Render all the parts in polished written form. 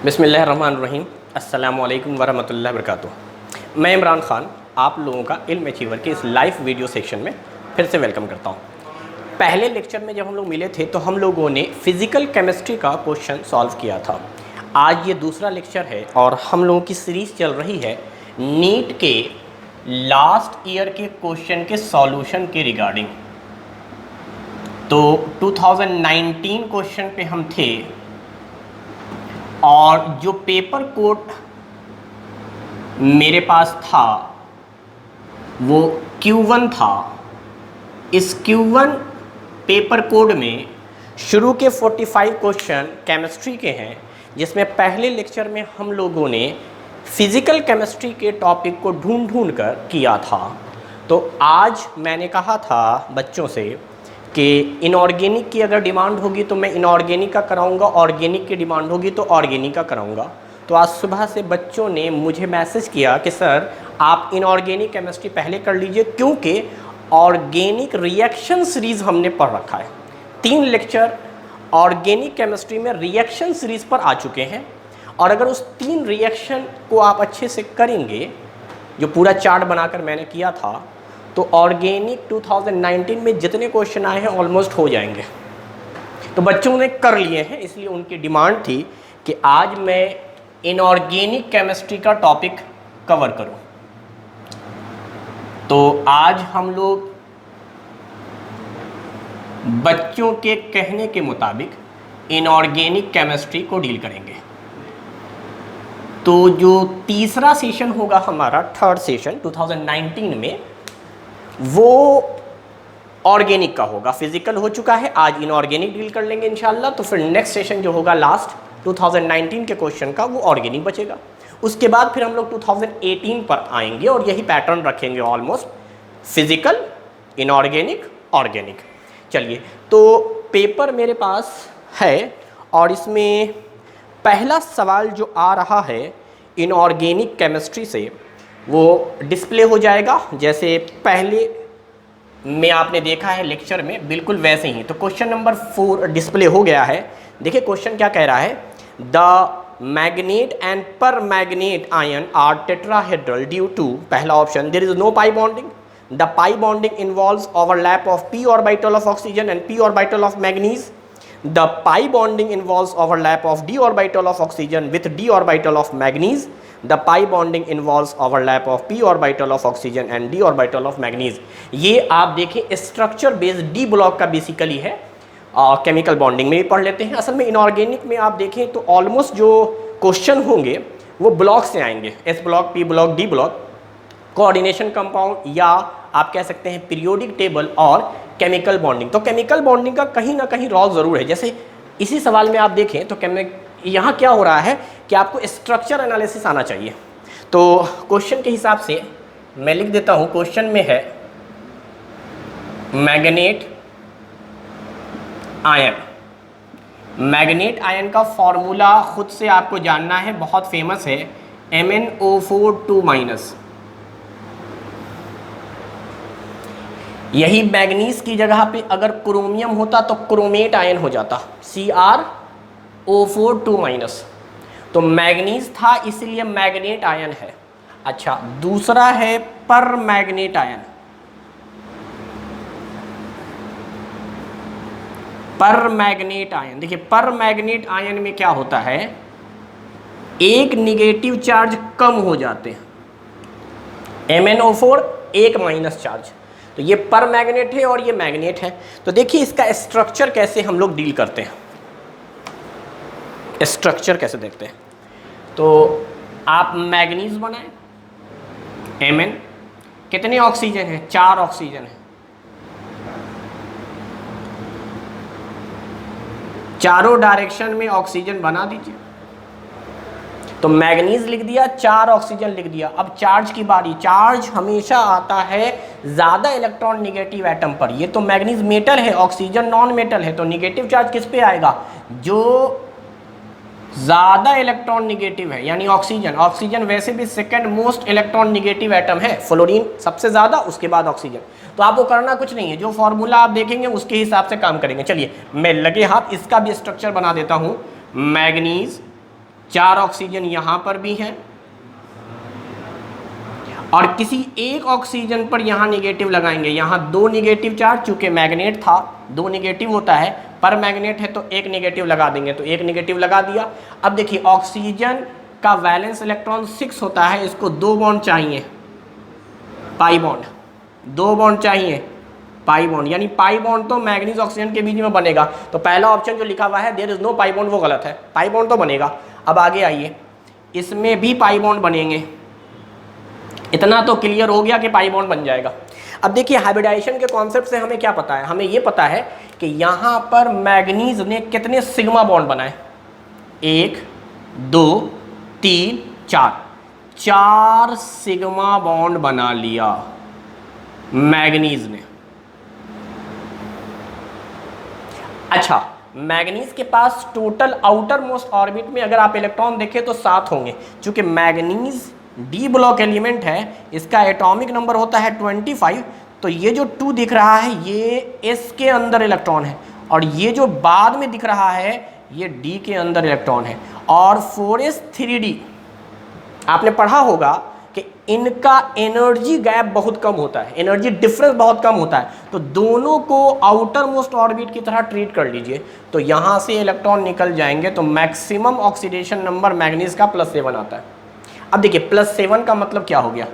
बिस्मिल्लाहिर्रहमानिर्रहीम। अस्सलामु अलैकुम वरहमतुल्लाहि वबरकातुहू। मैं इमरान ख़ान आप लोगों का इल्म अचीवर के इस लाइव वीडियो सेक्शन में फिर से वेलकम करता हूँ। पहले लेक्चर में जब हम लोग मिले थे तो हम लोगों ने फ़िज़िकल केमिस्ट्री का क्वेश्चन सॉल्व किया था। आज ये दूसरा लेक्चर है और हम लोगों की सीरीज़ चल रही है नीट के लास्ट ईयर के क्वेश्चन के सॉल्यूशन के रिगार्डिंग। तो 2019 क्वेश्चन पे हम थे और जो पेपर कोड मेरे पास था वो Q1 था। इस Q1 पेपर कोड में शुरू के 45 क्वेश्चन केमिस्ट्री के हैं, जिसमें पहले लेक्चर में हम लोगों ने फिज़िकल केमिस्ट्री के टॉपिक को ढूंढ कर किया था। तो आज मैंने कहा था बच्चों से कि इनऑर्गेनिक की अगर डिमांड होगी तो मैं इनऑर्गेनिक का कराऊंगा, ऑर्गेनिक की डिमांड होगी तो ऑर्गेनिक का कराऊंगा। तो आज सुबह से बच्चों ने मुझे मैसेज किया कि सर आप इनऑर्गेनिक केमिस्ट्री पहले कर लीजिए, क्योंकि ऑर्गेनिक रिएक्शन सीरीज़ हमने पढ़ रखा है। 3 लेक्चर ऑर्गेनिक केमिस्ट्री में रिएक्शन सीरीज़ पर आ चुके हैं और अगर उस 3 रिएक्शन को आप अच्छे से करेंगे, जो पूरा चार्ट बनाकर मैंने किया था, तो ऑर्गेनिक 2019 में जितने क्वेश्चन आए हैं ऑलमोस्ट हो जाएंगे। तो बच्चों ने कर लिए हैं, इसलिए उनकी डिमांड थी कि आज मैं इनऑर्गेनिक केमिस्ट्री का टॉपिक कवर करूं। तो आज हम लोग बच्चों के कहने के मुताबिक इनऑर्गेनिक केमिस्ट्री को डील करेंगे। तो जो तीसरा सेशन होगा हमारा, थर्ड सेशन 2019 में, वो ऑर्गेनिक का होगा। फिजिकल हो चुका है, आज इनऑर्गेनिक डील कर लेंगे इंशाल्लाह। तो फिर नेक्स्ट सेशन जो होगा लास्ट 2019 के क्वेश्चन का, वो ऑर्गेनिक बचेगा। उसके बाद फिर हम लोग 2018 पर आएंगे और यही पैटर्न रखेंगे ऑलमोस्ट, फिजिकल, इनऑर्गेनिक, ऑर्गेनिक। चलिए, तो पेपर मेरे पास है और इसमें पहला सवाल जो आ रहा है इनऑर्गेनिक केमिस्ट्री से, वो डिस्प्ले हो जाएगा जैसे पहले में आपने देखा है लेक्चर में, बिल्कुल वैसे ही। तो क्वेश्चन नंबर 4 डिस्प्ले हो गया है। देखिए क्वेश्चन क्या कह रहा है, the manganate and permanganate ion are tetrahedral due to, पहला option, there is no pi bonding, the pi bonding involves overlap of p orbital of oxygen and p orbital of manganese, the pi bonding involves overlap of d orbital of oxygen with d orbital of manganese, the pi bonding involves overlap of p orbital of oxygen and d orbital of manganese। ये आप देखें structure based D block का basically है, chemical bonding में भी पढ़ लेते हैं। असल में इनऑर्गेनिक में आप देखें तो ऑलमोस्ट जो क्वेश्चन होंगे वो ब्लॉक से आएंगे, S block, P block, D block, coordination compound, या आप कह सकते हैं पीरियोडिक टेबल और केमिकल बॉन्डिंग। तो केमिकल बॉन्डिंग का कहीं ना कहीं रॉल ज़रूर है। जैसे इसी सवाल में आप देखें तो यहाँ क्या हो रहा है कि आपको स्ट्रक्चर एनालिसिस आना चाहिए। तो क्वेश्चन के हिसाब से मैं लिख देता हूँ, क्वेश्चन में है मैग्नेट आयन। मैग्नेट आयन का फॉर्मूला खुद से आपको जानना है, बहुत फेमस है, MnO4 2-। यही मैग्नीज की जगह पे अगर क्रोमियम होता तो क्रोमेट आयन हो जाता, CrO4 2-। तो मैग्नीज था इसलिए मैग्नेट आयन है। अच्छा, दूसरा है पर मैग्नेट आयन। पर मैग्नेट आयन, देखिए पर मैग्नेट आयन में क्या होता है, एक निगेटिव चार्ज कम हो जाते हैं, MnO4 एक माइनस चार्ज। तो ये पर मैग्नेट है और ये मैग्नेट है। तो देखिए इसका स्ट्रक्चर कैसे हम लोग डील करते हैं, स्ट्रक्चर कैसे देखते हैं। तो आप मैग्नीज बनाएं, Mn, कितने ऑक्सीजन है, 4 ऑक्सीजन है, चारों डायरेक्शन में ऑक्सीजन बना दीजिए। तो मैग्नीज लिख दिया, 4 ऑक्सीजन लिख दिया। अब चार्ज की बारी, चार्ज हमेशा आता है ज़्यादा इलेक्ट्रॉन निगेटिव एटम पर। ये तो मैग्नीज मेटल है, ऑक्सीजन नॉन मेटल है, तो निगेटिव चार्ज किस पे आएगा, जो ज़्यादा इलेक्ट्रॉन निगेटिव है, यानी ऑक्सीजन। ऑक्सीजन वैसे भी second most electron negative atom है, फ्लोरीन सबसे ज़्यादा, उसके बाद ऑक्सीजन। तो आपको करना कुछ नहीं है, जो फॉर्मूला आप देखेंगे उसके हिसाब से काम करेंगे। चलिए मैं लगे हाथ इसका भी स्ट्रक्चर बना देता हूँ। मैग्नीज 4 ऑक्सीजन यहां पर भी हैं, और किसी एक ऑक्सीजन पर यहां निगेटिव लगाएंगे, यहां 2 निगेटिव चार्ज, चूंकि मैग्नेट था 2 निगेटिव होता है, पर मैग्नेट है तो 1 निगेटिव लगा देंगे, तो 1 निगेटिव लगा दिया। अब देखिए ऑक्सीजन का वैलेंस इलेक्ट्रॉन 6 होता है, इसको 2 बॉन्ड चाहिए, पाई बॉन्ड, 2 बॉन्ड चाहिए पाई बॉन्ड, यानी पाई बॉन्ड तो मैग्नीज ऑक्सीजन के बीच में बनेगा। तो पहला ऑप्शन जो लिखा हुआ है there is no pi bond वो गलत है, पाई बॉन्ड तो बनेगा। अब आगे आइए, इसमें भी पाई बॉन्ड बनेंगे, इतना तो क्लियर हो गया कि पाई बॉन्ड बन जाएगा। अब देखिए हाइब्रिडाइजेशन के कॉन्सेप्ट से हमें क्या पता है, हमें ये पता है कि यहाँ पर मैग्नीज ने कितने सिग्मा बॉन्ड बनाए, 1 2 3 4 सिग्मा बॉन्ड बना लिया मैग्नीज ने। अच्छा, मैग्नीज के पास टोटल आउटर मोस्ट ऑर्बिट में अगर आप इलेक्ट्रॉन देखें तो 7 होंगे, क्योंकि मैग्नीज डी ब्लॉक एलिमेंट है, इसका एटॉमिक नंबर होता है 25, तो ये जो 2 दिख रहा है ये एस के अंदर इलेक्ट्रॉन है, और ये जो बाद में दिख रहा है ये डी के अंदर इलेक्ट्रॉन है। और 4s 3d आपने पढ़ा होगा कि इनका एनर्जी गैप बहुत कम होता है, एनर्जी डिफरेंस बहुत कम होता है, तो दोनों को आउटर मोस्ट ऑर्बिट की तरह ट्रीट कर लीजिए, तो यहाँ से इलेक्ट्रॉन निकल जाएंगे, तो मैक्सिमम ऑक्सीडेशन नंबर मैग्नीज का +7 आता है। अब देखिए +7 का मतलब क्या हो गया,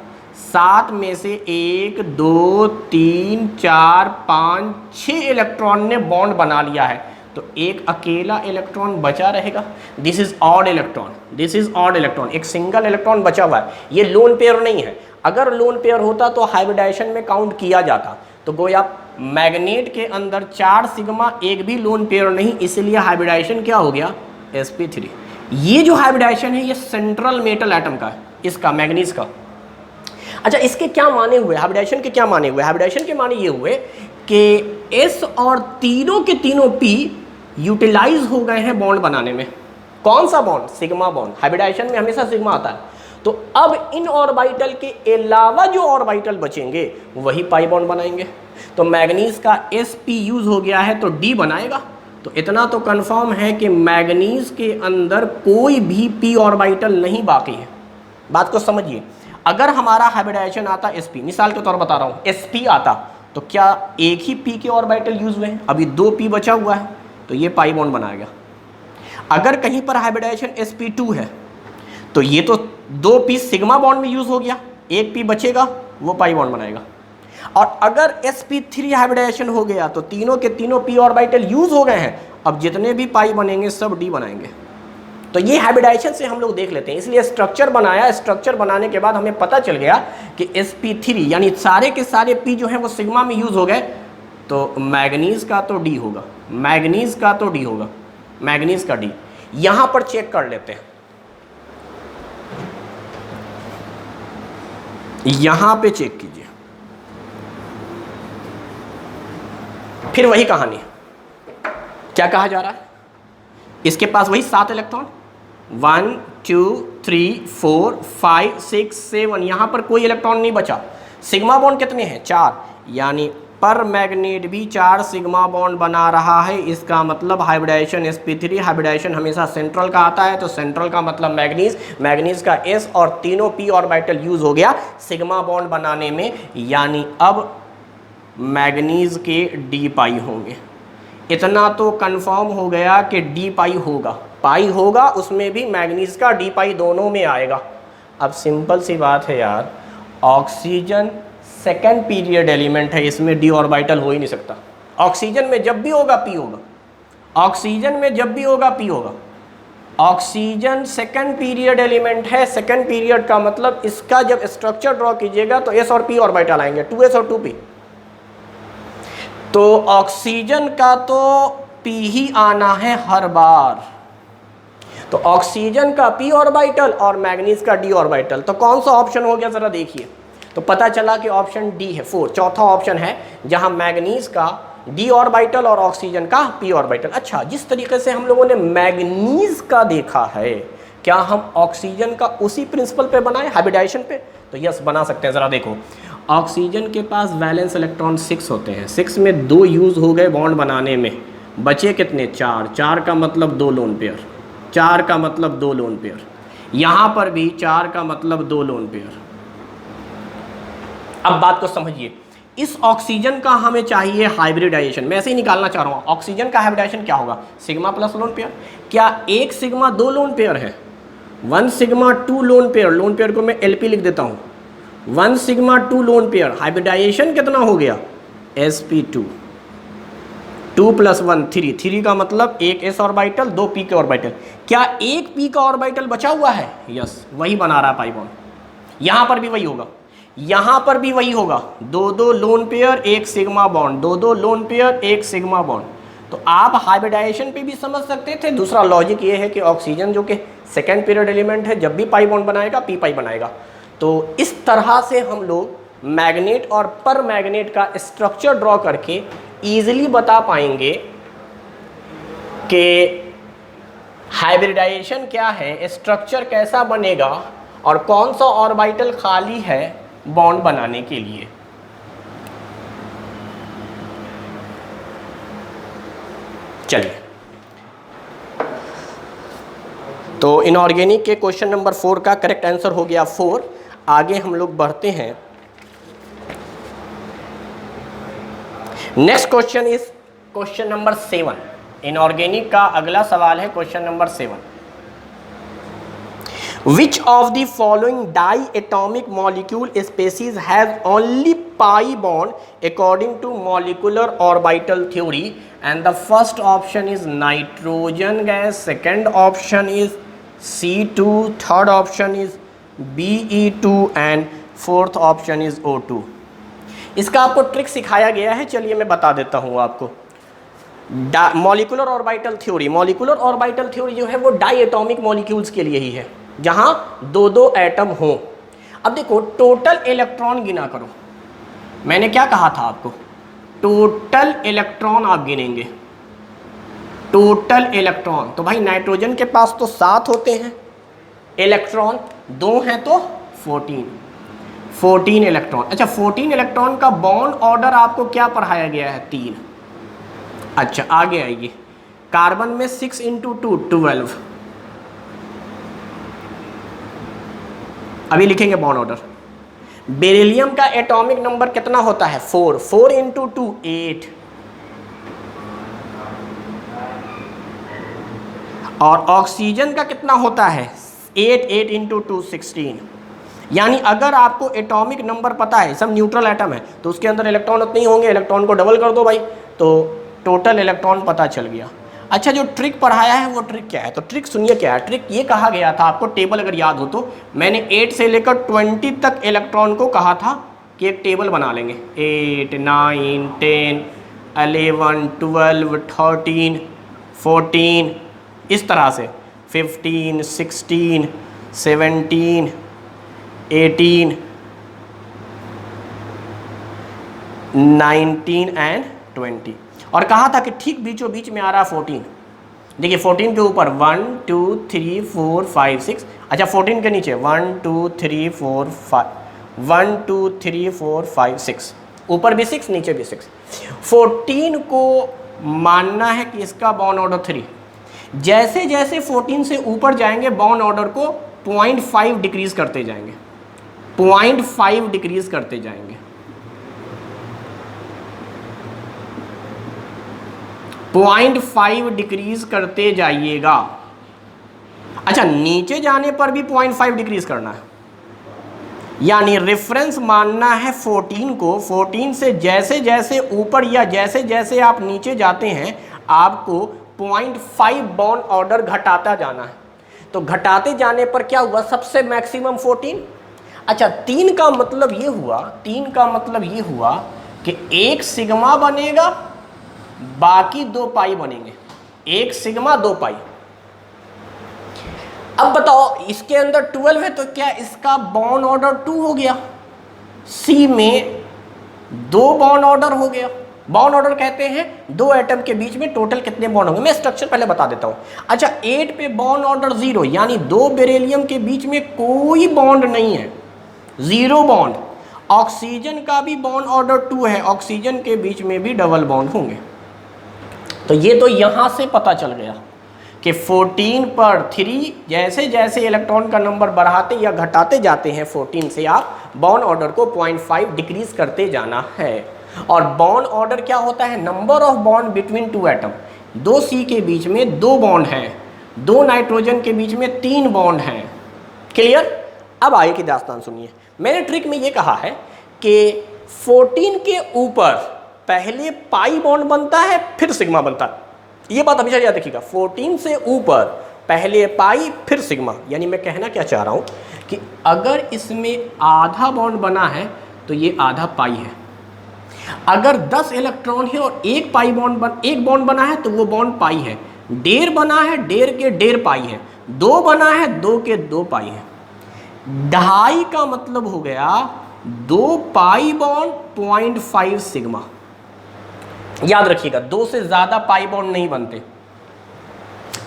7 में से 1 2 3 4 5 6 इलेक्ट्रॉन ने बॉन्ड बना लिया है, तो एक अकेला इलेक्ट्रॉन बचा रहेगा, this is odd electron, this is odd electron, एक सिंगल इलेक्ट्रॉन बचा हुआ है, ये लोन पेयर नहीं है। अगर लोन पेयर होता तो हाइब्रिडाइजेशन में काउंट किया जाता, तो गोया मैग्नेट के अंदर 4 सिग्मा, एक भी लोन पेयर नहीं, इसलिए हाइब्रिडाइजेशन क्या हो गया, sp3। ये जो हाइब्रिडाइजेशन है ये सेंट्रल मेटल एटम का है, इसका मैग्नीज का। अच्छा, इसके क्या माने हुए, हाइब्रिडाइजेशन के क्या माने हुए, हाइब्रिडाइजेशन के माने ये हुए कि s और तीनों के तीनों p यूटिलाइज हो गए हैं बॉन्ड बनाने में। कौन सा बॉन्ड, सिग्मा बॉन्ड, हाइब्रिडाइजेशन में हमेशा सिग्मा आता है। तो अब इन ऑर्बिटल के अलावा जो ऑर्बिटल बचेंगे वही पाई बॉन्ड बनाएंगे, तो मैग्नीज का sp यूज हो गया है तो d बनाएगा। तो इतना तो कंफर्म है कि मैग्नीज के अंदर कोई भी p ऑर्बिटल नहीं बाकी है। बात को समझिए, अगर हमारा हाइब्रिडाइजेशन आता sp, मिसाल के तौर बता रहा हूँ, sp आता तो क्या एक ही p के ऑर्बिटल यूज हुए हैं, अभी 2 p बचा हुआ है, तो ये पाई बॉन्ड बनाएगा। अगर कहीं पर हाइब्रिडाइजेशन sp2 है तो ये तो 2 p सिग्मा बॉन्ड में यूज हो गया, 1 p बचेगा वो पाई बॉन्ड बनाएगा। और अगर sp3 हाइब्रिडाइजेशन हो गया तो तीनों के तीनों p ऑर्बिटल यूज हो गए हैं, अब जितने भी पाई बनेंगे सब d बनाएंगे। तो ये हाइब्रिडाइजेशन से हम लोग देख लेते हैं, इसलिए स्ट्रक्चर बनाया, स्ट्रक्चर बनाने के बाद हमें पता चल गया कि sp3 यानी सारे के सारे p जो हैं वो सिग्मा में यूज हो गए, तो मैग्नीज का तो d होगा, मैग्नीज का तो d होगा, मैग्नीज का d। यहां पर चेक कर लेते हैं, यहां पे चेक कीजिए, फिर वही कहानी, क्या कहा जा रहा है, इसके पास वही 7 इलेक्ट्रॉन, 1 2 3 4 5 6 7, यहां पर कोई इलेक्ट्रॉन नहीं बचा। सिग्मा बॉन्ड कितने हैं, 4, यानी पर मैग्नेट भी 4 सिग्मा बॉन्ड बना रहा है, इसका मतलब हाइब्रिडाइजेशन sp3, हाइब्रिडाइजेशन हमेशा सेंट्रल का आता है, तो सेंट्रल का मतलब मैग्नीज, मैग्नीज का s और तीनों p ऑर्बिटल यूज हो गया सिग्मा बॉन्ड बनाने में, यानी अब मैग्नीज के d पाई होंगे। इतना तो कंफर्म हो गया कि d पाई होगा, पाई होगा, उसमें भी मैग्नीज का d पाई दोनों में आएगा। अब सिंपल सी बात है यार, ऑक्सीजन सेकेंड पीरियड एलिमेंट है, इसमें d ऑर्बिटल हो ही नहीं सकता। ऑक्सीजन में जब भी होगा p होगा, ऑक्सीजन में जब भी होगा p होगा। ऑक्सीजन सेकेंड पीरियड एलिमेंट है, सेकेंड पीरियड का मतलब इसका जब स्ट्रक्चर ड्रॉ कीजिएगा तो s और p ऑर्बिटल आएंगे, 2s और 2p। तो ऑक्सीजन का तो p ही आना है हर बार, तो ऑक्सीजन का p ऑर्बिटल और मैग्नीज का d ऑर्बिटल, तो कौन सा ऑप्शन हो गया जरा देखिए। तो पता चला कि ऑप्शन डी है, 4, चौथा ऑप्शन है जहां मैग्नीज का d ऑर्बिटल और ऑक्सीजन का p ऑर्बिटल। अच्छा, जिस तरीके से हम लोगों ने मैग्नीज का देखा है, क्या हम ऑक्सीजन का उसी प्रिंसिपल पे बनाए, हाइब्रिडाइजेशन पे? तो यस, बना सकते हैं। जरा देखो, ऑक्सीजन के पास वैलेंस इलेक्ट्रॉन 6 होते हैं, 6 में 2 यूज हो गए बॉन्ड बनाने में, बचे कितने, 4, 4 का मतलब 2 लोन पेयर, 4 का मतलब 2 लोन पेयर, यहां पर भी 4 का मतलब 2 लोन पेयर। अब बात को समझिए, इस ऑक्सीजन का हमें चाहिए हाइब्रिडाइजेशन, मैं ऐसे ही निकालना चाह रहा हूं। ऑक्सीजन का हाइब्रिडाइजेशन क्या होगा, सिग्मा प्लस लोन पेयर। क्या 1 सिग्मा 2 लोन पेयर है, 1 sigma 2 lone pair, lone pair को मैं LP लिख देता हूं, 1 सिग्मा 2 लोन पेयर, हाइब्रिडाइजेशन कितना हो गया, sp2, 2 + 1 3, 3 का मतलब 1 s ऑर्बिटल 2 p के ऑर्बिटल। क्या 1 p का ऑर्बिटल बचा हुआ है, यस, वही बना रहा पाई बॉन्ड। यहां पर भी वही होगा, यहां पर भी वही होगा, 2 lone pair 1 sigma bond, 2 lone pair 1 sigma bond. तो आप हाइब्रिडाइजेशन पे भी समझ सकते थे। दूसरा लॉजिक ये है कि ऑक्सीजन जो कि सेकेंड पीरियड एलिमेंट है, जब भी पाई बॉन्ड बनाएगा p पाई बनाएगा। तो इस तरह से हम लोग मैग्नेट और पर मैग्नेट का स्ट्रक्चर ड्रॉ करके इजीली बता पाएंगे कि हाइब्रिडाइजेशन क्या है, स्ट्रक्चर कैसा बनेगा और कौन सा ऑर्बिटल खाली है बॉन्ड बनाने के लिए। चलिए, तो इनऑर्गेनिक के क्वेश्चन नंबर 4 का करेक्ट आंसर हो गया 4। आगे हम लोग बढ़ते हैं। Next question is question number 7। Inorganic का अगला सवाल है question number 7। Which of the following diatomic molecule species has only pi bond according to molecular orbital theory? And the first option is nitrogen gas, second option is C2, third option is Be2 and fourth option is O2। इसका आपको trick सिखाया गया है, चलिए मैं बता देता हूँ आपको। Molecular orbital theory, molecular orbital theory जो है वो डायटोमिक मॉलिक्यूल्स के लिए ही है, जहां 2 एटम हो। अब देखो, टोटल इलेक्ट्रॉन गिना करो, मैंने क्या कहा था आपको, टोटल इलेक्ट्रॉन आप गिनेंगे, टोटल इलेक्ट्रॉन। तो भाई नाइट्रोजन के पास तो 7 होते हैं इलेक्ट्रॉन, 2 हैं तो 14 इलेक्ट्रॉन। अच्छा, 14 इलेक्ट्रॉन का बॉन्ड ऑर्डर आपको क्या पढ़ाया गया है, 3। अच्छा, आगे आइए, कार्बन में 6 × 2 12। अभी लिखेंगे बॉन्ड ऑर्डर। बेरिलियम का एटॉमिक नंबर कितना होता है, 4, 4 × 2 8। और ऑक्सीजन का कितना होता है, 8, 8 × 2 16। यानी अगर आपको एटॉमिक नंबर पता है, सब न्यूट्रल एटम है, तो उसके अंदर इलेक्ट्रॉन उतने ही होंगे, इलेक्ट्रॉन को डबल कर दो भाई, तो टोटल इलेक्ट्रॉन पता चल गया। अच्छा, जो ट्रिक पढ़ाया है वो ट्रिक क्या है, तो ट्रिक सुनिए क्या है। ट्रिक ये कहा गया था आपको, टेबल अगर याद हो तो, मैंने 8 से लेकर 20 तक इलेक्ट्रॉन को कहा था कि एक टेबल बना लेंगे, 8, 9, 10, 11, 12, 13, 14, इस तरह से 15, 16, 17, 18, 19 एंड 20। और कहा था कि ठीक बीचों बीच में आ रहा 14। देखिए 14 के ऊपर 1 2 3 4 5 6। अच्छा, 14 के नीचे 1 2 3 4 5, 1 2 3 4 5 6, ऊपर भी 6 नीचे भी 6। 14 को मानना है कि इसका बॉन्ड ऑर्डर 3। जैसे जैसे 14 से ऊपर जाएंगे बॉन्ड ऑर्डर को 0.5 डिक्रीज करते जाएंगे, 0.5 डिक्रीज करते जाएंगे, 0.5 डिक्रीज करते जाइएगा। अच्छा, नीचे जाने पर भी 0.5 डिक्रीज करना है, यानी रेफरेंस मानना है 14 को। 14 से जैसे जैसे ऊपर या जैसे जैसे आप नीचे जाते हैं, आपको 0.5 बॉन्ड ऑर्डर घटाता जाना है। तो घटाते जाने पर क्या हुआ, सबसे मैक्सिमम 14। अच्छा, 3 का मतलब ये हुआ, 3 का मतलब ये हुआ कि 1 सिग्मा बनेगा, बाकी 2 पाई बनेंगे, 1 सिग्मा 2 पाई। अब बताओ, इसके अंदर 12 है तो क्या इसका बॉन्ड ऑर्डर 2 हो गया, सी में 2 बॉन्ड ऑर्डर हो गया। बॉन्ड ऑर्डर कहते हैं 2 एटम के बीच में टोटल कितने बॉन्ड होंगे, मैं स्ट्रक्चर पहले बता देता हूं। अच्छा, 8 पे बॉन्ड ऑर्डर 0, यानी 2 बेरिलियम के बीच में कोई बॉन्ड नहीं है, 0 बॉन्ड। ऑक्सीजन का भी बॉन्ड ऑर्डर 2 है, ऑक्सीजन के बीच में भी डबल बॉन्ड होंगे। तो ये तो यहां से पता चल गया कि 14 पर 3 जैसे जैसे इलेक्ट्रॉन का नंबर बढ़ाते या घटाते जाते हैं 14 से, आप बॉन्ड ऑर्डर को 0.5 डिक्रीज करते जाना है। और बॉन्ड ऑर्डर क्या होता है? Number of bond between two atom. 2 C के बीच में 2 बॉन्ड हैं, 2 नाइट्रोजन के बीच में 3 बॉन्ड हैं। क्लियर? अब आगे की दास्तान सुनिए। मैंने ट्रिक में ये कहा है कि 14 के ऊपर पहले पाई बॉन्ड बनता है फिर सिग्मा बनता है। ये बात हमेशा याद रखिएगा, 14 से ऊपर पहले पाई फिर सिग्मा। यानी मैं कहना क्या चाह रहा हूं कि अगर इसमें आधा बॉन्ड बना है तो ये आधा पाई है। अगर 10 इलेक्ट्रॉन है और एक बॉन्ड बना है तो वो बॉन्ड पाई है। 1.5 बना है, 1.5 के 1.5 पाई है। 2 बना है, 2 के 2 पाई है। 2.5 का मतलब हो गया 2 पाई बॉन्ड 0.5 सिग्मा। याद रखिएगा, 2 से ज्यादा पाई बॉन्ड नहीं बनते,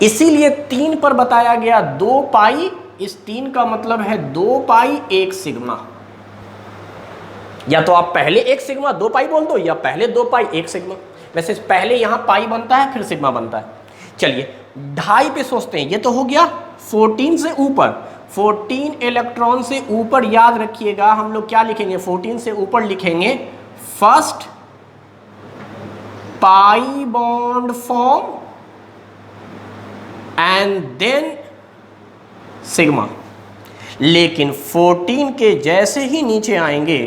इसीलिए 3 पर बताया गया 2 पाई। इस 3 का मतलब है 2 पाई 1 सिग्मा। या तो आप पहले 1 सिग्मा 2 पाई बोल दो, या पहले 2 पाई 1 सिग्मा। वैसे पहले यहां पाई बनता है फिर सिग्मा बनता है। चलिए 2.5 पे सोचते हैं। ये तो हो गया 14 से ऊपर, 14 इलेक्ट्रॉन से ऊपर। याद रखिएगा हम लोग क्या लिखेंगे? 14 से ऊपर लिखेंगे first pi bond form and then sigma. लेकिन 14 के जैसे ही नीचे आएंगे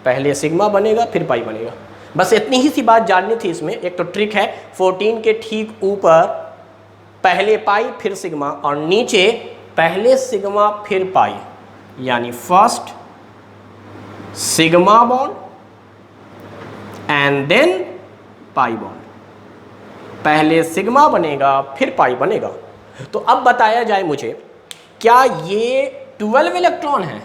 पहले सिग्मा बनेगा फिर पाई बनेगा। बस इतनी ही सी बात जाननी थी इसमें। एक तो ट्रिक है, 14 के ठीक ऊपर पहले पाई फिर सिग्मा और नीचे पहले सिग्मा फिर पाई, यानी first sigma bond and then pi bond. पहले सिग्मा बनेगा फिर पाई बनेगा। तो अब बताया जाए मुझे, क्या ये 12 इलेक्ट्रॉन है?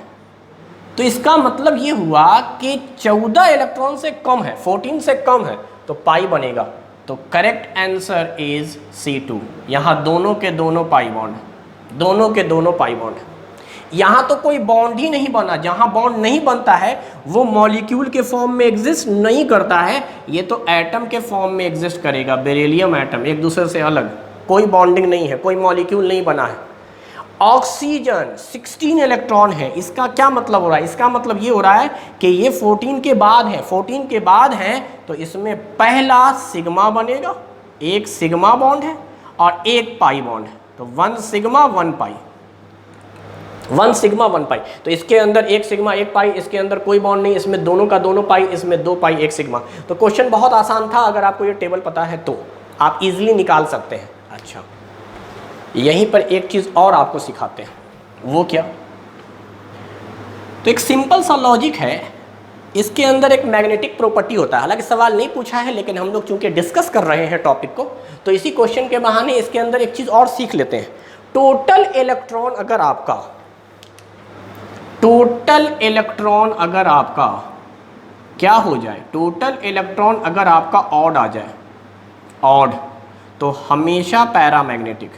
तो इसका मतलब ये हुआ कि 14 इलेक्ट्रॉन से कम है, 14 से कम है तो पाई बनेगा। तो करेक्ट आंसर इज C2। यहाँ दोनों के दोनों पाई बॉन्ड है, दोनों के दोनों पाई बॉन्ड है। यहाँ तो कोई बॉन्ड ही नहीं बना। जहाँ बॉन्ड नहीं बनता है वो मॉलिक्यूल के फॉर्म में एग्जिस्ट नहीं करता है, ये तो एटम के फॉर्म में एग्जिस्ट करेगा। बेरिलियम एटम एक दूसरे से अलग, कोई बॉन्डिंग नहीं है, कोई मॉलिक्यूल नहीं बना है। ऑक्सीजन 16 इलेक्ट्रॉन है। इसका क्या मतलब हो रहा है? इसका मतलब ये हो रहा है कि ये 14 के बाद है, 14 के बाद है तो इसमें पहला सिग्मा बनेगा, 1 सिग्मा बॉन्ड है और 1 पाई बॉन्ड है। तो 1 सिग्मा 1 पाई, 1 सिग्मा 1 पाई। तो इसके अंदर 1 सिग्मा 1 पाई, इसके अंदर कोई बॉन्ड नहीं, इसमें दोनों का दोनों पाई, इसमें 2 पाई 1 सिग्मा। तो क्वेश्चन बहुत आसान था, अगर आपको ये टेबल पता है तो आप इजीली निकाल सकते हैं। अच्छा, यहीं पर एक चीज़ और आपको सिखाते हैं, वो क्या? तो एक सिंपल सा लॉजिक है, इसके अंदर एक मैग्नेटिक प्रॉपर्टी होता है। हालांकि सवाल नहीं पूछा है लेकिन हम लोग चूंकि डिस्कस कर रहे हैं टॉपिक को, तो इसी क्वेश्चन के बहाने इसके अंदर एक चीज़ और सीख लेते हैं। टोटल इलेक्ट्रॉन अगर आपका क्या हो जाए, टोटल इलेक्ट्रॉन अगर आपका ऑड आ जाए, ऑड, तो हमेशा पैरामैग्नेटिक।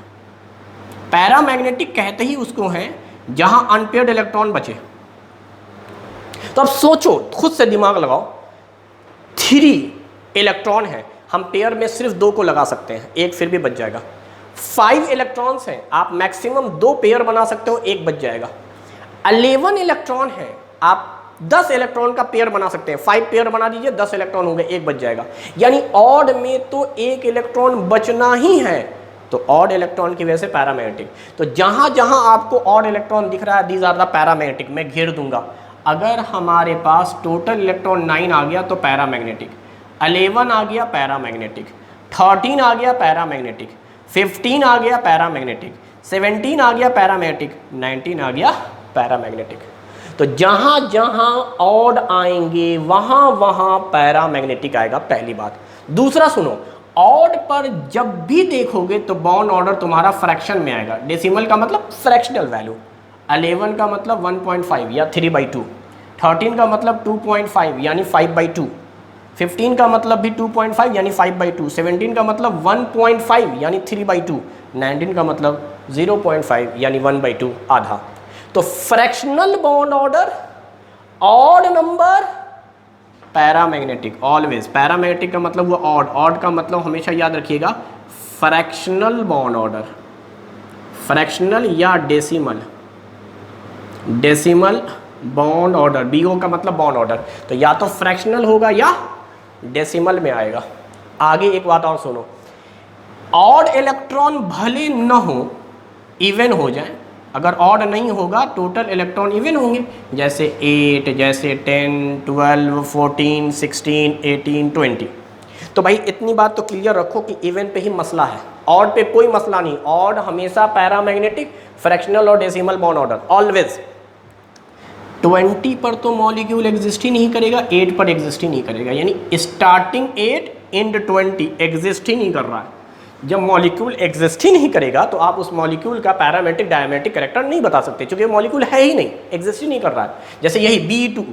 पैरामैग्नेटिक कहते ही उसको हैं जहां अनपेयर्ड इलेक्ट्रॉन बचे। तो अब सोचो, खुद से दिमाग लगाओ, 3 इलेक्ट्रॉन है, हम पेयर में सिर्फ 2 को लगा सकते हैं, 1 फिर भी बच जाएगा। 5 इलेक्ट्रॉन्स हैं, आप मैक्सिमम 2 पेयर बना सकते हो, 1 बच जाएगा। 11 इलेक्ट्रॉन है, आप 10 इलेक्ट्रॉन का पेयर बना सकते हैं, 5 पेयर बना दीजिए, 10 इलेक्ट्रॉन हो गए, 1 बच जाएगा। यानी ऑड में तो 1 इलेक्ट्रॉन बचना ही है, तो ऑड इलेक्ट्रॉन की वजह से पैरामैग्नेटिक। तो जहां जहां आपको ऑड इलेक्ट्रॉन दिख रहा है, दीज आर द पैरामैग्नेटिक, मैं घेर दूंगा। अगर हमारे पास टोटल इलेक्ट्रॉन 9 आ गया तो पैरामैग्नेटिक, 11 आ गया पैरामैग्नेटिक, 13 आ गया पैरामैग्नेटिक, 15 आ गया पैरामैग्नेटिक, 17 आ गया पैरामैग्नेटिक, 19 आ गया पैरामैग्नेटिक। तो जहां जहां ऑड आएंगे वहां वहां पैरामैग्नेटिक आएगा, पहली बात। दूसरा सुनो, ऑड पर जब भी देखोगे तो बॉन्ड ऑर्डर तुम्हारा फ्रैक्शन में आएगा। डेसिमल का मतलब फ्रैक्शनल वैल्यू। 11 का मतलब 1.5 या 3/2, 13 का मतलब 2.5 यानी 5/2, 15 का मतलब भी 2.5 यानी 5/2, 17 का मतलब 1.5 यानी 3/2, 19 का मतलब 0.5 यानी 1/2, आधा। तो fractional bond order, odd number, paramagnetic. Always paramagnetic का मतलब वो ऑड, ऑड का मतलब हमेशा याद रखिएगा फ्रैक्शनल बॉन्ड ऑर्डर। फ्रैक्शनल या decimal, decimal bond order, BO का मतलब बॉन्ड ऑर्डर, तो या तो फ्रैक्शनल होगा या डेसिमल में आएगा। आगे एक बात और सुनो, ऑड इलेक्ट्रॉन भले न हो, इवन हो जाए, अगर ऑड नहीं होगा टोटल इलेक्ट्रॉन इवन होंगे, जैसे 8, जैसे 10, 12, 14, 16, 18, 20। तो भाई इतनी बात तो क्लियर रखो कि इवन पे ही मसला है, ऑड पे कोई मसला नहीं। ऑड हमेशा पैरामैग्नेटिक, फ्रैक्शनल और डेसिमल बॉन्ड ऑर्डर ऑलवेज। 20 पर तो मॉलिक्यूल एग्जिस्ट ही नहीं करेगा, 8 पर एग्जिस्ट ही नहीं करेगा, यानी स्टार्टिंग 8 एंड 20 एग्जिस्ट ही नहीं कर रहा है। जब मॉलिक्यूल एग्जिस्ट ही नहीं करेगा तो आप उस मॉलिक्यूल का पैरामेट्रिक डायमेट्रिक कैरेक्टर नहीं बता सकते, क्योंकि मॉलिक्यूल है ही नहीं, एग्जिस्ट ही नहीं कर रहा है। जैसे यही B2,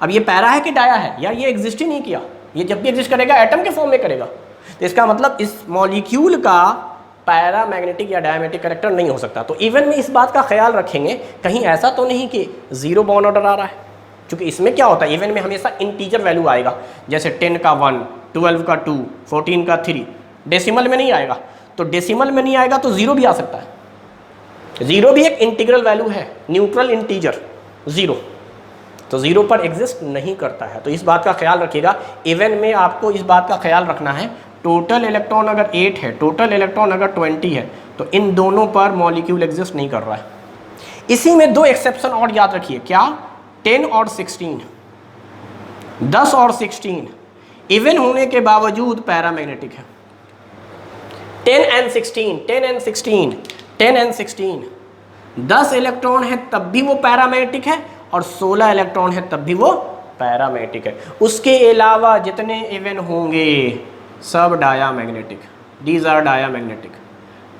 अब ये पैरा है कि डाया है यार, ये एग्जिस्ट ही नहीं किया, ये जब भी एग्जिस्ट करेगा एटम के फॉर्म में करेगा, तो इसका मतलब इस मॉलिक्यूल का पैरामैग्नेटिक या डायमेट्रिक कैरेक्टर नहीं हो सकता। तो इवन में इस बात का ख्याल रखेंगे कहीं ऐसा तो नहीं कि 0 बॉन्ड ऑर्डर आ रहा है, क्योंकि इसमें क्या होता है, इवन में हमेशा इंटीजर वैल्यू आएगा, जैसे 10 का 1, 12 का 2, 14 का 3, डेसिमल में नहीं आएगा। तो डेसिमल में नहीं आएगा तो 0 भी आ सकता है, 0 भी एक इंटीग्रल वैल्यू है, न्यूट्रल इंटीजर 0, तो 0 पर एग्जिस्ट नहीं करता है। तो इस बात का ख्याल रखिएगा, इवन में आपको इस बात का ख्याल रखना है, टोटल इलेक्ट्रॉन अगर 8 है, टोटल इलेक्ट्रॉन अगर 20 है, तो इन दोनों पर मॉलिक्यूल एग्जिस्ट नहीं कर रहा है। इसी में 2 एक्सेप्शन और याद रखिए, क्या, 10 और 16, 10 और 16 इवन होने के बावजूद पैरामैग्नेटिक है। 10 and 16, 10 and 16, 10 and 16, 10 इलेक्ट्रॉन है तब भी वो पैरामैग्नेटिक है, और 16 इलेक्ट्रॉन है तब भी वो पैरामैग्नेटिक है। उसके अलावा जितने इवन होंगे सब डायामैग्नेटिक, दीज आर डायामैग्नेटिक।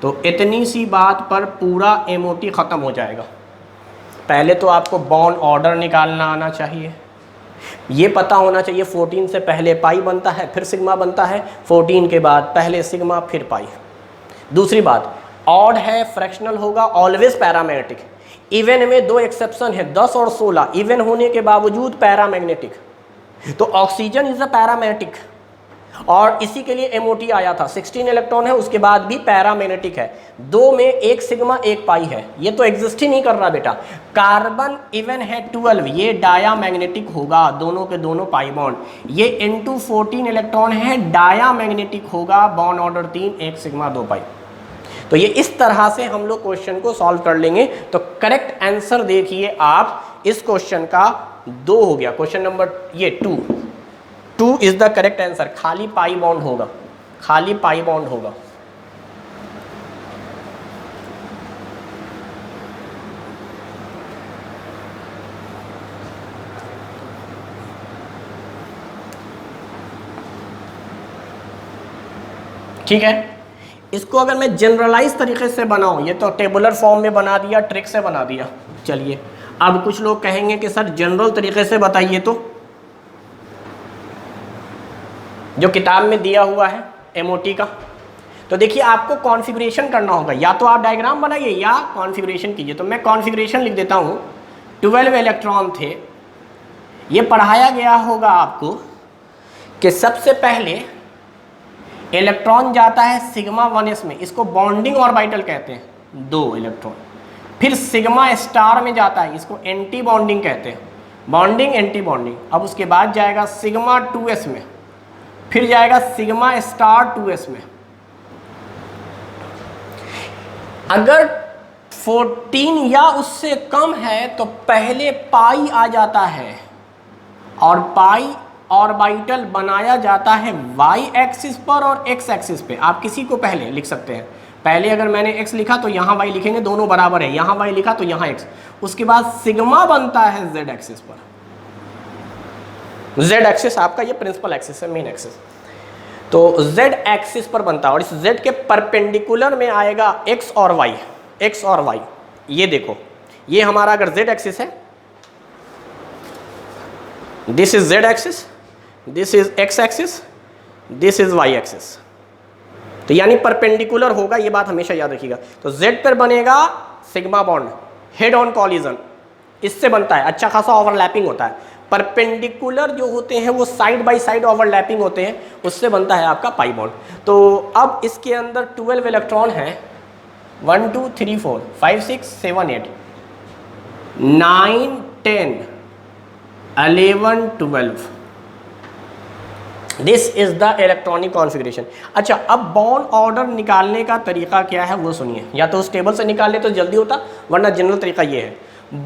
तो इतनी सी बात पर पूरा MOT ख़त्म हो जाएगा। पहले तो आपको बॉन्ड ऑर्डर निकालना आना चाहिए, ये पता होना चाहिए 14 से पहले पाई बनता है, फिर सिग्मा बनता है, 14 के बाद पहले सिग्मा फिर पाई। दूसरी बात, ऑड है, फ्रैक्शनल होगा, ऑलवेज पैरामैग्नेटिक। इवन में 2 एक्सेप्शन है, 10 और 16 इवन होने के बावजूद पैरामैग्नेटिक। तो ऑक्सीजन इज अ पैरामैग्नेटिक, और इसी के लिए MOT आया था, 16 इलेक्ट्रॉन है उसके बाद भी पैरामैग्नेटिक है, 2 में 1 सिग्मा 1 पाई है, ये तो एग्जिस्ट ही नहीं कर रहा बेटा। कार्बन इवन है 12, ये डायामैग्नेटिक होगा, दोनों के दोनों पाई बॉन्ड, ये N2 14 इलेक्ट्रॉन है, डायामैग्नेटिक होगा, बॉन्ड ऑर्डर 3, 1 सिग्मा 2 पाई। तो ये इस तरह से हम लोग क्वेश्चन को सॉल्व कर लेंगे। तो करेक्ट आंसर देखिए आप, इस क्वेश्चन का 2 हो गया, क्वेश्चन नंबर ये 2 इज द करेक्ट आंसर। खाली पाई बॉन्ड होगा, खाली पाई बॉन्ड होगा। ठीक है, इसको अगर मैं जनरलाइज तरीके से बनाऊं, ये तो टेबुलर फॉर्म में बना दिया, ट्रिक से बना दिया। चलिए अब कुछ लोग कहेंगे कि सर जनरल तरीके से बताइए, तो जो किताब में दिया हुआ है MOT का, तो देखिए आपको कॉन्फ़िगरेशन करना होगा, या तो आप डायग्राम बनाइए या कॉन्फ़िगरेशन कीजिए। तो मैं कॉन्फ़िगरेशन लिख देता हूँ। 12 इलेक्ट्रॉन थे, ये पढ़ाया गया होगा आपको कि सबसे पहले इलेक्ट्रॉन जाता है सिग्मा 1s में, इसको बॉन्डिंग ऑर्बिटल कहते हैं, 2 इलेक्ट्रॉन। फिर सिग्मा स्टार में जाता है, इसको एंटी बॉन्डिंग कहते हैं, बॉन्डिंग एंटी बॉन्डिंग। अब उसके बाद जाएगा सिग्मा 2s में, फिर जाएगा सिग्मा स्टार 2s में। अगर 14 या उससे कम है तो पहले पाई आ जाता है, और पाई ऑर्बिटल बनाया जाता है y एक्सिस पर और x एक्सिस पे। आप किसी को पहले लिख सकते हैं, पहले अगर मैंने x लिखा तो यहाँ y लिखेंगे, दोनों बराबर है, यहाँ y लिखा तो यहाँ x। उसके बाद सिग्मा बनता है z एक्सिस पर, z एक्सिस आपका ये प्रिंसिपल एक्सिस है, मेन एक्सिस। तो z एक्सिस पर बनता है, और इस z के परपेंडिकुलर में आएगा x और y, x और y। ये देखो, ये हमारा अगर z एक्सिस है, this is z axis, this is x axis, this is y axis. तो यानी परपेंडिकुलर होगा, ये बात हमेशा याद रखिएगा। तो z पर बनेगा sigma bond, head on collision, इससे बनता है, अच्छा खासा ओवरलैपिंग होता है। परपेंडिकुलर जो होते हैं वो साइड बाय साइड ओवरलैपिंग होते हैं, उससे बनता है आपका पाई बॉन्ड। तो अब इसके अंदर 12 इलेक्ट्रॉन हैं, 1 2 3 4 5 6 7 8 9 10 11 12 this is the electronic configuration. अच्छा, अब बॉन्ड ऑर्डर निकालने का तरीका क्या है वो सुनिए। या तो उस टेबल से निकाल ले तो जल्दी होता, वरना जनरल तरीका ये है,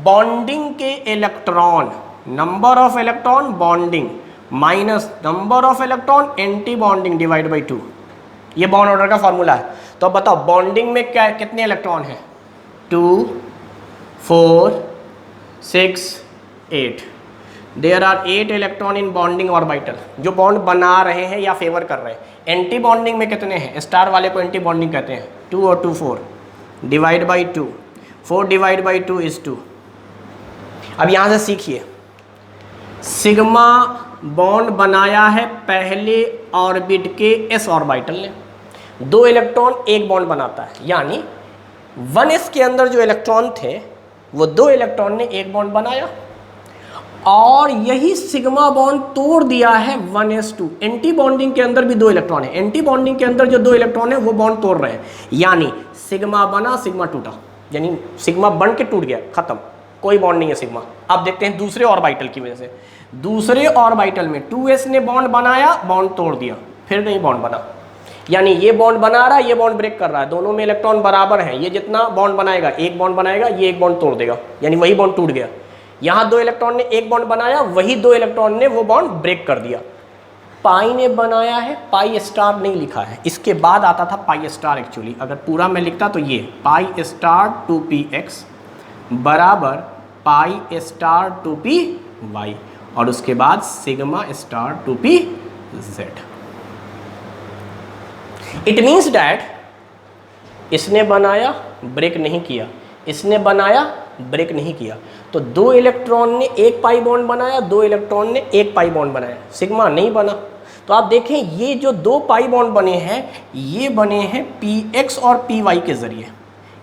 बॉन्डिंग के electron, number of electron bonding minus number of electron anti bonding divide by 2, ये बॉन्ड ऑर्डर का फॉर्मूला है। तो अब बताओ बॉन्डिंग में क्या कितने इलेक्ट्रॉन हैं? 2 4 6 8। There are 8 electron in bonding orbital, जो बॉन्ड बना रहे हैं या फेवर कर रहे हैं। एंटी बॉन्डिंग में कितने हैं? स्टार वाले को एंटी बॉन्डिंग कहते हैं। 2 और 2 4 divide by 2, 4 divide by 2 is 2। अब यहाँ से सीखिए, सिग्मा बॉन्ड बनाया है पहले ऑर्बिट के एस ऑर्बिटल ने, 2 इलेक्ट्रॉन एक बॉन्ड बनाता है, यानी 1s के अंदर जो इलेक्ट्रॉन थे वो 2 इलेक्ट्रॉन ने एक बॉन्ड बनाया, और यही सिग्मा बॉन्ड तोड़ दिया है 1s2। एंटी बॉन्डिंग के अंदर भी 2 इलेक्ट्रॉन है, एंटी बॉन्डिंग के अंदर जो 2 इलेक्ट्रॉन है वो बॉन्ड तोड़ रहे हैं, यानी सिग्मा बना सिग्मा टूटा, यानी सिग्मा बन के टूट गया, खत्म, कोई बॉन्ड नहीं है सिग्मा। अब देखते हैं दूसरे ऑर्बिटल की वजह से, दूसरे ऑर्बिटल में 2s ने बॉन्ड बनाया, बॉन्ड तोड़ दिया, फिर नहीं बॉन्ड बना, यानी ये बॉन्ड बना रहा है, ये बॉन्ड ब्रेक कर रहा है, दोनों में इलेक्ट्रॉन बराबर हैं, ये जितना बॉन्ड बनाएगा एक बॉन्ड बनाएगा, ये एक बॉन्ड तोड़ देगा, यानी वही बॉन्ड टूट गया। यहाँ 2 इलेक्ट्रॉन ने एक बॉन्ड बनाया, वही 2 इलेक्ट्रॉन ने वो बॉन्ड ब्रेक कर दिया। पाई ने बनाया है, पाई स्टार नहीं लिखा है, इसके बाद आता था पाई स्टार। एक्चुअली अगर पूरा मैं लिखता तो ये पाई स्टार 2px बराबर पाई स्टार 2py, और उसके बाद sigma star 2pz। It means that इसने बनाया ब्रेक नहीं किया, इसने बनाया ब्रेक नहीं किया, तो 2 इलेक्ट्रॉन ने एक पाई बॉन्ड बनाया, 2 इलेक्ट्रॉन ने एक पाई बॉन्ड बनाया, सिग्मा नहीं बना। तो आप देखें ये जो 2 पाई बॉन्ड बने हैं ये बने हैं px और py के जरिए,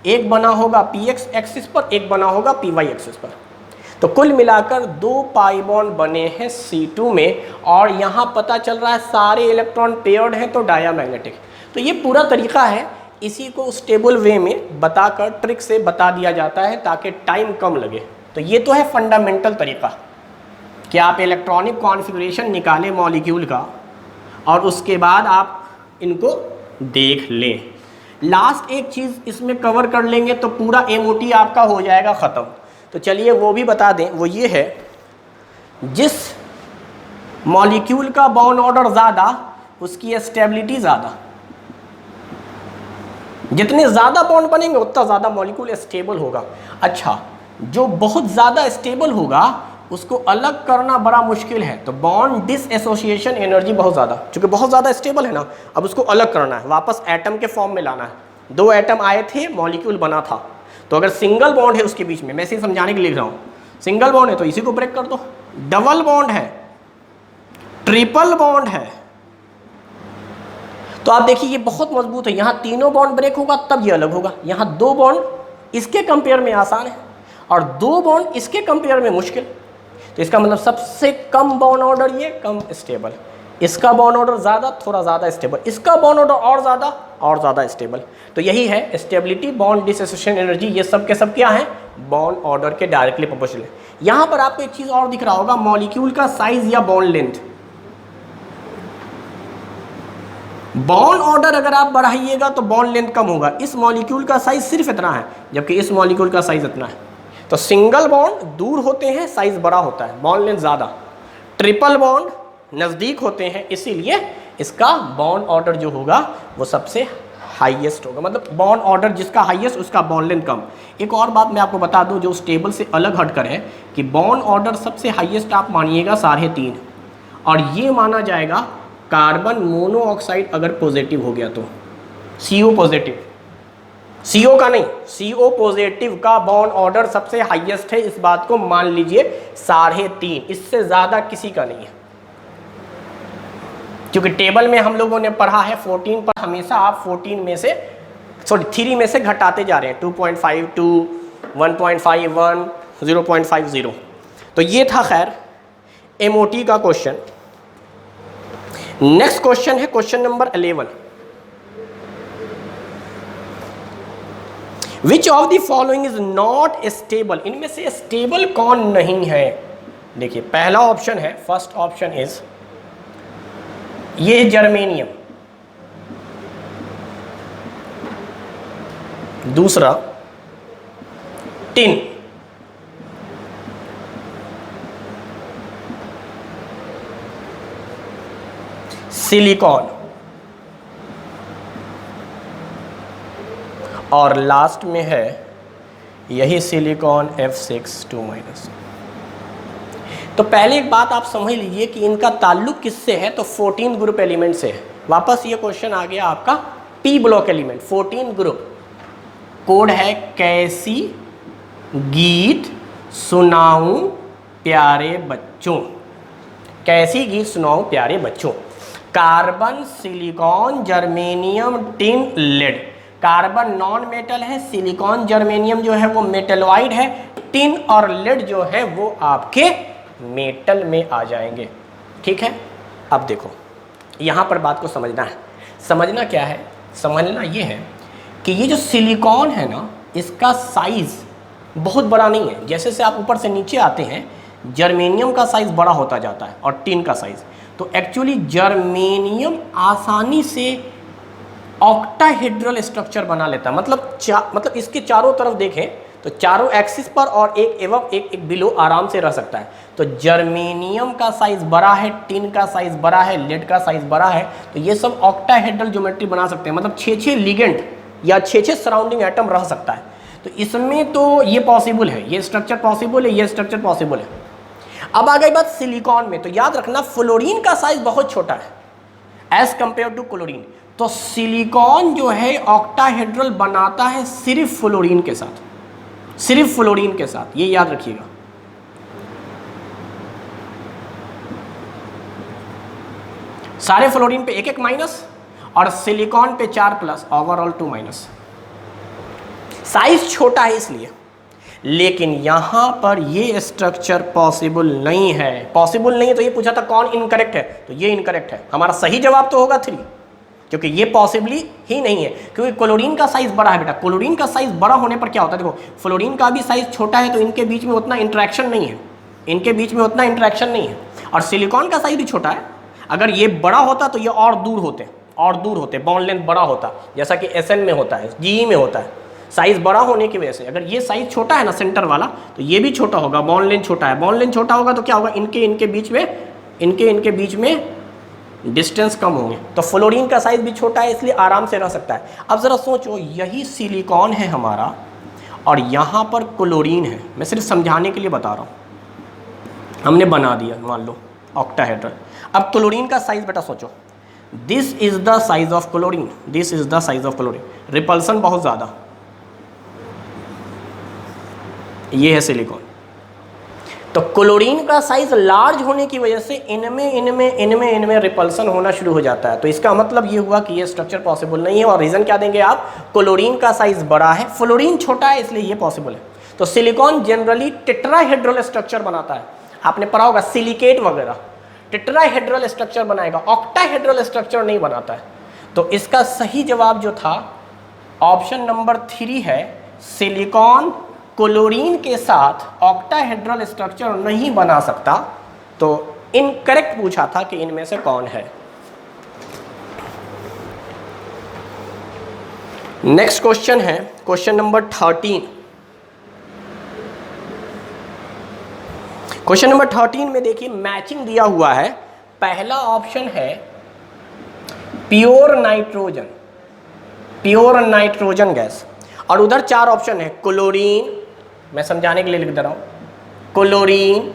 एक बना होगा px एक्सिस पर, एक बना होगा py एक्सिस पर। तो कुल मिलाकर 2 पाई बॉन्ड बने हैं C2 में, और यहाँ पता चल रहा है सारे इलेक्ट्रॉन पेयर्ड हैं तो डायामैग्नेटिक। तो ये पूरा तरीका है, इसी को स्टेबल वे में बताकर ट्रिक से बता दिया जाता है ताकि टाइम कम लगे। तो ये तो है फंडामेंटल तरीका कि आप इलेक्ट्रॉनिक कॉन्फ़िगरेशन निकालें मॉलिक्यूल का, और उसके बाद आप इनको देख लें। लास्ट एक चीज़ इसमें कवर कर लेंगे तो पूरा MOT आपका हो जाएगा ख़त्म। तो चलिए वो भी बता दें, वो ये है, जिस मॉलिक्यूल का बॉन्ड ऑर्डर ज़्यादा उसकी स्टेबिलिटी ज़्यादा, जितने ज़्यादा बॉन्ड बनेंगे उतना ज़्यादा मॉलिक्यूल स्टेबल होगा। अच्छा, जो बहुत ज़्यादा स्टेबल होगा उसको अलग करना बड़ा मुश्किल है, तो बॉन्ड डिसएसोसिएशन एनर्जी बहुत ज़्यादा, चूँकि बहुत ज़्यादा स्टेबल है ना, अब उसको अलग करना है, वापस एटम के फॉर्म में लाना है। 2 एटम आए थे, मॉलिक्यूल बना था, तो अगर सिंगल बॉन्ड है उसके बीच में, मैं इसे समझाने के लिए लिख रहा हूँ, सिंगल बॉन्ड है तो इसी को ब्रेक कर दो, डबल बॉन्ड है, ट्रिपल बॉन्ड है, तो आप देखिए ये बहुत मजबूत है। यहाँ तीनों बॉन्ड ब्रेक होगा तब ये अलग होगा, यहाँ 2 बॉन्ड इसके कंपेयर में आसान है और 2 बॉन्ड इसके कंपेयर में मुश्किल। तो इसका मतलब सबसे कम बॉन्ड ऑर्डर ये कम स्टेबल, इसका बॉन्ड ऑर्डर ज़्यादा थोड़ा ज़्यादा स्टेबल, इसका बॉन्ड ऑर्डर और ज़्यादा स्टेबल। तो यही है स्टेबिलिटी, बॉन्ड डिसोसिएशन एनर्जी, ये सब के सब क्या है, बॉन्ड ऑर्डर के डायरेक्टली प्रोपोर्शनल है। यहाँ पर आपको एक चीज़ और दिख रहा होगा, मॉलिक्यूल का साइज या बॉन्ड लेंथ। बॉन्ड ऑर्डर अगर आप बढ़ाइएगा तो बॉन्ड लेंथ कम होगा। इस मॉलिक्यूल का साइज सिर्फ इतना है, जबकि इस मॉलिक्यूल का साइज इतना है। तो सिंगल बॉन्ड दूर होते हैं, साइज बड़ा होता है, बॉन्ड लेंथ ज़्यादा। ट्रिपल बॉन्ड नज़दीक होते हैं, इसीलिए इसका बॉन्ड ऑर्डर जो होगा वो सबसे हाईएस्ट होगा, मतलब बॉन्ड ऑर्डर जिसका हाईएस्ट उसका बॉन्ड लेंथ कम। एक और बात मैं आपको बता दूं जो उस टेबल से अलग हटकर है कि बॉन्ड ऑर्डर सबसे हाईएस्ट आप मानिएगा 3.5, और ये माना जाएगा कार्बन मोनोऑक्साइड अगर पॉजिटिव हो गया तो, CO पॉजिटिव, CO का नहीं, CO पॉजिटिव का बॉन्ड ऑर्डर सबसे हाईएस्ट है, इस बात को मान लीजिए 3.5, इससे ज़्यादा किसी का नहीं है। क्योंकि टेबल में हम लोगों ने पढ़ा है 14 पर, हमेशा आप 14 में से 3 में से घटाते जा रहे हैं, 2.52, 1.51, 0.50। तो ये था खैर MOT का क्वेश्चन। नेक्स्ट क्वेश्चन है question number 11। Which of the following is not stable, इनमें से स्टेबल कौन नहीं है? देखिए पहला ऑप्शन है, फर्स्ट ऑप्शन इज ये जर्मेनियम, दूसरा टिन, सिलिकॉन और लास्ट में है यही सिलिकॉन F6 2-। तो पहले एक बात आप समझ लीजिए कि इनका ताल्लुक किससे है, तो 14 ग्रुप एलिमेंट से है। वापस ये क्वेश्चन आ गया आपका P block element, 14 group. Code है कैसी गीत सुनाऊं प्यारे बच्चों, कैसी गीत सुनाऊं प्यारे बच्चों। Carbon, silicon, germanium, tin, lead. Carbon non metal है, सिलिकॉन जर्मेनियम जो है वो मेटलॉइड है, टिन और लेड जो है वो आपके मेटल में आ जाएंगे। ठीक है, अब देखो यहाँ पर बात को समझना है। समझना क्या है? समझना ये है कि ये जो सिलिकॉन है ना, इसका साइज़ बहुत बड़ा नहीं है। जैसे से आप ऊपर से नीचे आते हैं, जर्मेनियम का साइज़ बड़ा होता जाता है और टिन का साइज़। तो एक्चुअली जर्मेनियम आसानी से ऑक्टाहेड्रल स्ट्रक्चर बना लेता है। मतलब इसके चारों तरफ देखें तो चारों एक्सिस पर और एक एवं एक बिलो आराम से रह सकता है। तो जर्मेनियम का साइज़ बड़ा है, टिन का साइज़ बड़ा है, लेड का साइज़ बड़ा है, तो ये सब ऑक्टाहेड्रल ज्योमेट्री बना सकते हैं। मतलब 6-6 लिगेंड या 6-6 सराउंडिंग एटम रह सकता है। तो इसमें तो ये पॉसिबल है, ये स्ट्रक्चर पॉसिबल है, ये स्ट्रक्चर पॉसिबल है। अब आ गई बात सिलिकॉन में, तो याद रखना फ्लोरीन का साइज बहुत छोटा है एज कंपेयर टू क्लोरीन। तो सिलिकॉन जो है ऑक्टाहेड्रल बनाता है सिर्फ फ्लोरीन के साथ, सिर्फ फ्लोरीन के साथ, ये याद रखिएगा। सारे फ्लोरीन पे 1-1 माइनस और सिलिकॉन पे 4 प्लस, ओवरऑल 2 माइनस। साइज छोटा है इसलिए, लेकिन यहां पर ये स्ट्रक्चर पॉसिबल नहीं है। पॉसिबल नहीं है तो ये पूछा था कौन इनकरेक्ट है, तो ये इनकरेक्ट है। हमारा सही जवाब तो होगा 3, क्योंकि ये पॉसिबली ही नहीं है, क्योंकि क्लोरीन का साइज बड़ा है बेटा। क्लोरीन का साइज बड़ा होने पर क्या होता है, देखो फ्लोरीन का भी साइज छोटा है तो इनके बीच में उतना इंटरेक्शन नहीं है, इनके बीच में उतना इंटरेक्शन नहीं है। और सिलिकॉन का साइज भी छोटा है, अगर ये बड़ा होता तो ये और दूर होते, बॉन्ड लेंथ बड़ा होता, जैसा कि SN में होता है, GE में होता है। साइज बड़ा होने की वजह से अगर ये साइज छोटा है ना सेंटर वाला, तो ये भी छोटा होगा, बॉन्ड लेंथ छोटा है। बॉन्ड लेंथ छोटा होगा तो क्या होगा, इनके बीच में डिस्टेंस कम होंगे। तो फ्लोरीन का साइज भी छोटा है इसलिए आराम से रह सकता है। अब ज़रा सोचो, यही सिलिकॉन है हमारा और यहाँ पर क्लोरीन है। मैं सिर्फ समझाने के लिए बता रहा हूँ, हमने बना दिया मान लो ऑक्टाहेड्रल। अब क्लोरीन का साइज बेटा सोचो, this is the size of chlorine, this is the size of chlorine. Repulsion बहुत ज़्यादा, ये है सिलिकॉन। तो क्लोरीन का साइज लार्ज होने की वजह से इनमें रिपल्सन होना शुरू हो जाता है। तो इसका मतलब ये हुआ कि ये स्ट्रक्चर पॉसिबल नहीं है। और रीज़न क्या देंगे आप, क्लोरीन का साइज बड़ा है, फ्लोरीन छोटा है, इसलिए ये पॉसिबल है। तो सिलिकॉन जनरली टेट्राहेड्रल स्ट्रक्चर बनाता है, आपने पढ़ा होगा सिलिकेट वगैरह टेट्राहेड्रल स्ट्रक्चर बनाएगा, ऑक्टाहेड्रल स्ट्रक्चर नहीं बनाता है। तो इसका सही जवाब जो था ऑप्शन नंबर 3 है, सिलिकॉन क्लोरीन के साथ ऑक्टाहेड्रल स्ट्रक्चर नहीं बना सकता। तो इनकरेक्ट पूछा था कि इनमें से कौन है। नेक्स्ट क्वेश्चन है क्वेश्चन नंबर 13। क्वेश्चन नंबर 13 में देखिए मैचिंग दिया हुआ है। पहला ऑप्शन है प्योर नाइट्रोजन गैस, और उधर 4 ऑप्शन है क्लोरीन, मैं समझाने के लिए लिख दे रहा हूं, क्लोरीन,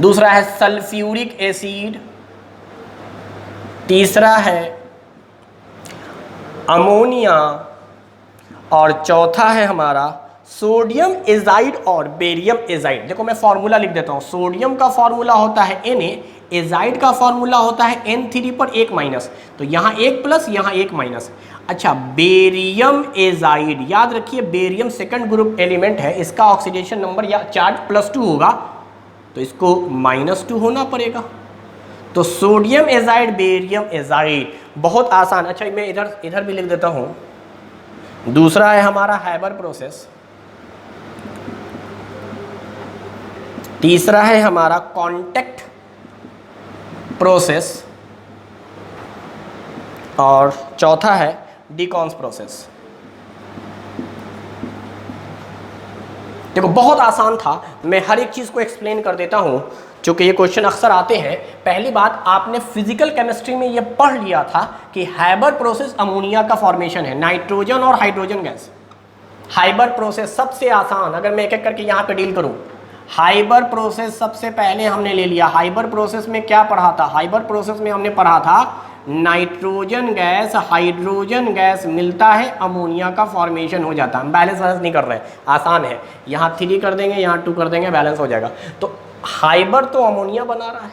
दूसरा है सल्फ्यूरिक एसिड, तीसरा है अमोनिया और चौथा है हमारा सोडियम एजाइड और बेरियम एजाइड। देखो मैं फॉर्मूला लिख देता हूं, सोडियम का फॉर्मूला होता है Na, एजाइड का फॉर्मूला होता है N3 पर 1 माइनस, तो यहाँ 1 प्लस यहाँ 1 माइनस। अच्छा बेरियम एजाइड, याद रखिए बेरियम सेकंड ग्रुप एलिमेंट है, इसका ऑक्सीडेशन नंबर या चार्ज +2 होगा, तो इसको -2 होना पड़ेगा। तो सोडियम एजाइड बेरियम एजाइड, बहुत आसान। अच्छा मैं इधर भी लिख देता हूँ, दूसरा है हमारा हैबर प्रोसेस, तीसरा है हमारा कॉन्टैक्ट प्रोसेस और चौथा है डीकॉन्स प्रोसेस। देखो बहुत आसान था, मैं हर एक चीज़ को एक्सप्लेन कर देता हूँ चूँकि ये क्वेश्चन अक्सर आते हैं। पहली बात, आपने फिजिकल केमिस्ट्री में ये पढ़ लिया था कि हैबर प्रोसेस अमोनिया का फॉर्मेशन है, नाइट्रोजन और हाइड्रोजन गैस। हाइबर प्रोसेस सबसे आसान, अगर मैं एक एक करके यहाँ पे डील करूँ, हाइबर प्रोसेस सबसे पहले हमने ले लिया। हाइबर प्रोसेस में क्या पढ़ा था? हाइबर प्रोसेस में हमने पढ़ा था नाइट्रोजन गैस हाइड्रोजन गैस मिलता है, अमोनिया का फॉर्मेशन हो जाता है। हम बैलेंस नहीं कर रहे हैं, आसान है, यहाँ 3 कर देंगे, यहाँ 2 कर देंगे, बैलेंस हो जाएगा। तो हाइबर तो अमोनिया बना रहा है।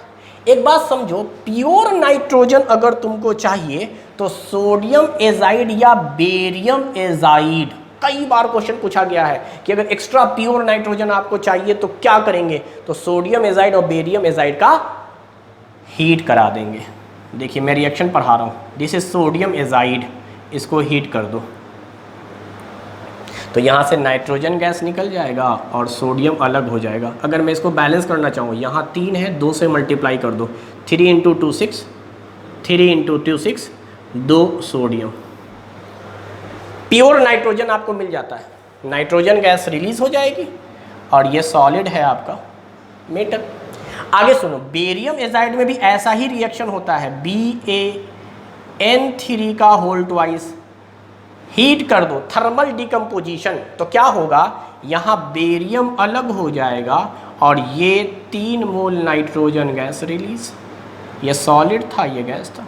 एक बात समझो, प्योर नाइट्रोजन अगर तुमको चाहिए तो सोडियम एजाइड या बेरियम एजाइड, कई बार क्वेश्चन पूछा गया है कि अगर एक्स्ट्रा प्योर नाइट्रोजन आपको चाहिए तो क्या करेंगे, तो सोडियम एजाइड और बेरियम एजाइड का हीट करा देंगे। देखिए मैं रिएक्शन पढ़ा रहा हूँ, दिस इज सोडियम एजाइड, इसको हीट कर दो तो यहाँ से नाइट्रोजन गैस निकल जाएगा और सोडियम अलग हो जाएगा। अगर मैं इसको बैलेंस करना चाहूँ, यहाँ 3 है, 2 से मल्टीप्लाई कर दो, 3 × 2 6, 3 × 2 6, 2 सोडियम, प्योर नाइट्रोजन आपको मिल जाता है। नाइट्रोजन गैस रिलीज हो जाएगी और ये सॉलिड है आपका मेटल। आगे सुनो, बेरियम एजाइड में भी ऐसा ही रिएक्शन होता है, BaN3 का होल ट्वाइस, हीट कर दो, थर्मल डिकम्पोजिशन, तो क्या होगा, यहाँ बेरियम अलग हो जाएगा और ये 3 मोल नाइट्रोजन गैस रिलीज। ये सॉलिड था, ये गैस था,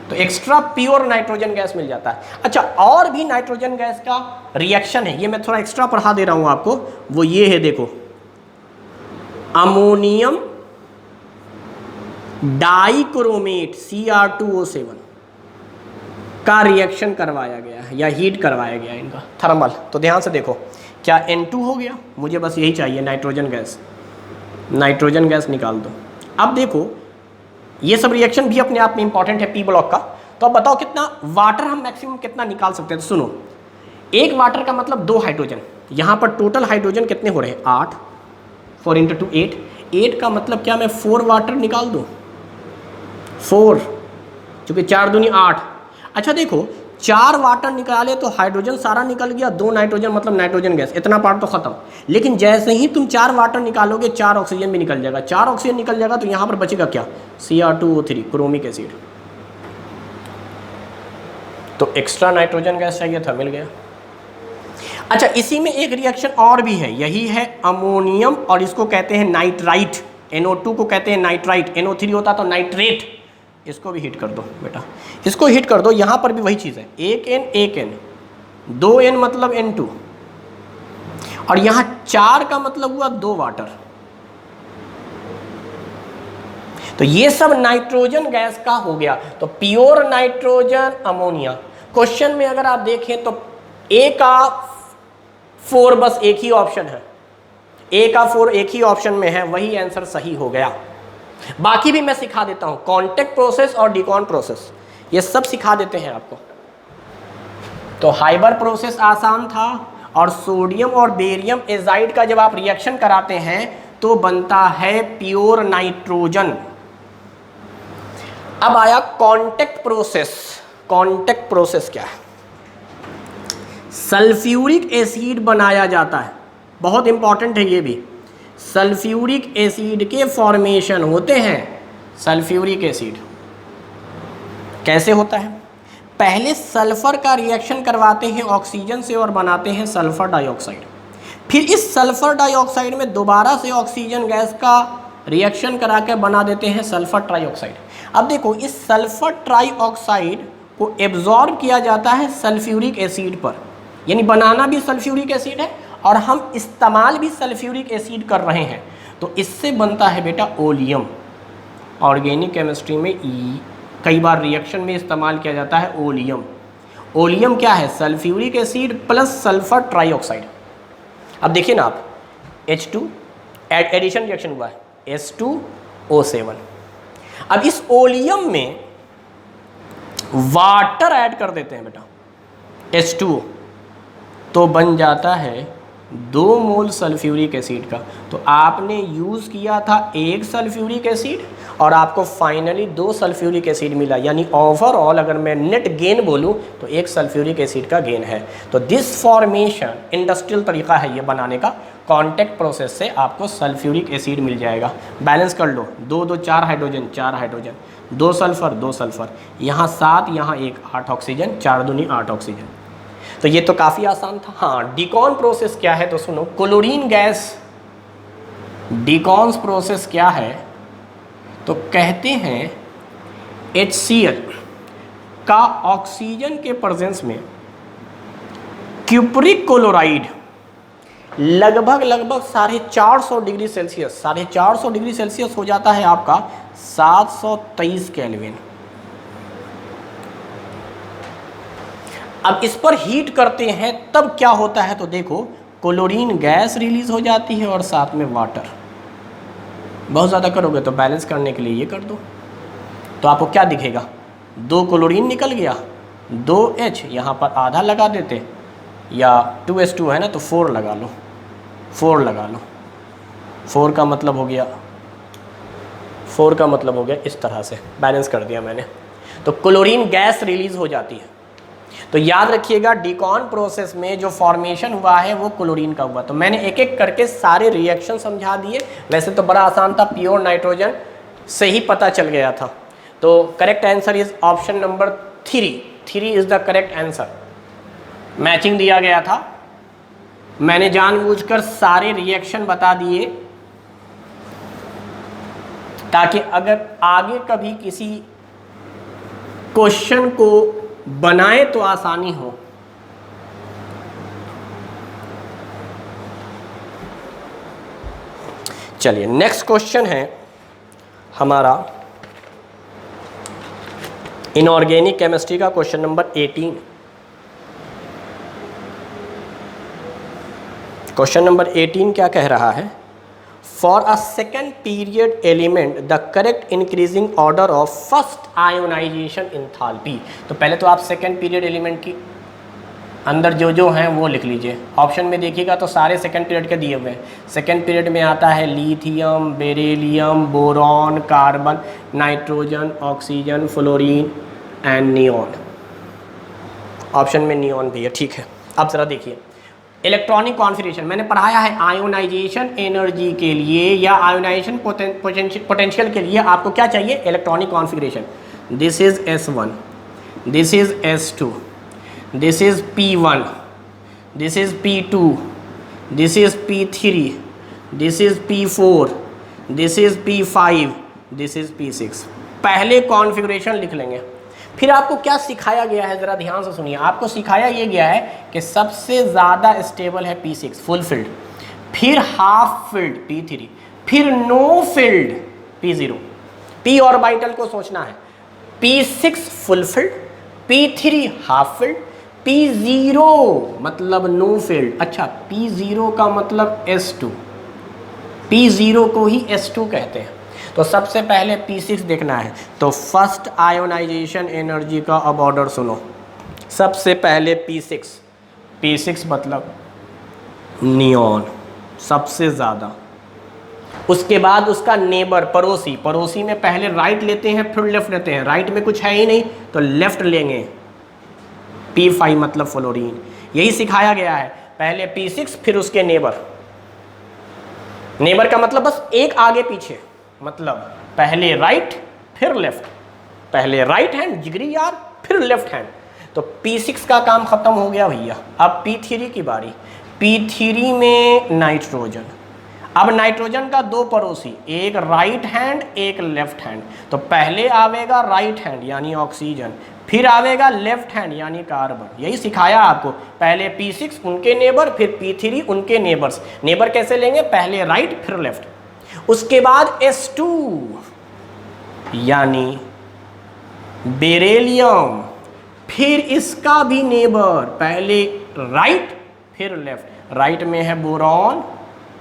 तो एक्स्ट्रा प्योर नाइट्रोजन गैस मिल जाता है। अच्छा, और भी नाइट्रोजन गैस का रिएक्शन है, ये मैं थोड़ा एक्स्ट्रा पढ़ा दे रहा हूँ आपको, वो ये है, देखो, अमोनियम डाइक्रोमेट Cr2O7 का रिएक्शन करवाया गया है या हीट करवाया गया है इनका थर्मल। तो ध्यान से देखो, क्या N2 हो गया, मुझे बस यही चाहिए, नाइट्रोजन गैस, नाइट्रोजन गैस निकाल दो। अब देखो ये सब रिएक्शन भी अपने आप में इंपॉर्टेंट है P ब्लॉक का। तो अब बताओ कितना वाटर हम मैक्सिमम कितना निकाल सकते हैं। तो सुनो, एक वाटर का मतलब 2 हाइड्रोजन, यहाँ पर टोटल हाइड्रोजन कितने हो रहे हैं, 8, 4 × 2 8, 8 का मतलब क्या मैं 4 वाटर निकाल दूँ, 4, चूँकि 4 दूनी 8। अच्छा देखो, 4 वाटर निकाले तो हाइड्रोजन सारा निकल गया, 2 नाइट्रोजन मतलब नाइट्रोजन गैस, इतना पार्ट तो खत्म। लेकिन जैसे ही तुम 4 वाटर निकालोगे 4 ऑक्सीजन भी निकल जाएगा, 4 ऑक्सीजन निकल जाएगा तो यहाँ पर बचेगा क्या, Cr2O3, क्रोमिक एसिड। तो एक्स्ट्रा नाइट्रोजन गैस चाहिए था, मिल गया। अच्छा, इसी में एक रिएक्शन और भी है, यही है अमोनियम और इसको कहते हैं नाइट्राइट, NO2 को कहते हैं नाइट्राइट, NO3 होता तो नाइट्रेट। इसको भी हीट कर दो बेटा, इसको हीट कर दो, यहाँ पर भी वही चीज़ है, 1N 2N मतलब N2 और यहाँ 4 का मतलब हुआ 2 वाटर। तो ये सब नाइट्रोजन गैस का हो गया। तो प्योर नाइट्रोजन अमोनिया। क्वेश्चन में अगर आप देखें तो A का 4 बस एक ही ऑप्शन है, A का 4 एक ही ऑप्शन में है, वही आंसर सही हो गया। बाकी भी मैं सिखा देता हूं, कॉन्टैक्ट प्रोसेस और डिकॉन प्रोसेस ये सब सिखा देते हैं आपको। तो हाइबर प्रोसेस आसान था और सोडियम और बेरियम एजाइड का जब आप रिएक्शन कराते हैं तो बनता है प्योर नाइट्रोजन। अब आया कॉन्टैक्ट प्रोसेस। कॉन्टैक्ट प्रोसेस क्या है, सल्फ्यूरिक एसिड बनाया जाता है, बहुत इंपॉर्टेंट है ये भी। सल्फ्यूरिक एसिड के फॉर्मेशन होते हैं। सल्फ्यूरिक एसिड कैसे होता है, पहले सल्फर का रिएक्शन करवाते हैं ऑक्सीजन से और बनाते हैं सल्फर डाइऑक्साइड, फिर इस सल्फर डाइऑक्साइड में दोबारा से ऑक्सीजन गैस का रिएक्शन करा के बना देते हैं सल्फर ट्राइऑक्साइड। अब देखो, इस सल्फर ट्राइऑक्साइड को एब्जॉर्ब किया जाता है सल्फ्यूरिक एसिड पर, यानी बनाना भी सल्फ्यूरिक एसिड है और हम इस्तेमाल भी सल्फ्यूरिक एसिड कर रहे हैं। तो इससे बनता है बेटा ओलियम। ऑर्गेनिक केमिस्ट्री में कई बार रिएक्शन में इस्तेमाल किया जाता है ओलियम। ओलियम क्या है, sulphuric acid plus sulphur trioxide. अब देखिए ना आप, H2 एडिशन रिएक्शन हुआ है, H2O7। अब इस ओलियम में वाटर ऐड कर देते हैं बेटा, H2O, तो बन जाता है 2 मोल सल्फ्यूरिक एसिड का। तो आपने यूज़ किया था 1 सल्फ्यूरिक एसिड और आपको फाइनली 2 सल्फ्यूरिक एसिड मिला, यानी ओवरऑल अगर मैं नेट गेन बोलूँ तो 1 सल्फ्यूरिक एसिड का गेन है। तो दिस फॉर्मेशन इंडस्ट्रियल तरीका है ये बनाने का, कॉन्टैक्ट प्रोसेस से आपको सल्फ्यूरिक एसिड मिल जाएगा। बैलेंस कर लो, 2 2 4 हाइड्रोजन, 4 हाइड्रोजन, 2 सल्फर, 2 सल्फर, यहाँ 7, यहाँ 1, 8 ऑक्सीजन, 4 दूनी 8 ऑक्सीजन। तो ये तो काफ़ी आसान था। हाँ, डिकॉन प्रोसेस क्या है तो सुनो, क्लोरीन गैस डिकॉन्स प्रोसेस क्या है तो कहते हैं HCl का ऑक्सीजन के प्रेजेंस में क्यूप्रिक क्लोराइड लगभग 450 डिग्री सेल्सियस, 450 डिग्री सेल्सियस हो जाता है आपका 723 केल्विन। अब इस पर हीट करते हैं तब क्या होता है तो देखो, क्लोरीन गैस रिलीज हो जाती है और साथ में वाटर। बहुत ज़्यादा करोगे तो बैलेंस करने के लिए ये कर दो, तो आपको क्या दिखेगा, 2 क्लोरीन निकल गया, 2H, यहाँ पर आधा लगा देते, या 2H2 है ना तो 4 लगा लो, 4 लगा लो। 4 का मतलब हो गया, 4 का मतलब हो गया इस तरह से, बैलेंस कर दिया मैंने। तो क्लोरीन गैस रिलीज हो जाती है। तो याद रखिएगा डिकॉन प्रोसेस में जो फॉर्मेशन हुआ है वो क्लोरीन का हुआ। तो मैंने एक एक करके सारे रिएक्शन समझा दिए। वैसे तो बड़ा आसान था, प्योर नाइट्रोजन से ही पता चल गया था। तो correct answer is option number 3। 3 is the correct answer. Matching दिया गया था, मैंने जानबूझकर सारे रिएक्शन बता दिए ताकि अगर आगे कभी किसी क्वेश्चन को बनाए तो आसानी हो। चलिए नेक्स्ट क्वेश्चन है हमारा इनऑर्गेनिक केमिस्ट्री का क्वेश्चन नंबर 18। क्वेश्चन नंबर 18 क्या कह रहा है, for a second period element the correct increasing order of first ionization enthalpy. तो पहले तो आप सेकेंड पीरियड एलिमेंट की अंदर जो हैं वो लिख लीजिए। ऑप्शन में देखिएगा तो सारे सेकेंड पीरियड के दिए हुए हैं। सेकेंड पीरियड में आता है lithium, beryllium, boron, carbon, nitrogen, oxygen, fluorine and neon. Option में नियॉन भी है, ठीक है। अब ज़रा देखिए इलेक्ट्रॉनिक कॉन्फिगरेशन मैंने पढ़ाया है। आयोनाइजेशन एनर्जी के लिए या आयोनाइजेशन पोटेंशियल के लिए आपको क्या चाहिए, electronic configuration. This is S1, this is S2, this is P1, this is P2, this is P3, this is P4, this is P5, this is P6। पहले कॉन्फिगरेशन लिख लेंगे। फिर आपको क्या सिखाया गया है, ज़रा ध्यान से सुनिए। आपको सिखाया ये गया है कि सबसे ज़्यादा स्टेबल है P6 फुल फिल्ड, फिर हाफ फिल्ड P3, फिर no field P0। P orbital को सोचना है, P6 full field, P3 half filled, P0 मतलब नो फिल्ड। अच्छा, P0 का मतलब S2, P0 को ही S2 कहते हैं। तो सबसे पहले P6 देखना है। तो फर्स्ट आयोनाइजेशन एनर्जी का अब ऑर्डर सुनो। सबसे पहले P6 मतलब नियॉन सबसे ज़्यादा। उसके बाद उसका नेबर पड़ोसी में पहले राइट लेते हैं फिर लेफ्ट लेते हैं। राइट में कुछ है ही नहीं तो लेफ्ट लेंगे, P5 मतलब फ्लोरीन। यही सिखाया गया है, पहले P6 फिर उसके नेबर का मतलब बस एक आगे पीछे, मतलब पहले राइट फिर लेफ्ट, पहले राइट हैंड जिगरी यार फिर लेफ्ट हैंड। तो P6 का काम खत्म हो गया भैया। अब P3 की बारी। P3 में नाइट्रोजन। अब नाइट्रोजन का 2 पड़ोसी, एक राइट हैंड एक लेफ्ट हैंड। तो पहले आवेगा राइट हैंड यानी ऑक्सीजन, फिर आवेगा लेफ्ट हैंड यानी कार्बन। यही सिखाया आपको, पहले P6 उनके नेबर फिर P3 उनके नेबर्स। नेबर कैसे लेंगे, पहले राइट फिर लेफ्ट। उसके बाद S2 यानी बेरिलियम, फिर इसका भी नेबर, पहले राइट फिर लेफ्ट। राइट में है बोरॉन,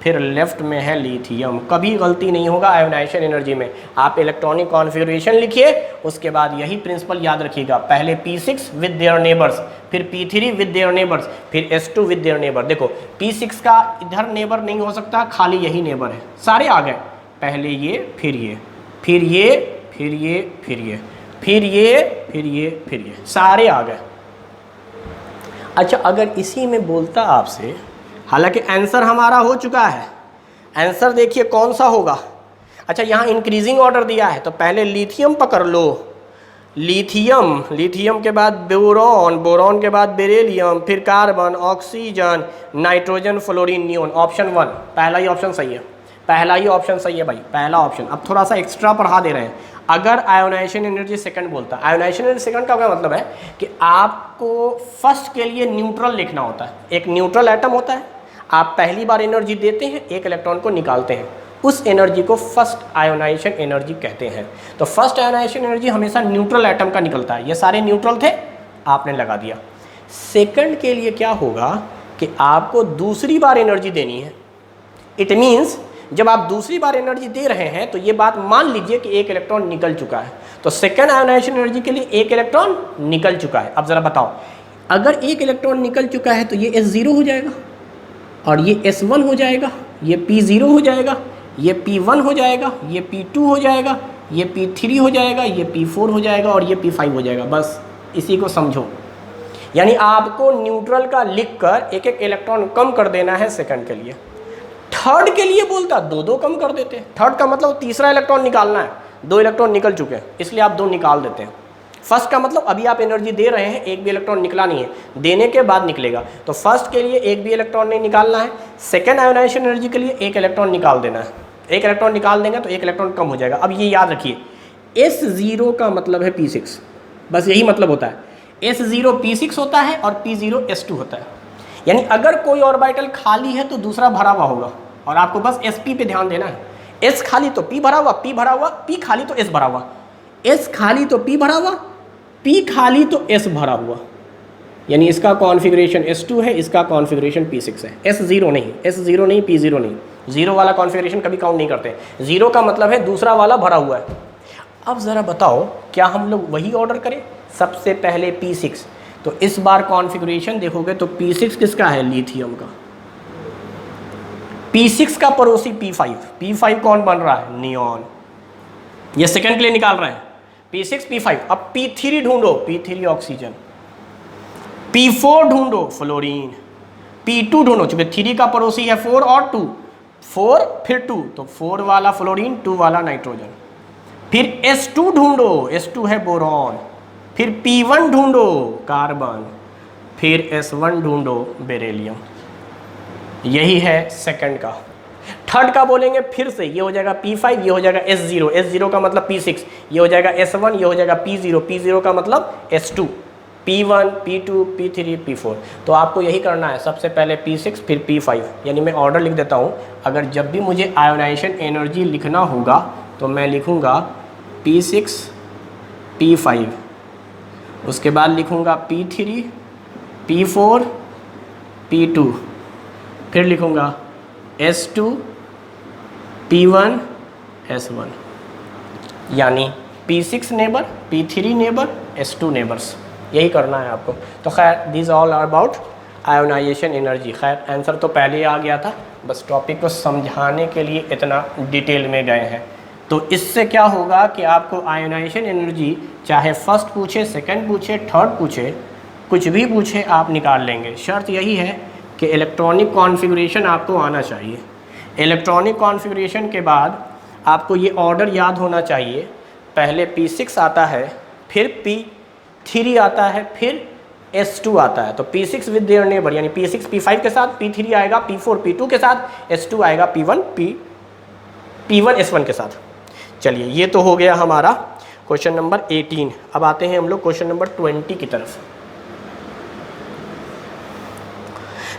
फिर लेफ्ट में है लिथियम। कभी गलती नहीं होगा आयोनाइजेशन एनर्जी में। आप इलेक्ट्रॉनिक कॉन्फ़िगरेशन लिखिए, उसके बाद यही प्रिंसिपल याद रखिएगा, पहले P6 विद देयर नेबर्स, फिर P3 विद देयर नेबर्स, फिर S2 विद देयर नेबर। देखो P6 का इधर नेबर नहीं हो सकता, खाली यही नेबर है, सारे आ गए, पहले ये, फिर ये, फिर ये, फिर ये, फिर ये, फिर ये, फिर ये, फिर ये, सारे आ गए। अच्छा, अगर इसी में बोलता आपसे, हालांकि आंसर हमारा हो चुका है, आंसर देखिए कौन सा होगा। अच्छा, यहाँ इंक्रीजिंग ऑर्डर दिया है, तो पहले लिथियम पकड़ लो, लिथियम, लिथियम के बाद बोरॉन, बोरॉन के बाद बेरिलियम, फिर carbon, oxygen, nitrogen, fluorine, neon. Option 1 पहला ही ऑप्शन सही है, पहला ही ऑप्शन सही है भाई, पहला ऑप्शन। अब थोड़ा सा एक्स्ट्रा पढ़ा दे रहे हैं। अगर आयोनाइजेशन एनर्जी सेकंड बोलता, आयोनाइजेशन एनर्जी सेकंड का क्या मतलब है कि आपको फर्स्ट के लिए न्यूट्रल लिखना होता है। एक न्यूट्रल एटम होता है, आप पहली बार एनर्जी देते हैं, एक इलेक्ट्रॉन को निकालते हैं, उस एनर्जी को फर्स्ट आयोनाइजेशन एनर्जी कहते हैं। तो फर्स्ट आयोनाइजेशन एनर्जी हमेशा न्यूट्रल एटम का निकलता है। ये सारे न्यूट्रल थे, आपने लगा दिया। सेकंड के लिए क्या होगा कि आपको दूसरी बार एनर्जी देनी है। इट मीन्स जब आप दूसरी बार एनर्जी दे रहे हैं तो ये बात मान लीजिए कि एक इलेक्ट्रॉन निकल चुका है, तो सेकंड आयोनाइजेशन एनर्जी के लिए एक इलेक्ट्रॉन निकल चुका है। अब ज़रा बताओ, अगर एक इलेक्ट्रॉन निकल चुका है तो ये S0 हो जाएगा, और ये S1 हो जाएगा, ये P0 हो जाएगा, ये P1 हो जाएगा, ये P2 हो जाएगा, ये P3 हो जाएगा, ये P4 हो जाएगा, और ये P5 हो जाएगा। बस इसी को समझो। यानी आपको न्यूट्रल का लिखकर एक एक इलेक्ट्रॉन कम कर देना है सेकंड के लिए। थर्ड के लिए बोलता दो दो कम कर देते हैं। थर्ड का मतलब तीसरा इलेक्ट्रॉन निकालना है, 2 इलेक्ट्रॉन निकल चुके हैं, इसलिए आप 2 निकाल देते हैं। फर्स्ट का मतलब अभी आप एनर्जी दे रहे हैं, एक भी इलेक्ट्रॉन निकला नहीं है, देने के बाद निकलेगा। तो फर्स्ट के लिए एक भी इलेक्ट्रॉन नहीं निकालना है, सेकेंड आयोनाइजेशन एनर्जी के लिए एक इलेक्ट्रॉन निकाल देना है। एक इलेक्ट्रॉन निकाल देंगे तो एक इलेक्ट्रॉन कम हो जाएगा। अब ये याद रखिए, S0 का मतलब है P6, बस यही मतलब होता है। S0 P6 होता है और P0 S2 होता है। यानी अगर कोई ऑर्बिटल खाली है तो दूसरा भरा हुआ होगा, और आपको बस SP पे ध्यान देना है। S खाली तो P भरा हुआ, P भरा हुआ, P खाली तो S भरा हुआ, S खाली तो P भरा हुआ, P खाली तो S भरा हुआ। यानी इसका कॉन्फ़िगरेशन S2 है, इसका कॉन्फ़िगरेशन P6 है। S0 नहीं, S0 नहीं, P0 नहीं, जीरो वाला कॉन्फ़िगरेशन कभी काउंट नहीं करते। जीरो का मतलब है दूसरा वाला भरा हुआ है। अब ज़रा बताओ, क्या हम लोग वही ऑर्डर करें? सबसे पहले P6, तो इस बार कॉन्फ़िगरेशन देखोगे तो P6 किसका है? लिथियम का। P6 का पड़ोसी P5, P5 कौन बन रहा है? नियॉन। ये सेकंड के लिए निकाल रहे हैं, P6 P5। अब P3 ढूंढो, P3 ऑक्सीजन। P4 ढूंढो, फ्लोरीन। P2 ढूंढो, चूंकि 3 का पड़ोसी है 4 और 2, 4 फिर 2, तो 4 वाला फ्लोरीन, 2 वाला नाइट्रोजन। फिर S2 ढूंढो, S2 है बोरॉन। फिर P1 ढूंढो, कार्बन। फिर S1 ढूंढो, बेरिलियम। यही है सेकंड का। थर्ड का बोलेंगे फिर से, ये हो जाएगा P5, ये हो जाएगा S0, S0 का मतलब P6, ये हो जाएगा S1, ये हो जाएगा P0, P0 का मतलब S2, P1, P2, P3, P4। तो आपको यही करना है, सबसे पहले P6 फिर P5। यानी मैं ऑर्डर लिख देता हूँ। अगर जब भी मुझे आयोनाइजेशन एनर्जी लिखना होगा तो मैं लिखूँगा P6 P5, उसके बाद लिखूँगा P3 P4 P2, फिर लिखूँगा S2 P1 S1। यानी P6 neighbour, P3 neighbour, S2 neighbours. यही करना है आपको। तो खैर, this all are about ionization energy. खैर आंसर तो पहले ही आ गया था, बस टॉपिक को समझाने के लिए इतना डिटेल में गए हैं। तो इससे क्या होगा कि आपको आयोनाइजेशन एनर्जी चाहे फर्स्ट पूछे, सेकंड पूछे, थर्ड पूछे, कुछ भी पूछे, आप निकाल लेंगे। शर्त यही है कि इलेक्ट्रॉनिक कॉन्फ़िगरेशन आपको आना चाहिए। इलेक्ट्रॉनिक कॉन्फ़िगरेशन के बाद आपको ये ऑर्डर याद होना चाहिए, पहले P6 आता है, फिर P3 आता है, फिर S2 आता है। तो P6 विद देयर नेबर, यानी P6 P5 के साथ, P3 आएगा P4 P2 के साथ, S2 आएगा P1 S1 के साथ। चलिए, ये तो हो गया हमारा क्वेश्चन नंबर 18। अब आते हैं हम लोग क्वेश्चन नंबर 20 की तरफ।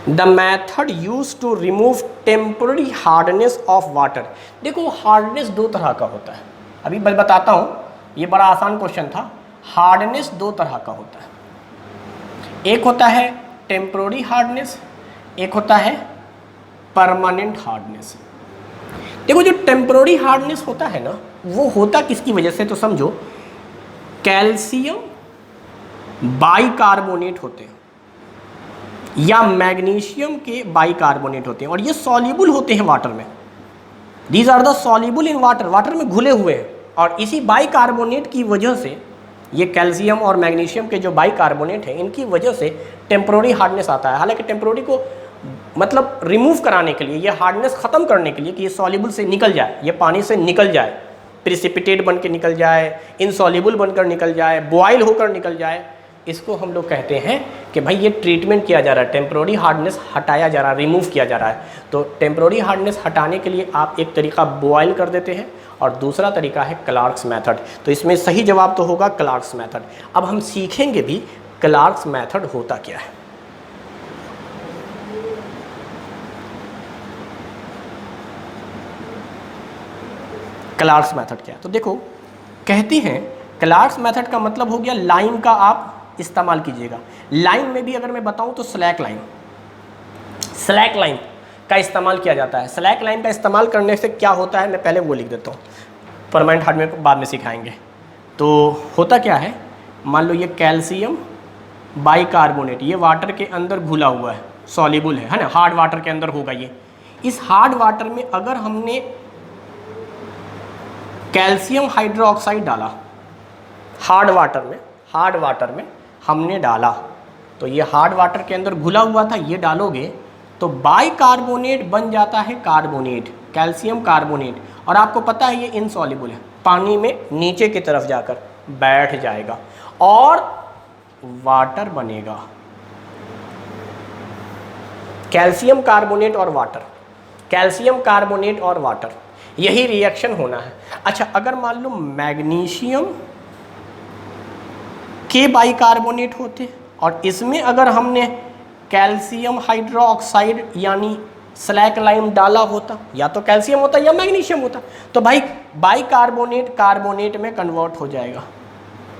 The method use to remove temporary hardness of water. देखो, हार्डनेस 2 तरह का होता है। अभी मैं बताता हूँ, ये बड़ा आसान क्वेश्चन था। हार्डनेस 2 तरह का होता है, एक होता है टेम्पररी हार्डनेस, एक होता है परमानेंट हार्डनेस। देखो जो टेम्पररी हार्डनेस होता है ना, वो होता किसकी वजह से, तो समझो कैल्शियम बाइकार्बोनेट होते हैं या मैग्नीशियम के बाइकार्बोनेट होते हैं, और ये सॉल्युबल होते हैं वाटर में। These are the soluble in water, water में घुले हुए हैं, और इसी बाइकार्बोनेट की वजह से, ये कैल्शियम और मैग्नीशियम के जो बाइकार्बोनेट हैं, इनकी वजह से टेम्पररी हार्डनेस आता है। हालांकि टेम्पररी को मतलब रिमूव कराने के लिए, ये हार्डनेस ख़त्म करने के लिए कि ये सॉल्युबल से निकल जाए, ये पानी से निकल जाए, प्रिसिपिटेट बन के निकल जाए, इनसॉल्युबल बनकर निकल जाए, बॉयल होकर निकल जाए, इसको हम लोग कहते हैं कि भाई ये ट्रीटमेंट किया जा रहा है, टेम्पररी हार्डनेस हटाया जा रहा है, रिमूव किया जा रहा है। तो टेम्पररी हार्डनेस हटाने के लिए आप एक तरीका बॉयल कर देते हैं और दूसरा तरीका है क्लार्क्स मेथड। तो इसमें सही जवाब तो होगा क्लार्क्स मेथड। अब हम सीखेंगे भी क्लार्क्स मेथड होता क्या है। क्लार्क्स मेथड क्या है, तो देखो कहते हैं क्लार्क्स मेथड का मतलब हो गया लाइम का आप इस्तेमाल कीजिएगा। लाइम में भी अगर मैं बताऊं तो स्लैक लाइम का इस्तेमाल किया जाता है। स्लैक लाइम का इस्तेमाल करने से क्या होता है, मैं पहले वो लिख देता हूँ, परमानेंट हार्डनेस को बाद में सिखाएंगे। तो होता क्या है, मान लो ये कैल्शियम बाइकार्बोनेट, ये वाटर के अंदर घुला हुआ है, सॉल्युबल है ना, हार्ड वाटर के अंदर होगा ये। इस हार्ड वाटर में अगर हमने कैल्शियम हाइड्रोक्साइड डाला, हार्ड वाटर में हमने डाला, तो ये हार्ड वाटर के अंदर घुला हुआ था, ये डालोगे तो बाइकार्बोनेट बन जाता है कार्बोनेट, कैल्शियम कार्बोनेट, और आपको पता है ये इनसॉल्युबल है, पानी में नीचे की तरफ जाकर बैठ जाएगा और वाटर बनेगा। कैल्शियम कार्बोनेट और वाटर, कैल्शियम कार्बोनेट और वाटर, यही रिएक्शन होना है। अच्छा, अगर मान लो मैग्नीशियम के बाइकार्बोनेट होते और इसमें अगर हमने कैल्शियम हाइड्रोक्साइड यानी स्लैक लाइम डाला होता, या तो कैल्शियम होता या मैग्नीशियम होता, तो भाई बाइकार्बोनेट कार्बोनेट में कन्वर्ट हो जाएगा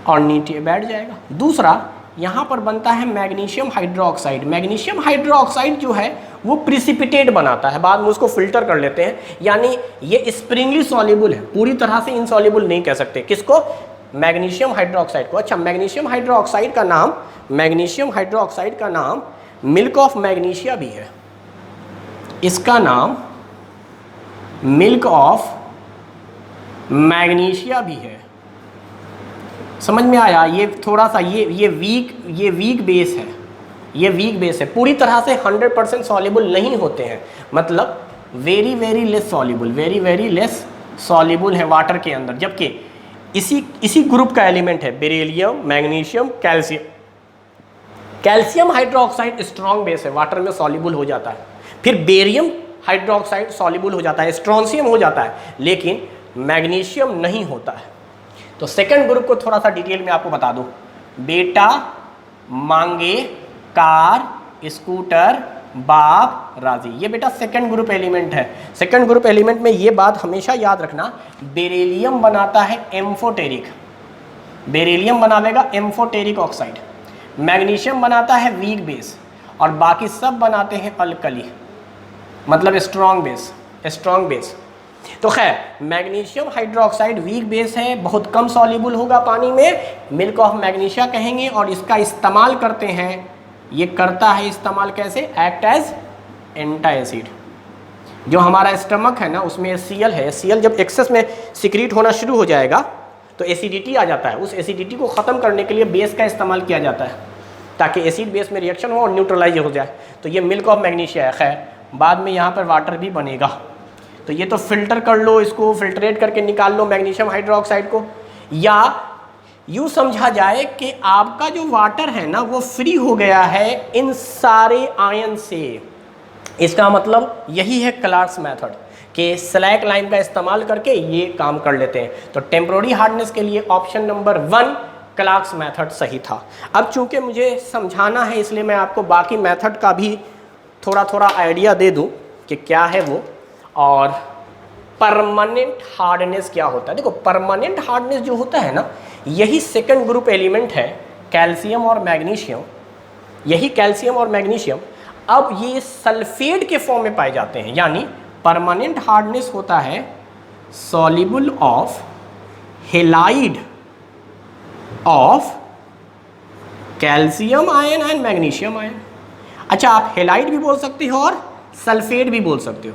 और नीचे बैठ जाएगा। दूसरा यहाँ पर बनता है मैग्नीशियम हाइड्रोक्साइड। मैग्नीशियम हाइड्रोक्साइड जो है वो प्रिसिपिटेट बनाता है, बाद में उसको फिल्टर कर लेते हैं, यानी ये स्प्रिंगली सॉल्युबल है, पूरी तरह से इनसॉल्युबल नहीं कह सकते। किसको? मैग्नीशियम हाइड्रोक्साइड को। अच्छा, मैग्नीशियम हाइड्रोक्साइड का नाम मिल्क ऑफ मैग्नीशिया भी है, इसका नाम मिल्क ऑफ मैग्नीशिया भी है। समझ में आया? ये थोड़ा सा ये वीक बेस है, ये वीक बेस है, पूरी तरह से 100% सॉल्युबल नहीं होते हैं, मतलब वेरी लेस सॉल्युबल है वाटर के अंदर। जबकि इसी ग्रुप का एलिमेंट है beryllium, magnesium, calcium hydroxide strong base है, वाटर में सॉल्युबल हो जाता है। फिर बेरियम हाइड्रोक्साइड सॉल्युबल हो जाता है, स्ट्रॉन्सियम हो जाता है, लेकिन मैग्नीशियम नहीं होता है। तो सेकंड ग्रुप को थोड़ा सा डिटेल में आपको बता दूं, बेटा, मांगे, कार, स्कूटर, बाप, राजी, ये बेटा सेकंड ग्रुप एलिमेंट है। सेकंड ग्रुप एलिमेंट में ये बात हमेशा याद रखना, बेरिलियम बनाता है एम्फोटेरिक, बेरिलियम बनावेगा एम्फोटेरिक ऑक्साइड, मैग्नीशियम बनाता है वीक बेस, और बाकी सब बनाते हैं अल्कली, मतलब स्ट्रॉन्ग बेस। तो खैर, मैग्नीशियम हाइड्रोक्साइड वीक बेस है, बहुत कम सॉल्युबल होगा पानी में, मिल्क ऑफ मैग्नीशिया कहेंगे, और इसका इस्तेमाल करते हैं, ये करता है इस्तेमाल कैसे? Act as antacid. जो हमारा स्टमक है ना, उसमें HCl है, HCl जब एक्सेस में सिक्रीट होना शुरू हो जाएगा तो एसिडिटी आ जाता है, उस एसिडिटी को ख़त्म करने के लिए बेस का इस्तेमाल किया जाता है, ताकि एसिड बेस में रिएक्शन हो और न्यूट्रलाइज हो जाए। तो ये मिल्क ऑफ मैग्नीशिया है। खैर, बाद में यहाँ पर वाटर भी बनेगा, तो ये तो फिल्टर कर लो, इसको फिल्ट्रेट करके निकाल लो मैग्नीशियम हाइड्रोक्साइड को, या यूँ समझा जाए कि आपका जो वाटर है ना वो फ्री हो गया है इन सारे आयन से। इसका मतलब यही है क्लार्क्स मेथड, कि स्लैक लाइम का इस्तेमाल करके ये काम कर लेते हैं। तो टेम्पररी हार्डनेस के लिए ऑप्शन नंबर 1 क्लार्क्स मेथड सही था। अब चूंकि मुझे समझाना है, इसलिए मैं आपको बाकी मेथड का भी थोड़ा आइडिया दे दूं कि क्या है वो, और परमानेंट हार्डनेस क्या होता है। देखो, परमानेंट हार्डनेस जो होता है ना, यही सेकंड ग्रुप एलिमेंट है, कैल्शियम और मैग्नीशियम। यही कैल्शियम और मैग्नीशियम अब ये सल्फेट के फॉर्म में पाए जाते हैं, यानी परमानेंट हार्डनेस होता है soluble of halide of calcium ion and magnesium ion. अच्छा, आप हेलाइड भी बोल सकते हो और सल्फेट भी बोल सकते हो,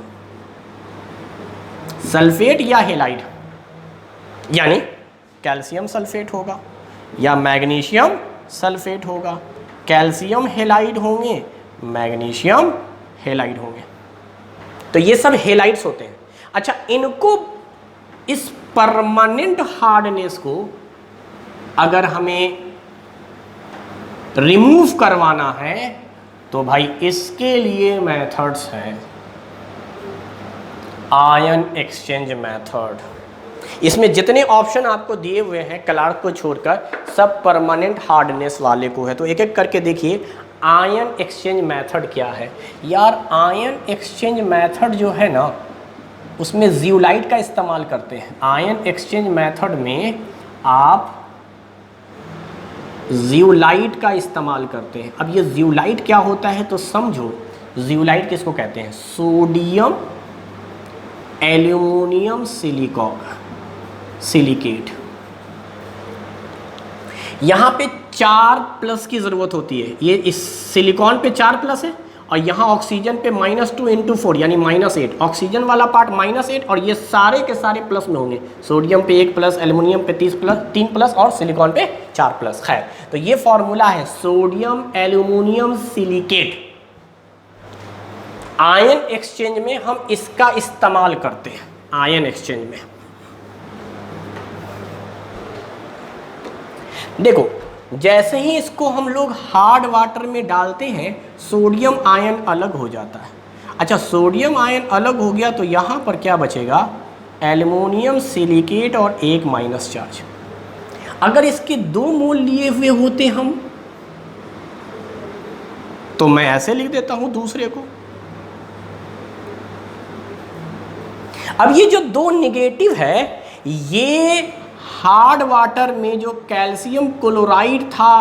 सल्फेट या हेलाइड, यानी कैल्शियम सल्फेट होगा या मैग्नीशियम सल्फेट होगा, कैल्शियम हेलाइड होंगे, मैग्नीशियम हेलाइड होंगे। तो ये सब हेलाइड्स होते हैं। अच्छा, इनको इस परमानेंट हार्डनेस को अगर हमें रिमूव करवाना है तो भाई इसके लिए मेथड्स हैं, आयन एक्सचेंज मेथड। इसमें जितने ऑप्शन आपको दिए हुए हैं क्लार्क को छोड़कर, सब परमानेंट हार्डनेस वाले को है। तो एक एक करके देखिए आयन एक्सचेंज मेथड क्या है। यार आयन एक्सचेंज मेथड जो है ना, उसमें जियोलाइट का इस्तेमाल करते हैं। आयन एक्सचेंज मेथड में आप जियोलाइट का इस्तेमाल करते हैं। अब ये जियोलाइट क्या होता है तो समझो, जियोलाइट किसको कहते हैं? Sodium aluminium silicate. यहाँ पे 4+ की ज़रूरत होती है। ये इस सिलिकॉन पे 4+ है और यहाँ ऑक्सीजन पे -2 × 4 यानी -8। ऑक्सीजन वाला पार्ट -8 और ये सारे के सारे प्लस में होंगे। सोडियम पे 1+, एल्युमिनियम पे 3+ और सिलिकॉन पे 4+। खैर, तो ये फॉर्मूला है sodium aluminium silicate. Ion exchange में हम इसका इस्तेमाल करते हैं। आयन एक्सचेंज में देखो, जैसे ही इसको हम लोग हार्ड वाटर में डालते हैं सोडियम आयन अलग हो जाता है। अच्छा, सोडियम आयन अलग हो गया तो यहाँ पर क्या बचेगा? एल्युमिनियम सिलिकेट और एक माइनस चार्ज। अगर इसके 2 मोल लिए हुए होते हम, तो मैं ऐसे लिख देता हूँ दूसरे को। अब ये जो 2 नेगेटिव है, ये हार्ड वाटर में जो कैल्शियम क्लोराइड था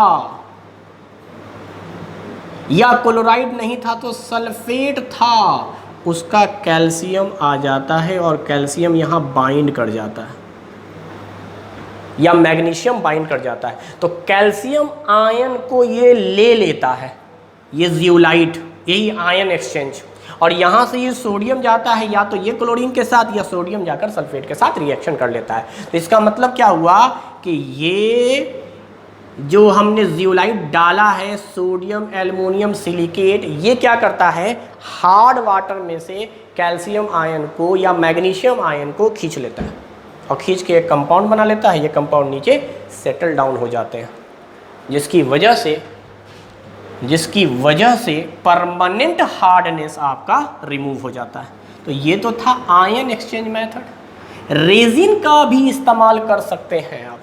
या क्लोराइड नहीं था तो सल्फेट था, उसका कैल्शियम आ जाता है और कैल्शियम यहाँ बाइंड कर जाता है या मैग्नीशियम बाइंड कर जाता है। तो कैल्शियम आयन को ये ले लेता है, ये जियोलाइट, यही आयन एक्सचेंज। और यहाँ से ये सोडियम जाता है या तो ये क्लोरीन के साथ या सोडियम जाकर सल्फेट के साथ रिएक्शन कर लेता है। तो इसका मतलब क्या हुआ कि ये जो हमने जियोलाइट डाला है सोडियम एल्युमिनियम सिलिकेट, ये क्या करता है? हार्ड वाटर में से कैल्शियम आयन को या मैग्नीशियम आयन को खींच लेता है और खींच के एक कंपाउंड बना लेता है। ये कंपाउंड नीचे सेटल डाउन हो जाते हैं, जिसकी वजह से परमानेंट हार्डनेस आपका रिमूव हो जाता है। तो ये तो था आयन एक्सचेंज मेथड। रेजिन का भी इस्तेमाल कर सकते हैं आप।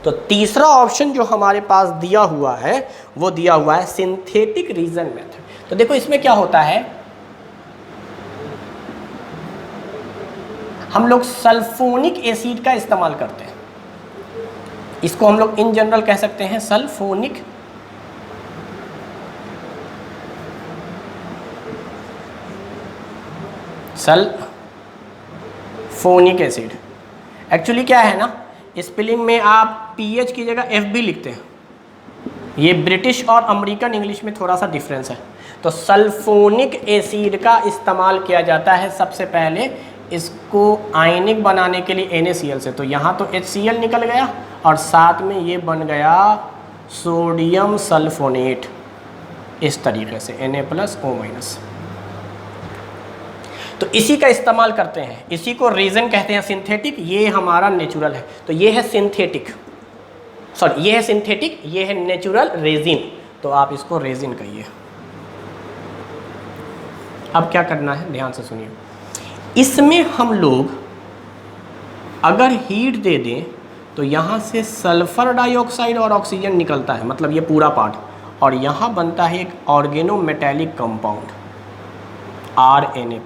तो तीसरा ऑप्शन जो हमारे पास दिया हुआ है वो दिया हुआ है सिंथेटिक रीजन मेथड। तो देखो इसमें क्या होता है, हम लोग सल्फोनिक एसिड का इस्तेमाल करते हैं। इसको हम लोग इन जनरल कह सकते हैं सल्फोनिक एसिड। एक्चुअली क्या है ना, स्पेलिंग में आप PH की जगह FB लिखते हैं। ये ब्रिटिश और अमेरिकन इंग्लिश में थोड़ा सा डिफरेंस है। तो सल्फोनिक एसिड का इस्तेमाल किया जाता है सबसे पहले इसको आयनिक बनाने के लिए NaCl से। तो यहाँ तो HCl निकल गया और साथ में ये बन गया सोडियम सल्फोनेट, इस तरीके से Na+O-। तो इसी का इस्तेमाल करते हैं, इसी को रेजन कहते हैं सिंथेटिक। ये हमारा नेचुरल है, तो ये है सिंथेटिक, सॉरी ये है सिंथेटिक, ये है नेचुरल रेजिन। तो आप इसको रेजिन कहिए। अब क्या करना है, ध्यान से सुनिए। इसमें हम लोग अगर हीट दे दें तो यहाँ से सल्फर डाइऑक्साइड और ऑक्सीजन निकलता है, मतलब ये पूरा पार्ट, और यहाँ बनता है एक ऑर्गेनोमेटेलिक कंपाउंड RNA+।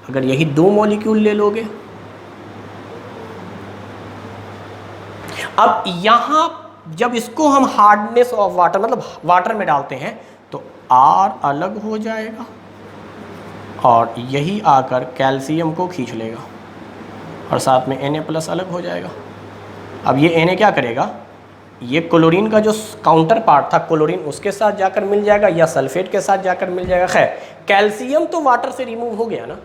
अगर यही 2 मॉलिक्यूल ले लोगे, अब यहाँ जब इसको हम हार्डनेस ऑफ वाटर मतलब वाटर में डालते हैं तो R अलग हो जाएगा और यही आकर कैल्शियम को खींच लेगा और साथ में Na+ अलग हो जाएगा। अब ये Na क्या करेगा, ये क्लोरीन का जो काउंटर पार्ट था क्लोरीन उसके साथ जाकर मिल जाएगा या सल्फेट के साथ जाकर मिल जाएगा। खैर कैल्शियम तो वाटर से रिमूव हो गया ना,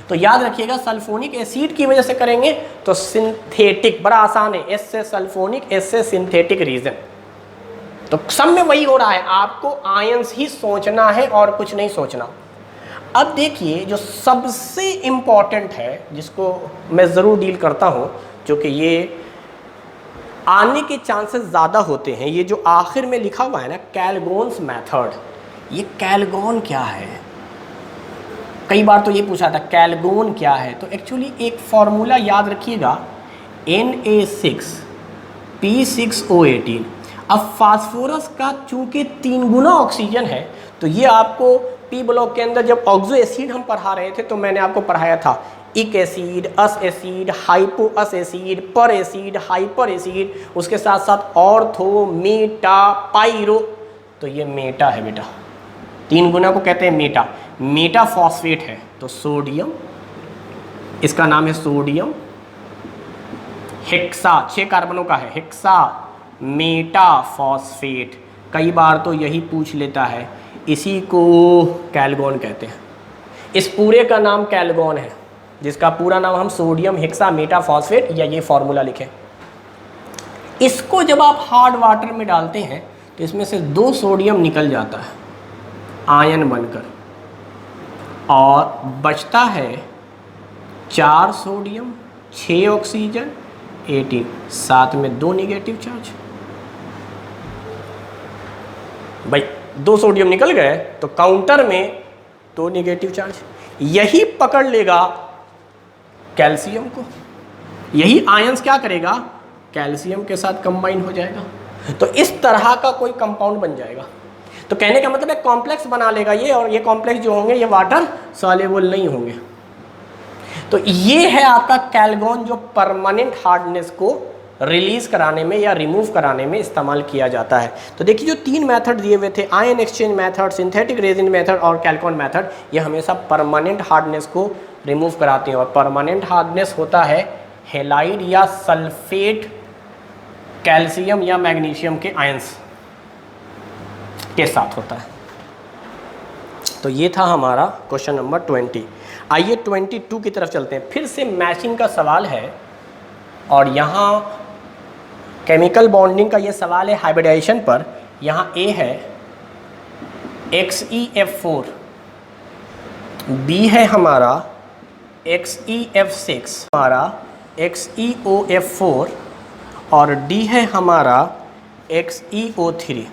तो याद रखिएगा सल्फोनिक एसिड की वजह से करेंगे तो सिंथेटिक, बड़ा आसान है, एस से सल्फोनिक, एस से सिंथेटिक रीजन। तो सब में वही हो रहा है, आपको आयंस ही सोचना है और कुछ नहीं सोचना। अब देखिए जो सबसे इम्पॉर्टेंट है जिसको मैं ज़रूर डील करता हूँ, जो कि ये आने के चांसेस ज़्यादा होते हैं, ये जो आखिर में लिखा हुआ है ना कैलगोन्स मेथड, ये कैलगोन क्या है? कई बार तो ये पूछा था कैलगोन क्या है, तो एक्चुअली एक फॉर्मूला याद रखिएगा Na6P6O18। अब फास्फोरस का चूंकि 3 गुना ऑक्सीजन है, तो ये आपको पी ब्लॉक के अंदर जब ऑक्सो एसिड हम पढ़ा रहे थे तो मैंने आपको पढ़ाया था इक एसिड, अस एसिड, हाइपो अस एसिड, पर एसिड, हाइपर एसिड, उसके साथ साथ ऑर्थो, मेटा, पाइरो। तो ये मेटा है बेटा, 3 गुना को कहते हैं मेटा, मेटा फॉस्फेट है। तो सोडियम, इसका नाम है सोडियम हेक्सा, 6 कार्बनों का है, हेक्सा मेटा फॉस्फेट। कई बार तो यही पूछ लेता है, इसी को कैलगोन कहते हैं। इस पूरे का नाम कैलगोन है, जिसका पूरा नाम हम सोडियम हेक्सा मेटा फॉस्फेट या ये फॉर्मूला लिखें। इसको जब आप हार्ड वाटर में डालते हैं तो इसमें से 2 सोडियम निकल जाता है आयन बनकर, और बचता है 4 सोडियम, 6 ऑक्सीजन, 18, साथ में 2 नेगेटिव चार्ज। भाई 2 सोडियम निकल गए तो काउंटर में 2 नेगेटिव चार्ज, यही पकड़ लेगा कैल्शियम को, यही आयंस क्या करेगा, कैल्शियम के साथ कंबाइन हो जाएगा, तो इस तरह का कोई कंपाउंड बन जाएगा। तो कहने का मतलब है कॉम्प्लेक्स बना लेगा ये, और ये कॉम्प्लेक्स जो होंगे ये वाटर सॉल्युबल नहीं होंगे। तो ये है आपका कैलगोन, जो परमानेंट हार्डनेस को रिलीज कराने में या रिमूव कराने में इस्तेमाल किया जाता है। तो देखिए जो 3 मेथड दिए हुए थे, ion exchange method, synthetic resin method और कैलगोन मेथड, ये हमेशा परमानेंट हार्डनेस को रिमूव कराते हैं। और परमानेंट हार्डनेस होता है हेलाइड या सल्फेट कैल्शियम या मैग्नीशियम के आयंस के साथ होता है। तो ये था हमारा क्वेश्चन नंबर 20। आइए 22 की तरफ चलते हैं। फिर से मैचिंग का सवाल है, और यहाँ केमिकल बॉन्डिंग का ये सवाल है हाइब्रिडाइजेशन पर। यहाँ ए है XeF4, बी है हमारा XeF6, हमारा XeOF4, और डी है हमारा XeO3।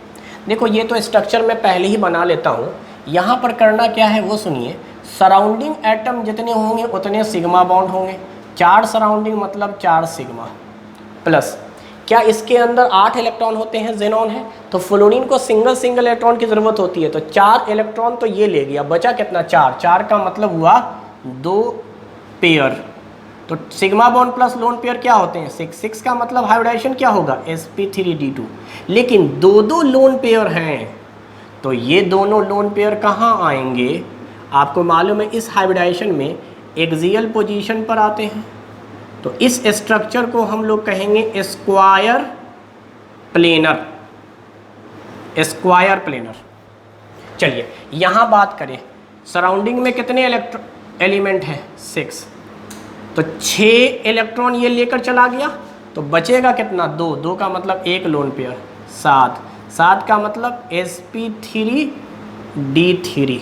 देखो ये तो स्ट्रक्चर मैं पहले ही बना लेता हूँ, यहाँ पर करना क्या है वो सुनिए। सराउंडिंग एटम जितने होंगे उतने सिग्मा बॉन्ड होंगे, 4 सराउंडिंग मतलब 4 सिग्मा, प्लस क्या इसके अंदर 8 इलेक्ट्रॉन होते हैं, ज़ेनॉन है, तो फ्लोरीन को सिंगल इलेक्ट्रॉन की ज़रूरत होती है, तो 4 इलेक्ट्रॉन तो ये ले गया, बचा कितना, 4 का मतलब हुआ 2 पेयर। तो sigma bond plus lone pair क्या होते हैं, 6 का मतलब हाइब्रिडाइजेशन क्या होगा, sp3d2। लेकिन 2 लोन पेयर हैं, तो ये दोनों लोन पेयर कहाँ आएंगे, आपको मालूम है इस हाइब्रिडाइजेशन में एक्सियल पोजीशन पर आते हैं। तो इस स्ट्रक्चर को हम लोग कहेंगे स्क्वायर प्लेनर, स्क्वायर प्लेनर। चलिए यहाँ बात करें, सराउंडिंग में कितने एलिमेंट हैं, 6, तो 6 इलेक्ट्रॉन ये लेकर चला गया, तो बचेगा कितना, 2 का मतलब 1 लोन पेयर, 7 का मतलब sp3d3।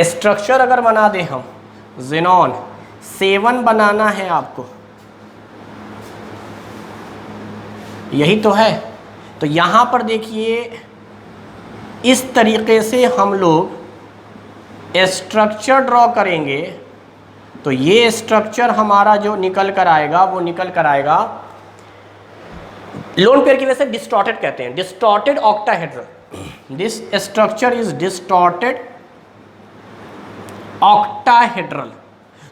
स्ट्रक्चर अगर बना दे हम ज़ेनॉन 7 बनाना है आपको, यही तो है। तो यहाँ पर देखिए इस तरीके से हम लोग स्ट्रक्चर ड्रॉ करेंगे, तो ये स्ट्रक्चर हमारा जो निकल कर आएगा वो निकल कर आएगा, लोन पेयर की वजह से डिस्टॉर्टेड कहते हैं, distorted octahedral. This structure is distorted octahedral.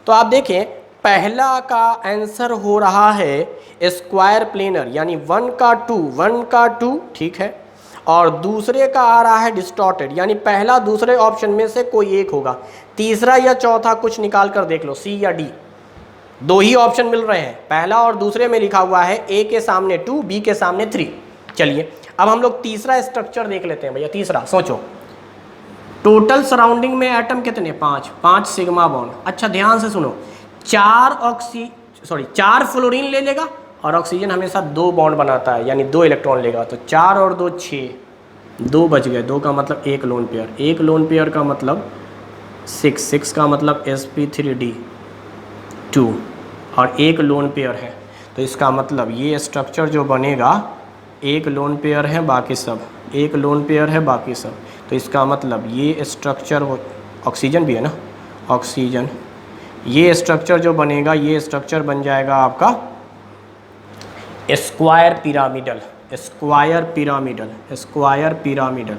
तो आप देखें पहला का आंसर हो रहा है स्क्वायर प्लेनर, यानी 1 का 2, ठीक है, और दूसरे का आ रहा है डिस्टॉर्टेड, यानी पहला दूसरे ऑप्शन में से कोई एक होगा। तीसरा या चौथा कुछ निकाल कर देख लो, सी या डी, दो ही ऑप्शन मिल रहे हैं, पहला और दूसरे में लिखा हुआ है ए के सामने 2, बी के सामने 3। चलिए अब हम लोग तीसरा स्ट्रक्चर देख लेते हैं भैया। तीसरा सोचो, टोटल सराउंडिंग में एटम कितने, 5 सिग्मा बॉन्ड। अच्छा ध्यान से सुनो, 4 फ्लोरीन ले लेगा और ऑक्सीजन हमेशा 2 बॉन्ड बनाता है, यानी 2 इलेक्ट्रॉन लेगा, तो 4 और 2 6, 2 बच गए, 2 का मतलब 1 लोन पेयर, 1 लोन पेयर का मतलब 6 का मतलब sp3d 2 और 1 लोन पेयर है, तो इसका मतलब ये स्ट्रक्चर जो बनेगा 1 लोन पेयर है, बाकी सब 1 लोन पेयर है, बाकी सब, तो इसका मतलब ये स्ट्रक्चर, ऑक्सीजन भी है ना, ऑक्सीजन, ये स्ट्रक्चर जो बनेगा, ये स्ट्रक्चर बन जाएगा आपका square pyramidal, square pyramidal, square pyramidal,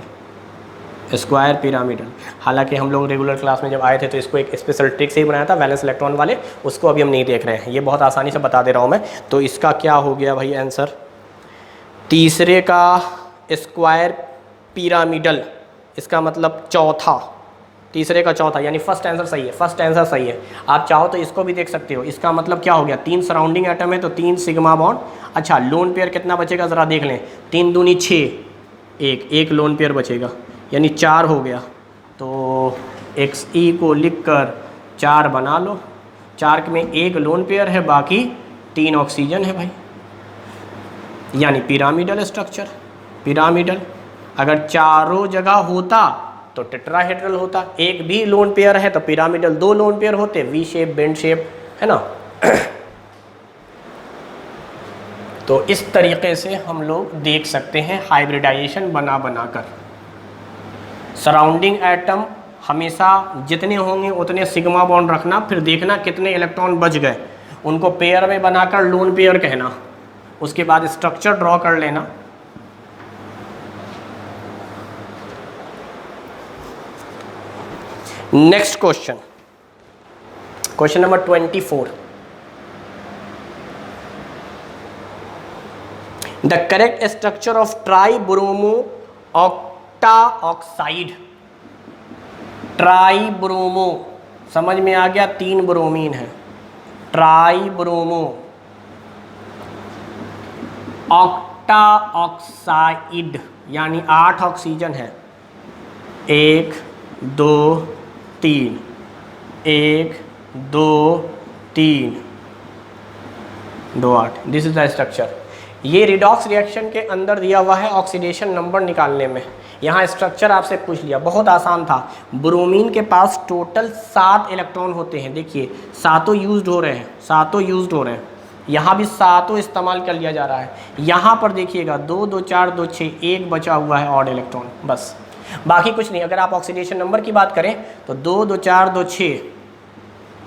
square pyramidal. हालांकि हम लोग रेगुलर क्लास में जब आए थे तो इसको एक स्पेशल ट्रिक से ही बनाया था, वैलेंस इलेक्ट्रॉन वाले, उसको अभी हम नहीं देख रहे हैं, ये बहुत आसानी से बता दे रहा हूँ मैं। तो इसका क्या हो गया भाई आंसर, तीसरे का स्क्वायर पिरामिडल, इसका मतलब चौथा, तीसरे का चौथा, यानी फर्स्ट आंसर सही है, फर्स्ट आंसर सही है। आप चाहो तो इसको भी देख सकते हो, इसका मतलब क्या हो गया, 3 सराउंडिंग एटम है तो 3 सिग्मा बॉन्ड। अच्छा लोन पेयर कितना बचेगा ज़रा देख लें, 3 दूनी 6, एक लोन पेयर बचेगा, यानी 4 हो गया, तो XE को लिख कर 4 बना लो, 4 में 1 लोन पेयर है, बाकी 3 ऑक्सीजन है भाई, यानी पिरामिडल स्ट्रक्चर, पिरामिडल। अगर चारों जगह होता तो टेट्राहेड्रल होता, एक भी लोन पेयर है तो पिरामिडल 2 लोन पेयर होते, वी शेप, बेंड शेप, है ना। तो इस तरीके से हम लोग देख सकते हैं हाइब्रिडाइजेशन बना कर। सराउंडिंग एटम हमेशा जितने होंगे उतने सिग्मा बॉन्ड रखना, फिर देखना कितने इलेक्ट्रॉन बच गए, उनको पेयर में बनाकर लोन पेयर कहना, उसके बाद स्ट्रक्चर ड्रॉ कर लेना। Next question, question number 24। The correct structure of tribromo octa oxide, tribromo समझ में आ गया, 3 ब्रोमीन है, ट्राइब्रोमो ऑक्टा ऑक्साइड, यानी 8 ऑक्सीजन है, 1 2 3, 1 2 3 2 8, दिस इज द स्ट्रक्चर। ये रिडॉक्स रिएक्शन के अंदर दिया हुआ है ऑक्सीडेशन नंबर निकालने में। यहाँ स्ट्रक्चर आपसे पूछ लिया, बहुत आसान था। ब्रोमीन के पास टोटल 7 इलेक्ट्रॉन होते हैं, देखिए सातों यूज्ड हो रहे हैं, सातों यूज्ड हो रहे हैं, यहाँ भी सातों इस्तेमाल कर लिया जा रहा है। यहाँ पर देखिएगा 2 2 4 2 6, 1 बचा हुआ है ऑड इलेक्ट्रॉन, बस बाकी कुछ नहीं। अगर आप ऑक्सीडेशन नंबर की बात करें तो 2 2 4 2 6,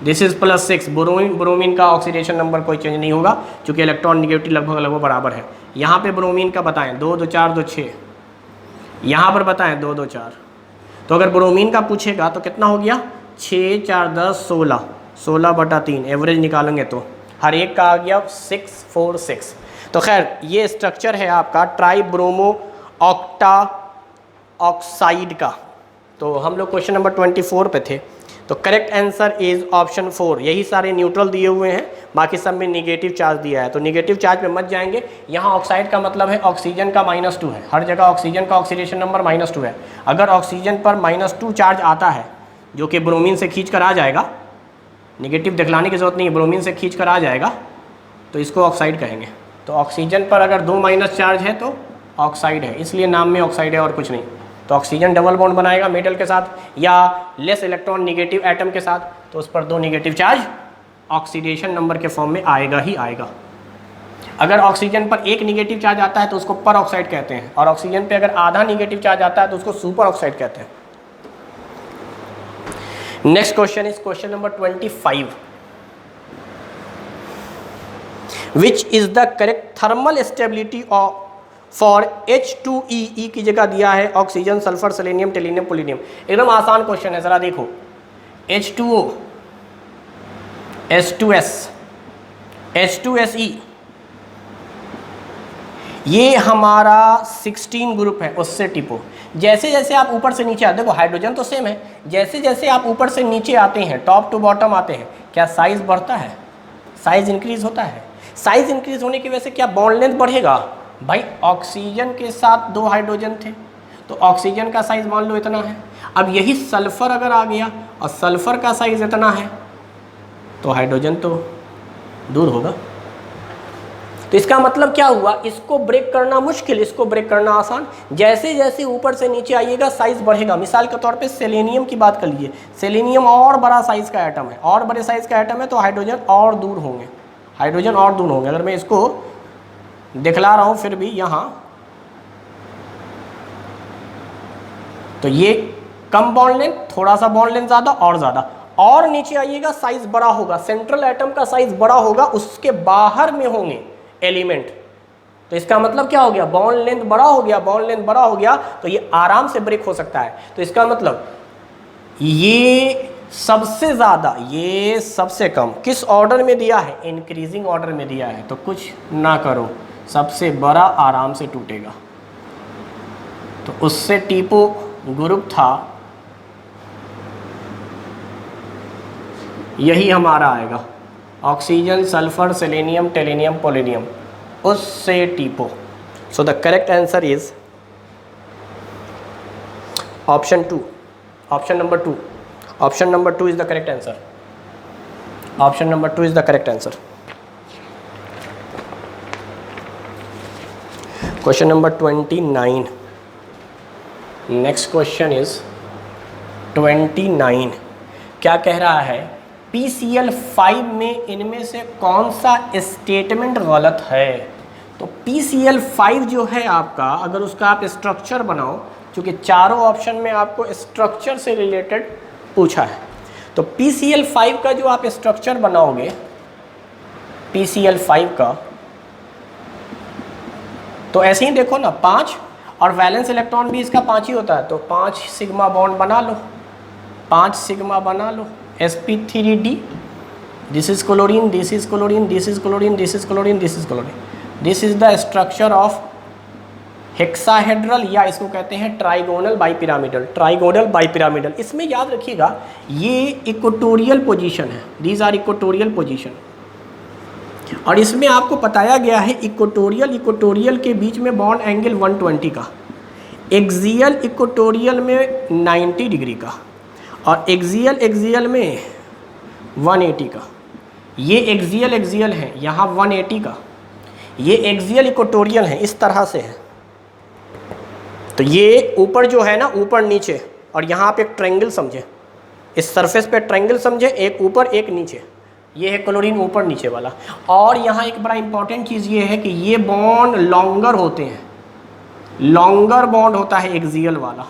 दिस इज +6। ब्रोमीन का ऑक्सीडेशन नंबर कोई चेंज नहीं होगा, क्योंकि इलेक्ट्रॉन निगेटिव लगभग बराबर है। यहाँ पे ब्रोमीन का बताएं 2 2 4 2 6, यहाँ पर बताएं 2 2 4, तो अगर ब्रोमीन का पूछेगा तो कितना हो गया, 6 4 10 16, 16/3 एवरेज निकालेंगे तो हर एक का आ गया 646। तो खैर ये स्ट्रक्चर है आपका ट्राइब्रोमो ऑक्टा ऑक्साइड का। तो हम लोग क्वेश्चन नंबर 24 पे थे, तो करेक्ट आंसर इज ऑप्शन 4। यही सारे न्यूट्रल दिए हुए हैं, बाकी सब में निगेटिव चार्ज दिया है, तो निगेटिव चार्ज पे मत जाएंगे। यहाँ ऑक्साइड का मतलब है ऑक्सीजन का -2 है, हर जगह ऑक्सीजन का ऑक्सीडेशन नंबर -2 है। अगर ऑक्सीजन पर -2 चार्ज आता है, जो कि ब्रोमीन से खींच कर आ जाएगा, निगेटिव दिखलाने की जरूरत नहीं है, ब्रोमीन से खींच कर आ जाएगा, तो इसको ऑक्साइड कहेंगे। तो ऑक्सीजन पर अगर 2 माइनस चार्ज है तो ऑक्साइड है, इसलिए नाम में ऑक्साइड है और कुछ नहीं। तो ऑक्सीजन डबल बॉन्ड बनाएगा मेटल के साथ या लेस इलेक्ट्रॉन निगेटिव एटम के साथ, तो उस पर 2 निगेटिव चार्ज ऑक्सीडेशन नंबर के फॉर्म में आएगा ही आएगा। अगर ऑक्सीजन पर 1 निगेटिव चार्ज आता है तो उसको पर ऑक्साइड कहते हैं, और ऑक्सीजन पे अगर आधा निगेटिव चार्ज आता है तो उसको सुपर ऑक्साइड कहते हैं। Next question is question number 25। Which is the correct thermal stability of for H2E, E की जगह दिया है ऑक्सीजन, सल्फर, सेलेनियम, टेलिनियम, पोलिनियम। एकदम आसान क्वेश्चन है, जरा देखो। H2O, H2S, H2SE, ये हमारा 16 ग्रुप है, उससे टिपो। जैसे जैसे आप ऊपर से नीचे आते, देखो हाइड्रोजन तो सेम है, जैसे जैसे आप ऊपर से नीचे आते हैं, टॉप टू बॉटम आते हैं, क्या साइज बढ़ता है? साइज इंक्रीज होता है। साइज इंक्रीज होने की वजह से क्या बॉन्ड लेंथ बढ़ेगा? भाई ऑक्सीजन के साथ 2 हाइड्रोजन थे, तो ऑक्सीजन का साइज मान लो इतना है। अब यही सल्फर अगर आ गया और सल्फर का साइज इतना है, तो हाइड्रोजन तो दूर होगा। तो इसका मतलब क्या हुआ? इसको ब्रेक करना मुश्किल, इसको ब्रेक करना आसान। जैसे जैसे ऊपर से नीचे आइएगा साइज बढ़ेगा। मिसाल के तौर पे सेलेनियम की बात कर लीजिए, सेलेनियम और बड़ा साइज का एटम है, और बड़े साइज का एटम है, तो हाइड्रोजन और दूर होंगे, हाइड्रोजन और दूर होंगे। अगर मैं इसको दिखला रहा हूँ फिर भी यहाँ, तो ये कम बॉन्ड लेंथ, थोड़ा सा बॉन्ड लेंथ ज़्यादा और ज़्यादा, और नीचे आइएगा साइज बड़ा होगा, सेंट्रल एटम का साइज बड़ा होगा, उसके बाहर में होंगे एलिमेंट। तो इसका मतलब क्या हो गया? बॉन्ड लेंथ बड़ा हो गया, बॉन्ड लेंथ बड़ा हो गया तो ये आराम से ब्रेक हो सकता है। तो इसका मतलब ये सबसे ज़्यादा, ये सबसे कम, किस ऑर्डर में दिया है? इंक्रीजिंग ऑर्डर में दिया है। तो कुछ ना करो, सबसे बड़ा आराम से टूटेगा। तो उससे टिपो ग्रुप था, यही हमारा आएगा, oxygen, sulphur, selenium, tellurium, polonium, उससे टिपो। So the correct answer is option 2, option number 2, option number 2 is the correct answer, option number 2 is the correct answer. Question number 29, next question is 29। क्या कह रहा है? PCl5 में इनमें से कौन सा स्टेटमेंट गलत है? तो PCl5 जो है आपका, अगर उसका आप स्ट्रक्चर बनाओ, क्योंकि चारों ऑप्शन में आपको स्ट्रक्चर से रिलेटेड पूछा है, तो PCl5 का जो आप स्ट्रक्चर बनाओगे, PCl5 का, तो ऐसे ही देखो ना, 5 और वैलेंस इलेक्ट्रॉन भी इसका 5 ही होता है, तो 5 सिग्मा बॉन्ड बना लो, 5 सिग्मा बना लो, sp3d, this is chlorine, this is chlorine, this is chlorine, this is chlorine, this is chlorine, this is the structure of हेक्साहेड्रल, या इसको कहते हैं ट्राइगोनल बाइपिरामिडल, ट्राइगोनल बाइपिरामिडल। इसमें याद रखिएगा ये इक्वेटोरियल पोजीशन है, दीज आर इक्वेटोरियल पोजीशन, और इसमें आपको बताया गया है इक्वेटोरियल के बीच में बॉन्ड एंगल 120 का, एक्सियल इक्वेटोरियल में 90 डिग्री का, और एक्सियल में 180 का। ये एक्सियल है, यहाँ 180 का, ये एक्सियल इक्वेटोरियल है, इस तरह से है। तो ये ऊपर जो है ना, ऊपर नीचे, और यहाँ पे एक ट्रायंगल समझे, इस सरफेस पे ट्रायंगल समझे, एक ऊपर एक नीचे, ये है क्लोरीन ऊपर नीचे वाला। और यहाँ एक बड़ा इंपॉर्टेंट चीज़ ये है कि ये बॉन्ड लॉन्गर होते हैं, लॉन्गर बॉन्ड होता है एक्सियल वाला,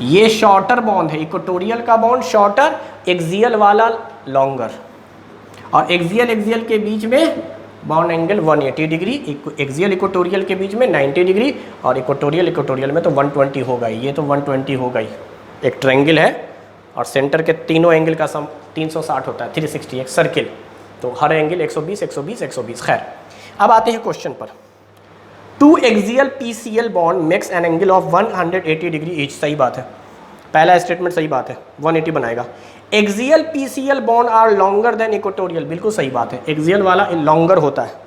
ये शॉर्टर बॉन्ड है, इक्वेटोरियल का बॉन्ड शॉर्टर, एक्सियल वाला लॉन्गर, और एक्सियल के बीच में bond angle 180 degree, axial equatorial के बीच में 90 डिग्री, और इक्वेटोरियल में तो 120 होगा ही, ये तो 120 होगा ही। एक ट्रायंगल है और सेंटर के तीनों एंगल का सम 360 होता है, 360, एक सर्किल, तो हर एंगल 120 120 120। खैर, अब आते हैं क्वेश्चन पर। 2 axial PCl bond makes an angle of 180 degree each, सही बात है, पहला स्टेटमेंट सही बात है, 180 बनाएगा। Axial PCl bond are longer than equatorial, बिल्कुल सही बात है, एक्सियल वाला लॉन्गर होता है।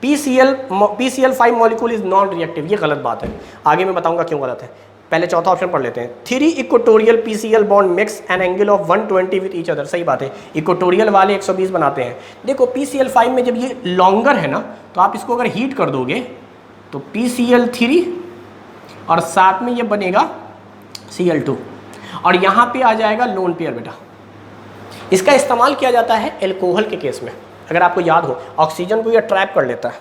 PCl5 molecule is non reactive, ये गलत बात है, आगे मैं बताऊंगा क्यों गलत है। पहले चौथा ऑप्शन पढ़ लेते हैं। 3 equatorial PCl bond mix an angle of 120 with each other, सही बात है, इक्वेटोरियल वाले 120 बनाते हैं। देखो PCl5 में जब ये लॉन्गर है ना, तो आप इसको अगर हीट कर दोगे तो PCl3 और साथ में ये बनेगा Cl2, और यहाँ पे आ जाएगा लोन पेयर बेटा। इसका इस्तेमाल किया जाता है एल्कोहल के केस में, अगर आपको याद हो, ऑक्सीजन को ये ट्रैप कर लेता है।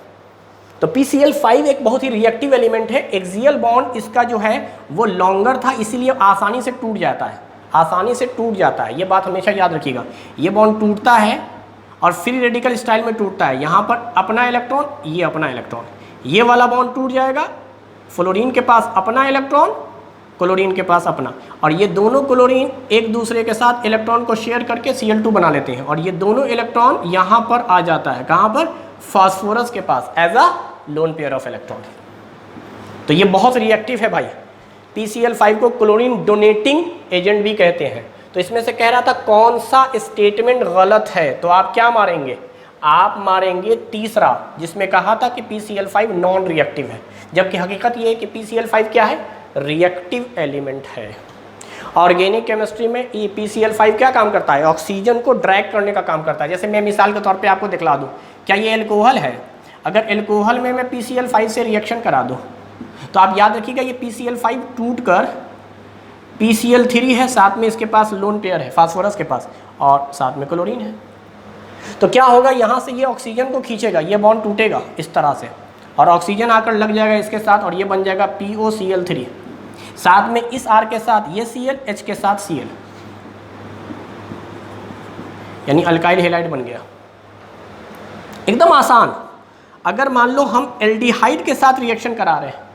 तो PCl5 एक बहुत ही रिएक्टिव एलिमेंट है, एक्सियल बॉन्ड इसका जो है वो लॉन्गर था, इसीलिए आसानी से टूट जाता है, आसानी से टूट जाता है, ये बात हमेशा याद रखिएगा। ये बॉन्ड टूटता है और फ्री रेडिकल स्टाइल में टूटता है, यहाँ पर अपना इलेक्ट्रॉन, ये अपना इलेक्ट्रॉन, ये वाला बॉन्ड टूट जाएगा, फ्लोरीन के पास अपना इलेक्ट्रॉन, क्लोरीन के पास अपना, और ये दोनों क्लोरीन एक दूसरे के साथ इलेक्ट्रॉन को शेयर करके Cl2 बना लेते हैं, और ये दोनों इलेक्ट्रॉन यहाँ पर आ जाता है, कहाँ पर? फास्फोरस के पास, as a lone pair of electron. तो ये बहुत रिएक्टिव है भाई। PCl5 को क्लोरीन डोनेटिंग एजेंट भी कहते हैं। तो इसमें से कह रहा था कौन सा स्टेटमेंट गलत है, तो आप क्या मारेंगे, आप मारेंगे तीसरा, जिसमें कहा था कि PCl5 नॉन रिएक्टिव है, जबकि हकीकत ये है कि PCl5 क्या है, रिएक्टिव एलिमेंट है। ऑर्गेनिक केमिस्ट्री में ये PCl5 क्या काम करता है, ऑक्सीजन को ड्रैग करने का काम करता है। जैसे मैं मिसाल के तौर पे आपको दिखला दूं, क्या ये एल्कोहल है, अगर एल्कोहल में मैं PCl5 से रिएक्शन करा दूं तो आप याद रखिएगा ये PCl5 टूट कर PCl3 है, साथ में इसके पास लोन पेयर है फास्फोरस के पास, और साथ में क्लोरीन है। तो क्या होगा, यहाँ से ये ऑक्सीजन को खींचेगा, ये बॉन्ड टूटेगा इस तरह से, और ऑक्सीजन आकर लग जाएगा इसके साथ, और ये बन जाएगा POCl3, साथ में इस R के साथ ये Cl, H के साथ Cl, यानी अल्काइल हैलाइड बन गया। एकदम आसान। अगर मान लो हम एल्डिहाइड के साथ रिएक्शन करा रहे हैं,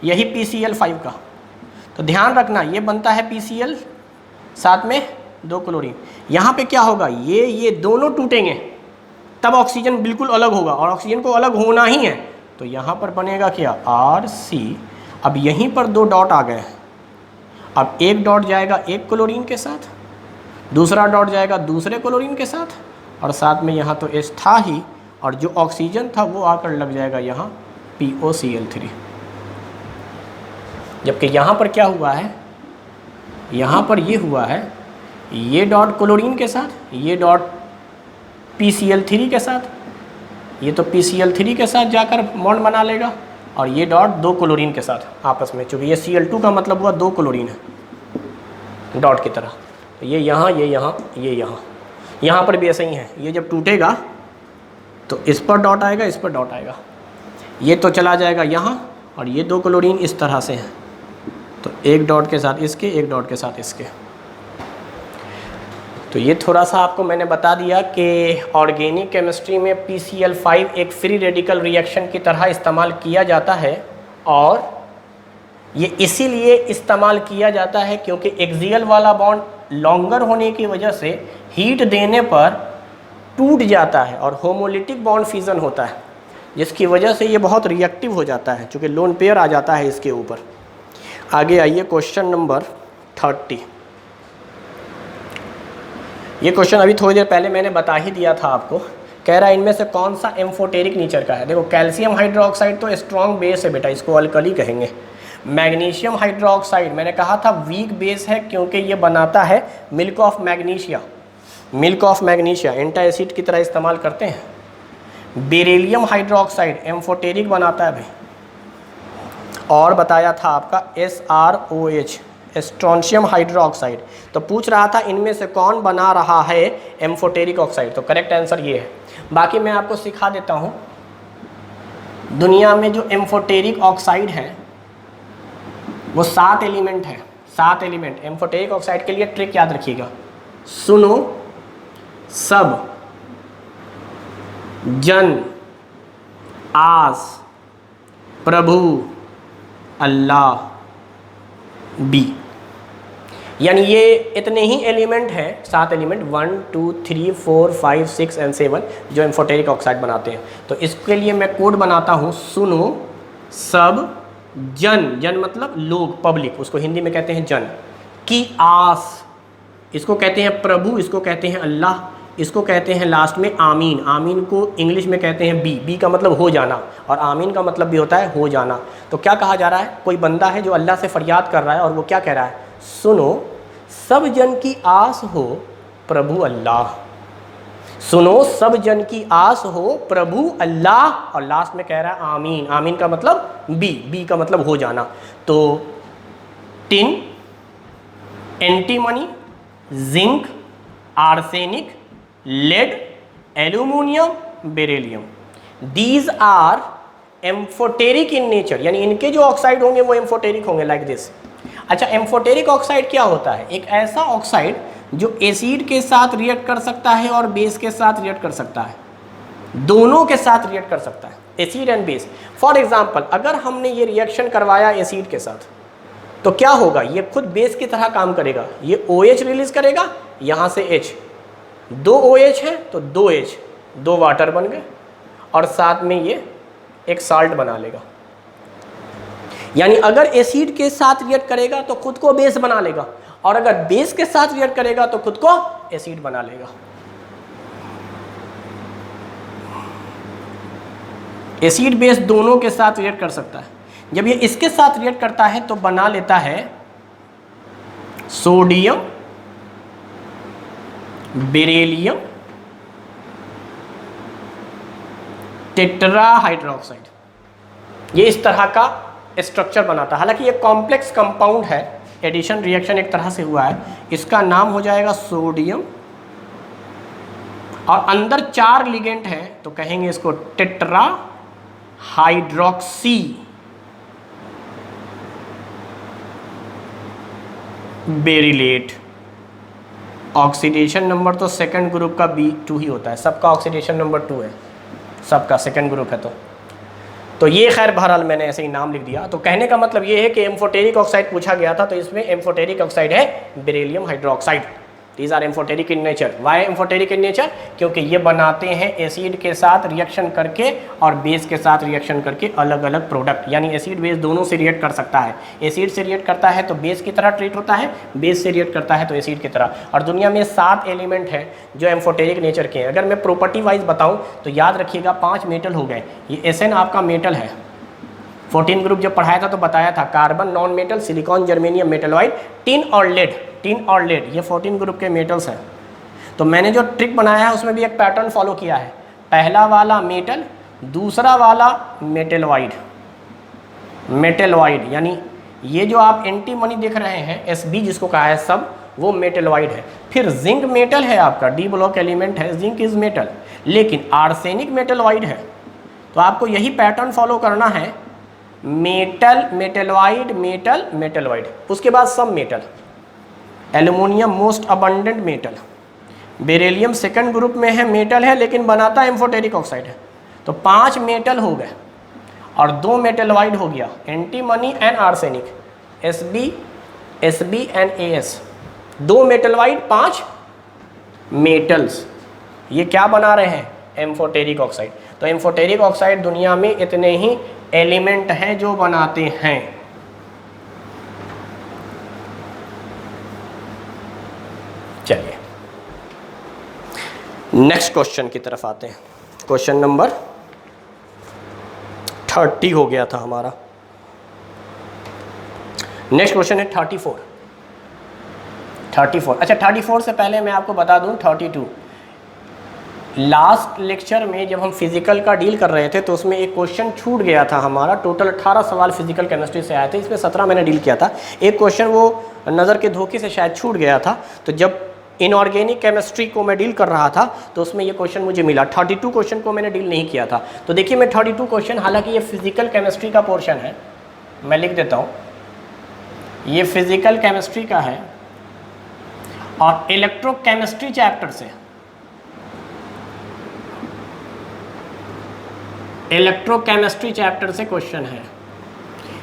यही PCl5 का, तो ध्यान रखना ये बनता है PCl, साथ में 2 क्लोरीन। यहाँ पे क्या होगा, ये दोनों टूटेंगे, तब ऑक्सीजन बिल्कुल अलग होगा, और ऑक्सीजन को अलग होना ही है, तो यहाँ पर बनेगा क्या, RC। अब यहीं पर 2 डॉट आ गए। अब एक डॉट जाएगा एक क्लोरीन के साथ, दूसरा डॉट जाएगा दूसरे क्लोरीन के साथ, और साथ में यहाँ तो H था ही, और जो ऑक्सीजन था वो आकर लग जाएगा यहाँ POCl3। जबकि यहाँ पर क्या हुआ है, यहाँ पर ये हुआ है, ये डॉट क्लोरीन के साथ, ये डॉट PCl3 के साथ, ये तो PCl3 के साथ जाकर बॉन्ड बना लेगा, और ये डॉट 2 क्लोरीन के साथ आपस में, चूँकि ये Cl2 का मतलब हुआ 2 क्लोरीन है डॉट की तरह, तो ये यहाँ, ये यहाँ, ये यहाँ पर भी ऐसा ही है। ये जब टूटेगा तो इस पर डॉट आएगा, इस पर डॉट आएगा, ये तो चला जाएगा यहाँ, और ये 2 क्लोरीन इस तरह से हैं, तो एक डॉट के साथ इसके, एक डॉट के साथ इसके। तो ये थोड़ा सा आपको मैंने बता दिया कि ऑर्गेनिक केमिस्ट्री में PCl5 एक फ्री रेडिकल रिएक्शन की तरह इस्तेमाल किया जाता है, और ये इसीलिए इस्तेमाल किया जाता है क्योंकि एक्सियल वाला बॉन्ड लॉन्गर होने की वजह से हीट देने पर टूट जाता है, और होमोलिटिक बॉन्ड फ्यूजन होता है, जिसकी वजह से ये बहुत रिएक्टिव हो जाता है, चूँकि लोन पेयर आ जाता है इसके ऊपर। आगे आइए क्वेश्चन नंबर 30। ये क्वेश्चन अभी थोड़ी देर पहले मैंने बता ही दिया था आपको। कह रहा है इनमें से कौन सा एम्फोटेरिक नेचर का है। देखो कैल्शियम हाइड्रोक्साइड तो स्ट्रॉन्ग बेस है बेटा, इसको अल्कली कहेंगे। मैग्नीशियम हाइड्रोक्साइड मैंने कहा था वीक बेस है, क्योंकि ये बनाता है milk of magnesia. Milk of magnesia antacid की तरह इस्तेमाल करते हैं। बेरिलियम हाइड्रोक्साइड एम्फोटेरिक बनाता है भाई, और बताया था आपका SrOH स्ट्रोंशियम हाइड्रोक्साइड। तो पूछ रहा था इनमें से कौन बना रहा है एम्फोटेरिक ऑक्साइड, तो करेक्ट आंसर ये है। बाकी मैं आपको सिखा देता हूँ, दुनिया में जो एम्फोटेरिक ऑक्साइड है वो 7 एलिमेंट है, 7 एलिमेंट। एम्फोटेरिक ऑक्साइड के लिए ट्रिक याद रखिएगा, सुनो, सब, जन, आस, प्रभु, अल्लाह, बी। यानी ये इतने ही एलिमेंट हैं, 7 एलिमेंट 1 2 3 4 5 6 एंड 7 जो एम्फोटेरिक ऑक्साइड बनाते हैं। तो इसके लिए मैं कोड बनाता हूँ, सुनो, सब, जन, जन मतलब लोग, पब्लिक, उसको हिंदी में कहते हैं जन, की आस, इसको कहते हैं प्रभु, इसको कहते हैं अल्लाह, इसको कहते हैं लास्ट में आमीन। आमीन को इंग्लिश में कहते हैं बी, बी का मतलब हो जाना, और आमीन का मतलब भी होता है हो जाना। तो क्या कहा जा रहा है, कोई बंदा है जो अल्लाह से फरियाद कर रहा है, और वो क्या कह रहा है, सुनो सब जन की आस हो प्रभु अल्लाह, सुनो सब जन की आस हो प्रभु अल्लाह, और लास्ट में कह रहा है आमीन। आमीन का मतलब बी, बी का मतलब हो जाना। तो tin, antimony, zinc, arsenic, lead, aluminium, beryllium, these are amphoteric in nature, यानी इनके जो ऑक्साइड होंगे वो एम्फोटेरिक होंगे लाइक दिस। अच्छा, एम्फोटेरिक ऑक्साइड क्या होता है, एक ऐसा ऑक्साइड जो एसिड के साथ रिएक्ट कर सकता है और बेस के साथ रिएक्ट कर सकता है, दोनों के साथ रिएक्ट कर सकता है, acid and base. For example अगर हमने ये रिएक्शन करवाया एसिड के साथ, तो क्या होगा, ये खुद बेस की तरह काम करेगा, ये OH रिलीज करेगा, यहाँ से H, 2 OH है तो 2 H, 2 वाटर बन गए, और साथ में ये एक साल्ट बना लेगा। यानी अगर एसिड के साथ रिएक्ट करेगा तो खुद को बेस बना लेगा, और अगर बेस के साथ रिएक्ट करेगा तो खुद को एसिड बना लेगा। एसिड बेस दोनों के साथ रिएक्ट कर सकता है। जब ये इसके साथ रिएक्ट करता है तो बना लेता है सोडियम बेरिलियम टेट्राहाइड्रोक्साइड। ये इस तरह का स्ट्रक्चर बनाता है। हालांकि ये कॉम्प्लेक्स कंपाउंड है, एडिशन रिएक्शन एक तरह से हुआ है। इसका नाम हो जाएगा सोडियम, और अंदर 4 लिगेंड है तो कहेंगे इसको tetra hydroxy beryllate. Oxidation number तो सेकंड ग्रुप का B2 ही होता है, सबका ऑक्सीडेशन नंबर 2 है, सबका सेकंड ग्रुप है। तो ये खैर बहरहाल मैंने ऐसे ही नाम लिख दिया। तो कहने का मतलब ये है कि एम्फोटेरिक ऑक्साइड पूछा गया था, तो इसमें एम्फोटेरिक ऑक्साइड है beryllium hydroxide. These are amphoteric in nature. Why amphoteric in nature? क्योंकि ये बनाते हैं एसिड के साथ रिएक्शन करके और बेस के साथ रिएक्शन करके अलग अलग प्रोडक्ट। यानी एसिड बेस दोनों से रिएक्ट कर सकता है। एसिड से रिएक्ट करता है तो बेस की तरह ट्रीट होता है, बेस से रिएक्ट करता है तो एसिड की तरह। और दुनिया में 7 एलिमेंट हैं जो एम्फोटेरिक नेचर के हैं। अगर मैं प्रॉपर्टी वाइज बताऊँ तो याद रखिएगा 5 मेटल हो गए। ये एसएन आपका मेटल है। 14 ग्रुप जब पढ़ाया था तो बताया था carbon non metal, silicon, germanium metalloid, tin और लेड। टिन और लेड ये 14 ग्रुप के मेटल्स हैं। तो मैंने जो ट्रिक बनाया है उसमें भी एक पैटर्न फॉलो किया है। पहला वाला मेटल, दूसरा वाला मेटलॉइड। मेटलॉइड यानी ये जो आप एंटीमनी देख रहे हैं Sb जिसको कहा है सब, वो मेटलॉइड है। फिर जिंक मेटल है आपका, डी ब्लॉक एलिमेंट है, जिंक इज मेटल, लेकिन आर्सेनिक मेटलॉइड है। तो आपको यही पैटर्न फॉलो करना है, मेटल मेटलॉइड मेटल मेटलॉइड, उसके बाद सब metal. Aluminium most abundant metal, beryllium second group में है, मेटल है लेकिन बनाता एम्फोटेरिक ऑक्साइड है। तो 5 मेटल हो गए और 2 मेटलॉइड हो गया, antimony and arsenic, Sb and As। 2 metalloid 5 metals, ये क्या बना रहे हैं? Amphoteric oxide. तो एम्फोटेरिक ऑक्साइड दुनिया में इतने ही एलिमेंट हैं जो बनाते हैं। चलिए नेक्स्ट क्वेश्चन की तरफ आते हैं। क्वेश्चन नंबर 30 हो गया था हमारा। नेक्स्ट क्वेश्चन है 34। अच्छा 34 से पहले मैं आपको बता दूं 32। लास्ट लेक्चर में जब हम फिजिकल का डील कर रहे थे तो उसमें एक क्वेश्चन छूट गया था हमारा। टोटल 18 सवाल फिजिकल केमिस्ट्री से आए थे, इसमें 17 मैंने डील किया था। एक क्वेश्चन वो नज़र के धोखे से शायद छूट गया था। तो जब इनऑर्गेनिक केमिस्ट्री को मैं डील कर रहा था तो उसमें ये क्वेश्चन मुझे मिला। 32 क्वेश्चन को मैंने डील नहीं किया था। तो देखिए मैं 32 क्वेश्चन, हालांकि ये फिजिकल केमिस्ट्री का पोर्शन है, मैं लिख देता हूँ, ये फिजिकल केमिस्ट्री का है और इलेक्ट्रोकेमिस्ट्री चैप्टर से, इलेक्ट्रोकेमिस्ट्री चैप्टर से क्वेश्चन है।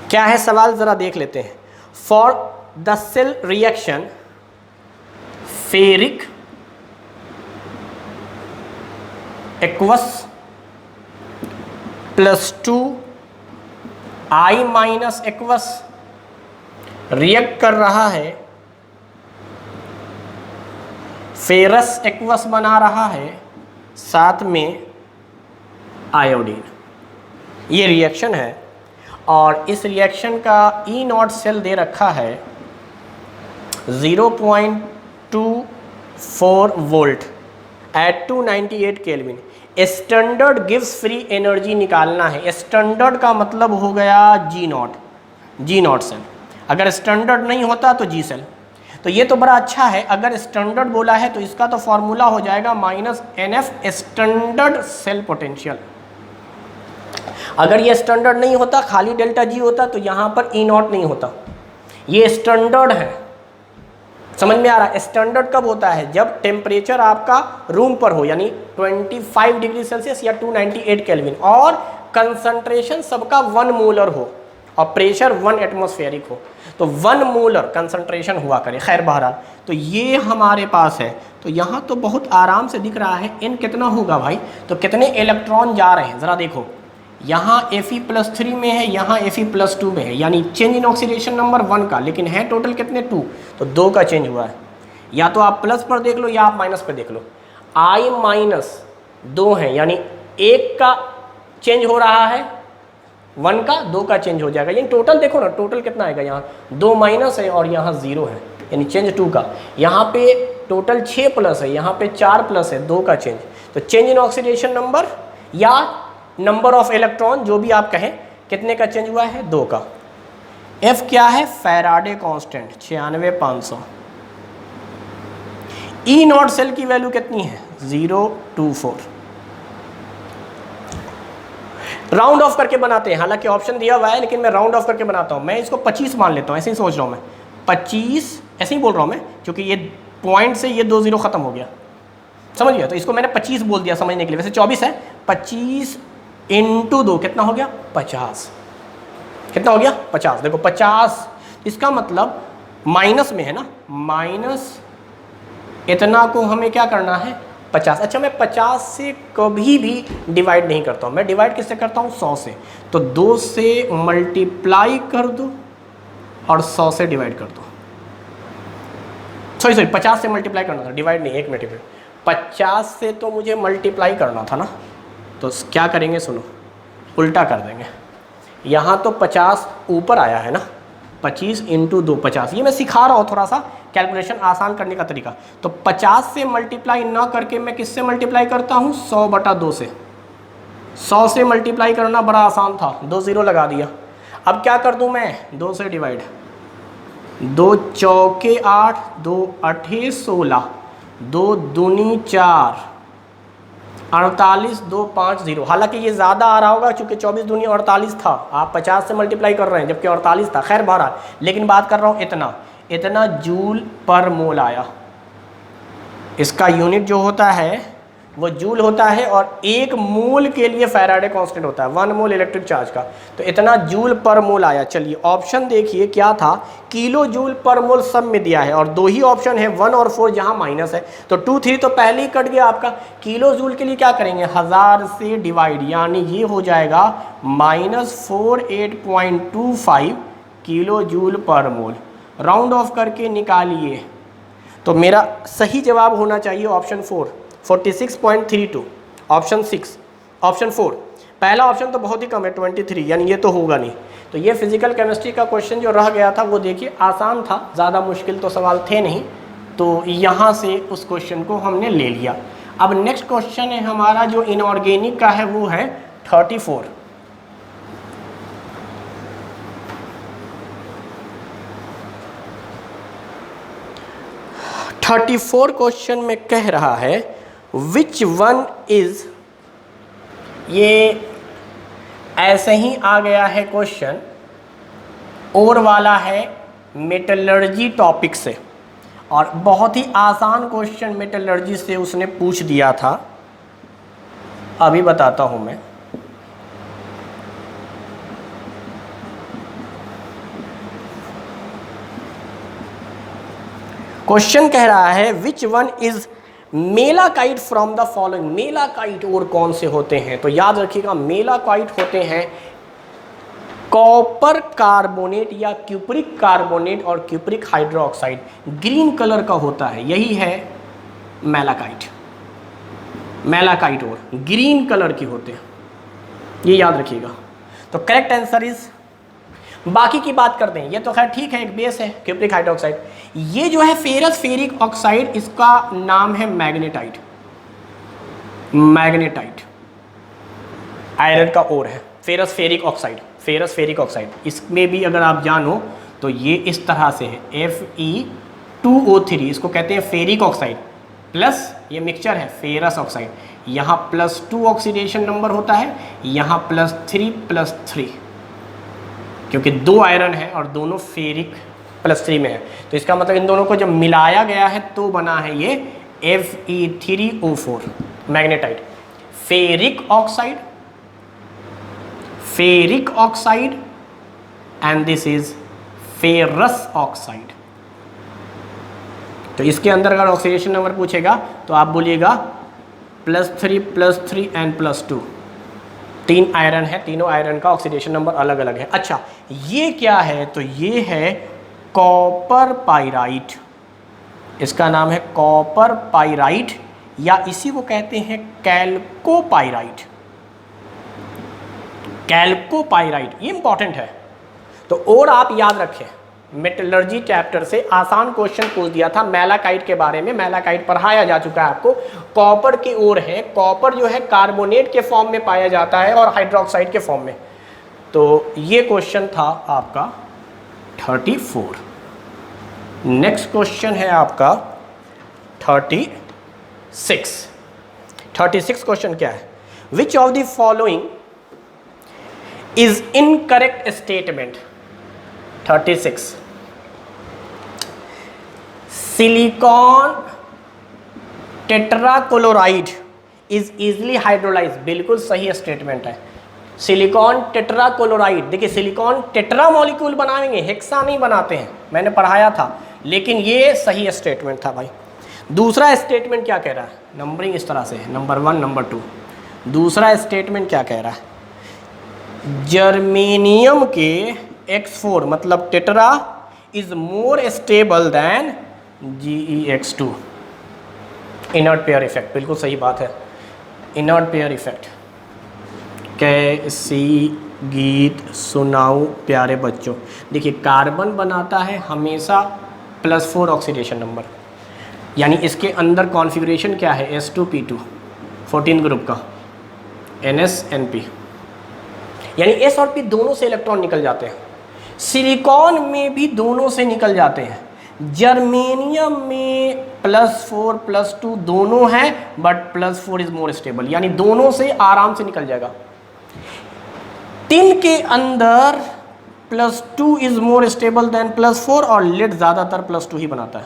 क्या है सवाल जरा देख लेते हैं। For the cell reaction ferric aqueous +2 I minus aqueous react कर रहा है, फेरस एक्वस बना रहा है, साथ में आयोडीन। ये रिएक्शन है और इस रिएक्शन का E0 सेल दे रखा है 0.24 वोल्ट एट 298 केल्विन। स्टैंडर्ड गिव्स फ्री एनर्जी निकालना है। स्टैंडर्ड का मतलब हो गया G0 सेल। अगर स्टैंडर्ड नहीं होता तो G सेल। तो ये तो बड़ा अच्छा है। अगर स्टैंडर्ड बोला है तो इसका तो फॉर्मूला हो जाएगा -NF स्टैंडर्ड सेल पोटेंशियल। अगर ये स्टैंडर्ड नहीं होता, खाली डेल्टा G होता, तो यहाँ पर E0 नहीं होता। ये स्टैंडर्ड है, समझ में आ रहा है? स्टैंडर्ड कब होता है? जब टेम्परेचर आपका रूम पर हो, यानी 25 डिग्री सेल्सियस या 298 केल्विन, और कंसंट्रेशन सबका 1 मोलर हो और प्रेशर 1 एटमॉस्फेरिक हो। तो 1 मोलर कंसंट्रेशन हुआ करे। खैर बहरहाल, तो ये हमारे पास है। तो यहाँ तो बहुत आराम से दिख रहा है। N कितना होगा भाई? तो कितने इलेक्ट्रॉन जा रहे हैं ज़रा देखो। यहाँ Fe+3 में है, यहाँ Fe+2 में है, यानी चेंज इन ऑक्सीडेशन नंबर 1 का, लेकिन है टोटल कितने 2, तो 2 का चेंज हुआ है। या तो आप प्लस पर देख लो या आप माइनस पर देख लो। I-2 है, यानी 1 का चेंज हो रहा है, 1 का 2 का चेंज हो जाएगा, यानी टोटल देखो ना, टोटल कितना आएगा, यहाँ 2 माइनस है और यहाँ 0 है, यानी चेंज 2 का। यहाँ पे टोटल 6 प्लस है, यहाँ पे 4 प्लस है, 2 का चेंज। तो चेंज इन ऑक्सीडेशन नंबर या नंबर ऑफ इलेक्ट्रॉन जो भी आप कहें, कितने का चेंज हुआ है, 2 का। F क्या है, Faraday constant 96500। E naught cell की वैल्यू कितनी है, 024। राउंड ऑफ करके बनाते हैं, हालांकि ऑप्शन दिया हुआ है लेकिन मैं राउंड ऑफ करके बनाता हूं। मैं इसको 25 मान लेता हूं, ऐसे ही सोच रहा हूं मैं, 25 ऐसे ही बोल रहा हूं मैं, क्योंकि ये पॉइंट से ये 2 0 खत्म हो गया, समझ गया, तो इसको मैंने 25 बोल दिया समझने के लिए। वैसे 24 है, 25 × 2 कितना हो गया, 50। कितना हो गया, 50। देखो 50, इसका मतलब माइनस में है ना, माइनस इतना को हमें क्या करना है, 50। अच्छा, मैं 50 से कभी भी डिवाइड नहीं करता हूँ, मैं डिवाइड किससे करता हूँ, 100 से। तो 2 से मल्टीप्लाई कर दो और 100 से डिवाइड कर दो। सॉरी 50 से मल्टीप्लाई करना था, डिवाइड नहीं, 1 मिनट। 50 से तो मुझे मल्टीप्लाई करना था ना, तो क्या करेंगे, सुनो, उल्टा कर देंगे। यहाँ तो 50 ऊपर आया है ना, 25 × 2 50। ये मैं सिखा रहा हूँ थोड़ा सा कैलकुलेशन आसान करने का तरीका। तो 50 से मल्टीप्लाई ना करके मैं किससे मल्टीप्लाई करता हूँ, 100/2 से। 100 से मल्टीप्लाई करना बड़ा आसान था, 2 0 लगा दिया। अब क्या कर दूँ मैं, 2 से डिवाइड, 2 चौके 8, 2 8 16, 2 दूनी 4, 48, 2 5 0। हालांकि ये ज़्यादा आ रहा होगा क्योंकि 24 दूनी 48 था, आप 50 से मल्टीप्लाई कर रहे हैं जबकि 48 था। खैर बहरहाल, लेकिन बात कर रहा हूँ इतना जूल पर मोल आया। इसका यूनिट जो होता है वो जूल होता है, और 1 मोल के लिए फैराडे कांस्टेंट होता है, 1 मोल इलेक्ट्रिक चार्ज का। तो इतना जूल पर मोल आया। चलिए ऑप्शन देखिए क्या था, किलो जूल पर मोल सब में दिया है, और 2 ही ऑप्शन है, 1 और 4, जहाँ माइनस है। तो 2 3 तो पहले ही कट गया आपका। किलो जूल के लिए क्या करेंगे, 1000 से डिवाइड, यानी ये हो जाएगा -48.25 किलो जूल पर मोल। राउंड ऑफ करके निकालिए, तो मेरा सही जवाब होना चाहिए ऑप्शन 4, 46.32। Option 6, option 4। पहला ऑप्शन तो बहुत ही कम है, 23, यानी ये तो होगा नहीं। तो ये फिजिकल केमिस्ट्री का क्वेश्चन जो रह गया था वो देखिए आसान था, ज़्यादा मुश्किल तो सवाल थे नहीं, तो यहाँ से उस क्वेश्चन को हमने ले लिया। अब नेक्स्ट क्वेश्चन है हमारा जो इनऑर्गेनिक का है, वो है 34। क्वेश्चन में कह रहा है विच वन इज, ये ऐसे ही आ गया है क्वेश्चन, और वाला है मेटलर्जी टॉपिक से, और बहुत ही आसान क्वेश्चन मेटलर्जी से उसने पूछ दिया था। अभी बताता हूं मैं। क्वेश्चन कह रहा है which one is malachite from the following. Malachite और कौन से होते हैं, तो याद रखिएगा मेलाकाइट होते हैं कॉपर कार्बोनेट या क्यूप्रिक कार्बोनेट और क्यूप्रिक हाइड्रोक्साइड, ग्रीन कलर का होता है, यही है मेलाकाइट। मेलाकाइट और ग्रीन कलर के होते हैं, ये याद रखिएगा। तो करेक्ट आंसर इज, बाकी की बात करते हैं, ये तो खैर ठीक है, एक बेस है क्यूप्रिक हाइड्रोक्साइड। ये जो है फेरस फेरिक ऑक्साइड, इसका नाम है मैग्नेटाइट। मैग्नेटाइट आयरन का ओर है, ferrous ferric oxide, ferrous ferric oxide. इसमें भी अगर आप जानो तो ये इस तरह से है, Fe2O3, इसको कहते हैं फेरिक ऑक्साइड, प्लस ये मिक्सचर है फेरस ऑक्साइड। यहाँ +2 ऑक्सीडेशन नंबर होता है, यहाँ +3 क्योंकि 2 आयरन है और दोनों फेरिक +3 में है, तो इसका मतलब इन दोनों को जब मिलाया गया है तो बना है ये Fe3O4 magnetite. Ferric oxide and this is ferrous oxide. तो इसके अंदर अगर ऑक्सीडेशन नंबर पूछेगा तो आप बोलिएगा +3 +3 एंड +2, 3 आयरन है, तीनों आयरन का ऑक्सीडेशन नंबर अलग अलग है। अच्छा ये क्या है, तो ये है कॉपर पाइराइट, इसका नाम है कॉपर पाइराइट या इसी को कहते हैं कैल्कोपाइराइट। कैल्कोपाइराइट ये इंपॉर्टेंट है। तो और आप याद रखें, मेटलर्जी चैप्टर से आसान क्वेश्चन पूछ दिया था मैलाकाइट के बारे में, मैलाकाइट पढ़ाया जा चुका है आपको। कॉपर की ओर है, कॉपर जो है कार्बोनेट के फॉर्म में पाया जाता है और हाइड्रोक्साइड के फॉर्म में। तो ये क्वेश्चन था आपका 34। नेक्स्ट क्वेश्चन है आपका 36। 36 क्वेश्चन क्या है, which of the following is incorrect statement. 36 silicon tetrachloride is easily hydrolyse, बिल्कुल सही स्टेटमेंट है। सिलिकॉन टेट्राक्लोराइड, देखिए सिलिकॉन टेट्रा मॉलिक्यूल बनाएंगे, हेक्सा नहीं बनाते हैं, मैंने पढ़ाया था, लेकिन ये सही स्टेटमेंट था भाई। दूसरा स्टेटमेंट क्या कह रहा है, नंबरिंग इस तरह से है, नंबर 1 नंबर 2। दूसरा स्टेटमेंट क्या कह रहा है, जर्मेनियम के X4 मतलब tetra is more stable then GeX2। Inert pair effect, बिल्कुल सही बात है, इनर्ट पेयर इफेक्ट। कैसी गीत सुनाऊं प्यारे बच्चों, देखिए कार्बन बनाता है हमेशा +4 ऑक्सीडेशन नंबर, यानी इसके अंदर कॉन्फ़िगरेशन क्या है, S2P2 14 ग्रुप का NSNP, यानी S और P दोनों से इलेक्ट्रॉन निकल जाते हैं। सिलिकॉन में भी दोनों से निकल जाते हैं, जर्मेनियम में +4 +2 दोनों हैं, बट +4 इज मोर स्टेबल, यानी दोनों से आराम से निकल जाएगा। टिन के अंदर +2 इज मोर स्टेबल देन +4 और लेड ज़्यादातर +2 ही बनाता है।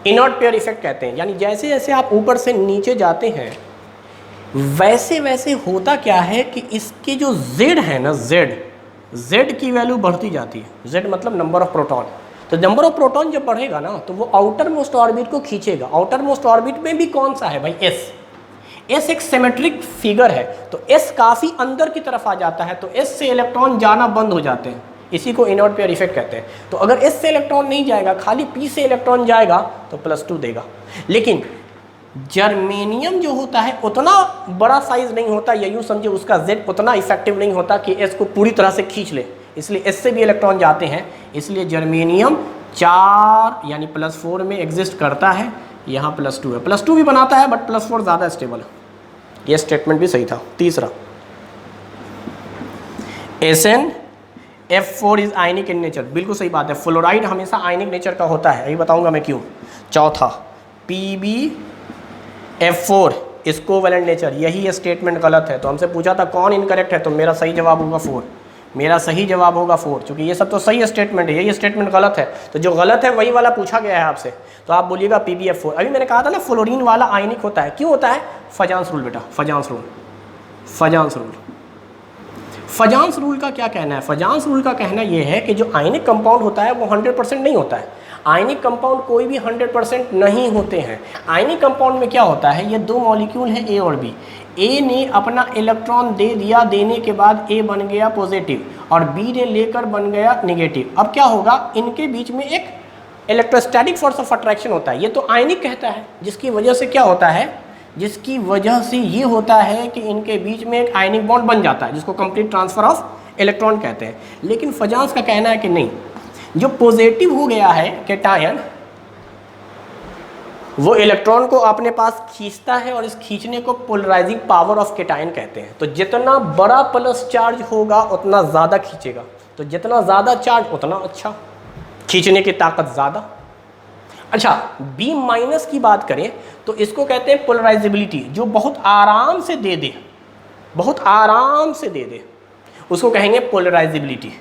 इनर्ट पेयर इफेक्ट कहते हैं, यानी जैसे जैसे आप ऊपर से नीचे जाते हैं वैसे वैसे होता क्या है कि इसके जो Z है ना, Z की वैल्यू बढ़ती जाती है। Z मतलब नंबर ऑफ प्रोटॉन। तो नंबर ऑफ प्रोटॉन जब बढ़ेगा ना तो वो आउटर मोस्ट ऑर्बिट को खींचेगा। आउटर मोस्ट ऑर्बिट में भी कौन सा है भाई, S एक सिमेट्रिक फिगर है, तो S काफ़ी अंदर की तरफ आ जाता है, तो S से इलेक्ट्रॉन जाना बंद हो जाते हैं, इसी को इनर्ट पेयर इफेक्ट कहते हैं। तो अगर S से इलेक्ट्रॉन नहीं जाएगा, खाली P से इलेक्ट्रॉन जाएगा तो +2 देगा। लेकिन जर्मेनियम जो होता है उतना बड़ा साइज नहीं होता, या यूँ समझे उसका Z उतना इफेक्टिव नहीं होता कि S को पूरी तरह से खींच ले, इसलिए S से भी इलेक्ट्रॉन जाते हैं, इसलिए जर्मेनियम 4 यानी +4 में एग्जिस्ट करता है। यहाँ +2 है, +2 भी बनाता है बट +4 ज़्यादा स्टेबल है। ये स्टेटमेंट भी सही था। तीसरा, SnF4 is ionic in nature, बिल्कुल सही बात है, फ्लोराइड हमेशा आयनिक नेचर का होता है, अभी बताऊंगा मैं क्यों। चौथा, PbF4 इसको वैलेंट नेचर, यही स्टेटमेंट गलत है। तो हमसे पूछा था कौन इनकरेक्ट है, तो मेरा सही जवाब होगा 4, मेरा सही जवाब होगा 4, क्योंकि ये सब तो सही स्टेटमेंट है, यही स्टेटमेंट गलत है। तो जो गलत है वही वाला पूछा गया है आपसे, तो आप बोलिएगा PbF4। अभी मैंने कहा था ना फ्लोरीन वाला आयनिक होता है, क्यों होता है, फजांस रूल बेटा, फजांस रूल। फजांस रूल का क्या कहना है, फजांस रूल का कहना ये है कि जो आयनिक कंपाउंड होता है वो 100% नहीं होता है। आयनिक कंपाउंड कोई भी 100% नहीं होते हैं। आयनिक कंपाउंड में क्या होता है, ये 2 मॉलिक्यूल हैं A और B, A ने अपना इलेक्ट्रॉन दे दिया, देने के बाद A बन गया पॉजिटिव और B ने लेकर बन गया नेगेटिव। अब क्या होगा, इनके बीच में एक इलेक्ट्रोस्टैटिक फोर्स ऑफ अट्रैक्शन होता है, ये तो आयनिक कहता है, जिसकी वजह से क्या होता है, जिसकी वजह से ये होता है कि इनके बीच में एक आयनिक बॉन्ड बन जाता है, जिसको कंप्लीट ट्रांसफर ऑफ इलेक्ट्रॉन कहते हैं। लेकिन फजांस का कहना है कि नहीं, जो पॉजिटिव हो गया है कैटायन, वो इलेक्ट्रॉन को अपने पास खींचता है और इस खींचने को पोलराइजिंग पावर ऑफ कैटायन कहते हैं। तो जितना बड़ा प्लस चार्ज होगा उतना ज़्यादा खींचेगा, तो जितना ज़्यादा चार्ज उतना अच्छा, खींचने की ताकत ज़्यादा। अच्छा, B- की बात करें तो इसको कहते हैं पोलराइजेबिलिटी, जो बहुत आराम से दे दे, बहुत आराम से दे दे, उसको कहेंगे पोलराइजेबिलिटी।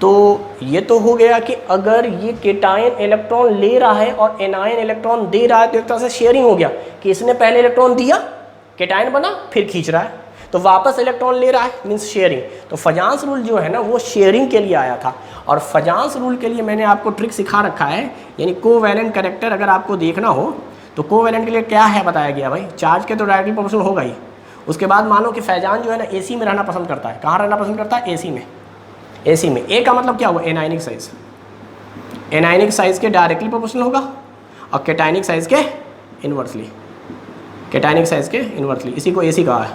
तो ये तो हो गया कि अगर ये केटायन इलेक्ट्रॉन ले रहा है और एनायन इलेक्ट्रॉन दे रहा है, तो एक तरह से शेयरिंग हो गया कि इसने पहले इलेक्ट्रॉन दिया, केटायन बना, फिर खींच रहा है, तो वापस इलेक्ट्रॉन ले रहा है, मीन्स शेयरिंग। तो फजांस रूल जो है ना वो शेयरिंग के लिए आया था। और फजांस रूल के लिए मैंने आपको ट्रिक सिखा रखा है, यानी कोवैलेंट कैरेक्टर अगर आपको देखना हो तो कोवैलेंट के लिए क्या है बताया गया भाई, चार्ज के तो डायरेक्टली प्रोपोर्शनल होगा ही, उसके बाद मानो कि फैजान जो है ना एसी में रहना पसंद करता है। कहाँ रहना पसंद करता है? एसी में। एसी में ए का मतलब क्या हुआ? Anionic size. एनायनिक साइज के डायरेक्टली प्रोपोर्शनल होगा और कैटायनिक साइज के इनवर्सली। कैटायनिक साइज के इनवर्सली, इसी को एसी कहा है।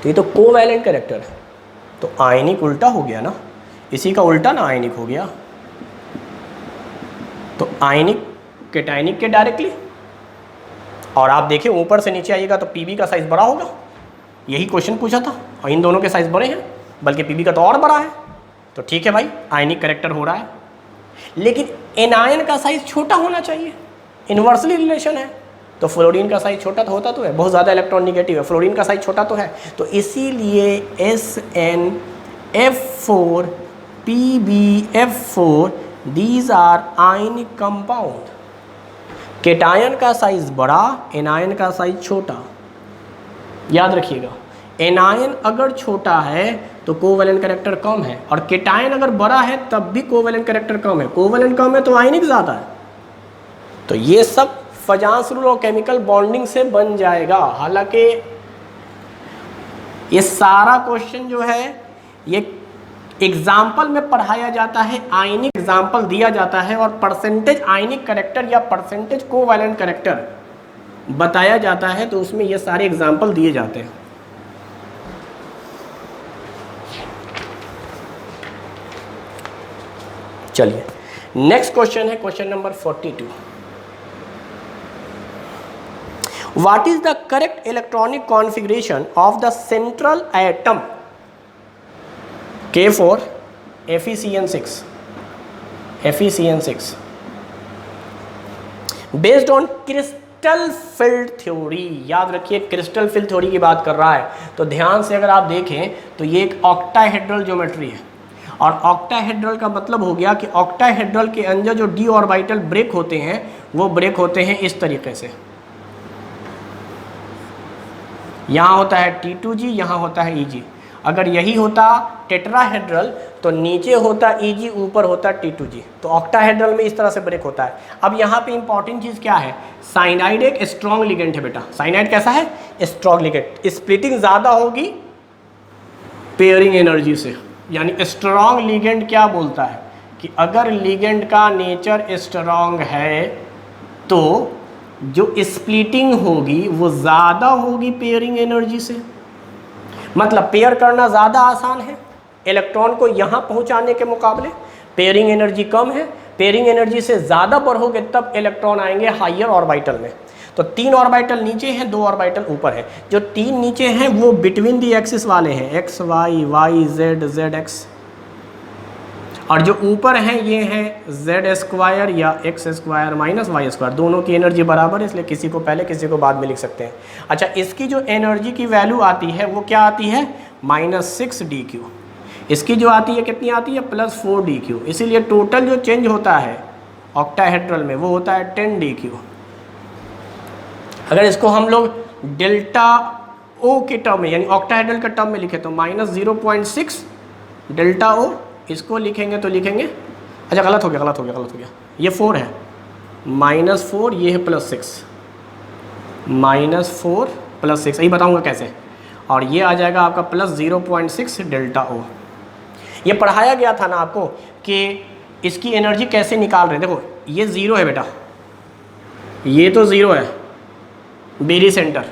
तो ये तो कोवैलेंट कैरेक्टर है, तो आयनिक उल्टा हो गया ना, इसी का उल्टा ना आयनिक हो गया। तो आयनिक कैटायनिक के डायरेक्टली, और आप देखिए ऊपर से नीचे आइएगा तो पीबी का साइज बड़ा होगा, यही क्वेश्चन पूछा था, और इन दोनों के साइज बड़े हैं, बल्कि पीबी का तो और बड़ा है। तो ठीक है भाई, आयनिक कैरेक्टर हो रहा है, लेकिन एनायन का साइज छोटा होना चाहिए, इन्वर्सली रिलेशन है। तो फ्लोरीन का साइज छोटा तो होता तो है, बहुत ज़्यादा इलेक्ट्रॉन निगेटिव है, फ्लोरीन का साइज छोटा तो है, तो इसीलिए SnF4 PbF4 these are ionic compound. Cation का साइज बड़ा, एनायन का साइज छोटा, याद रखिएगा। एनायन अगर छोटा है तो कोवैलेंट कैरेक्टर कम है, और केटायन अगर बड़ा है तब भी कोवैलेंट कैरेक्टर कम है। कोवैलेंट कम है तो आयनिक ज़्यादा है। तो ये सब फजांस रूल और केमिकल बॉन्डिंग से बन जाएगा। हालांकि ये सारा क्वेश्चन जो है ये एग्जाम्पल में पढ़ाया जाता है, आयनिक एग्जाम्पल दिया जाता है, और परसेंटेज आयनिक कैरेक्टर या परसेंटेज कोवैलेंट कैरेक्टर बताया जाता है, तो उसमें ये सारे एग्जाम्पल दिए जाते हैं। चलिए नेक्स्ट क्वेश्चन है question number 42। What is the correct electronic configuration of the central atom K4 FeCN6 based on crystal field theory? याद रखिए क्रिस्टल फील्ड थ्योरी की बात कर रहा है, तो ध्यान से अगर आप देखें तो ये एक ऑक्टाहेड्रल ज्योमेट्री है, और ऑक्टाहेड्रल का मतलब हो गया कि ऑक्टाहेड्रल के अंदर जो डी ऑर्बिटल ब्रेक होते हैं वो ब्रेक होते हैं इस तरीके से। यहाँ होता है T2G, यहाँ होता है EG। अगर यही होता टेट्राहेड्रल तो नीचे होता EG, ऊपर होता T2G। तो ऑक्टाहेड्रल में इस तरह से ब्रेक होता है। अब यहाँ पे इंपॉर्टेंट चीज़ क्या है? साइनाइड एक स्ट्रॉन्ग लिगेंड है बेटा। साइनाइड कैसा है? Strong ligand. स्प्लिटिंग ज़्यादा होगी पेयरिंग एनर्जी से। यानी स्ट्रॉन्ग लिगेंड क्या बोलता है कि अगर लिगेंड का नेचर स्ट्रॉन्ग है तो जो स्प्लिटिंग होगी वो ज़्यादा होगी पेयरिंग एनर्जी से। मतलब पेयर करना ज़्यादा आसान है इलेक्ट्रॉन को यहाँ पहुँचाने के मुकाबले, पेयरिंग एनर्जी कम है। पेयरिंग एनर्जी से ज़्यादा बढ़ोगे तब इलेक्ट्रॉन आएंगे हायर ऑर्बिटल में। तो 3 ऑर्बिटल नीचे हैं, 2 ऑर्बिटल ऊपर है। जो 3 नीचे हैं वो बिटवीन दी एक्सिस वाले हैं, X Y, Y Z, Z X, और जो ऊपर हैं ये हैं जेड स्क्वायर या X square minus Y square. दोनों की एनर्जी बराबर है, इसलिए किसी को पहले किसी को बाद में लिख सकते हैं। अच्छा, इसकी जो एनर्जी की वैल्यू आती है वो क्या आती है? -6 DQ। इसकी जो आती है कितनी आती है? +4 DQ। इसीलिए टोटल जो चेंज होता है ऑक्टाहेड्रल में वो होता है 10 DQ। अगर इसको हम लोग डेल्टा O के टर्म में यानी ऑक्टाहेड्रल के टर्म में लिखे तो -0.6 डेल्टा O, इसको लिखेंगे तो लिखेंगे, अच्छा गलत हो गया, ये 4 है, -4, ये है +6, -4 +6, यही बताऊंगा कैसे। और ये आ जाएगा आपका +0.6 डेल्टा O। ये पढ़ाया गया था ना आपको कि इसकी एनर्जी कैसे निकाल रहे हैं। देखो ये 0 है बेटा, ये तो 0 है बेरी सेंटर,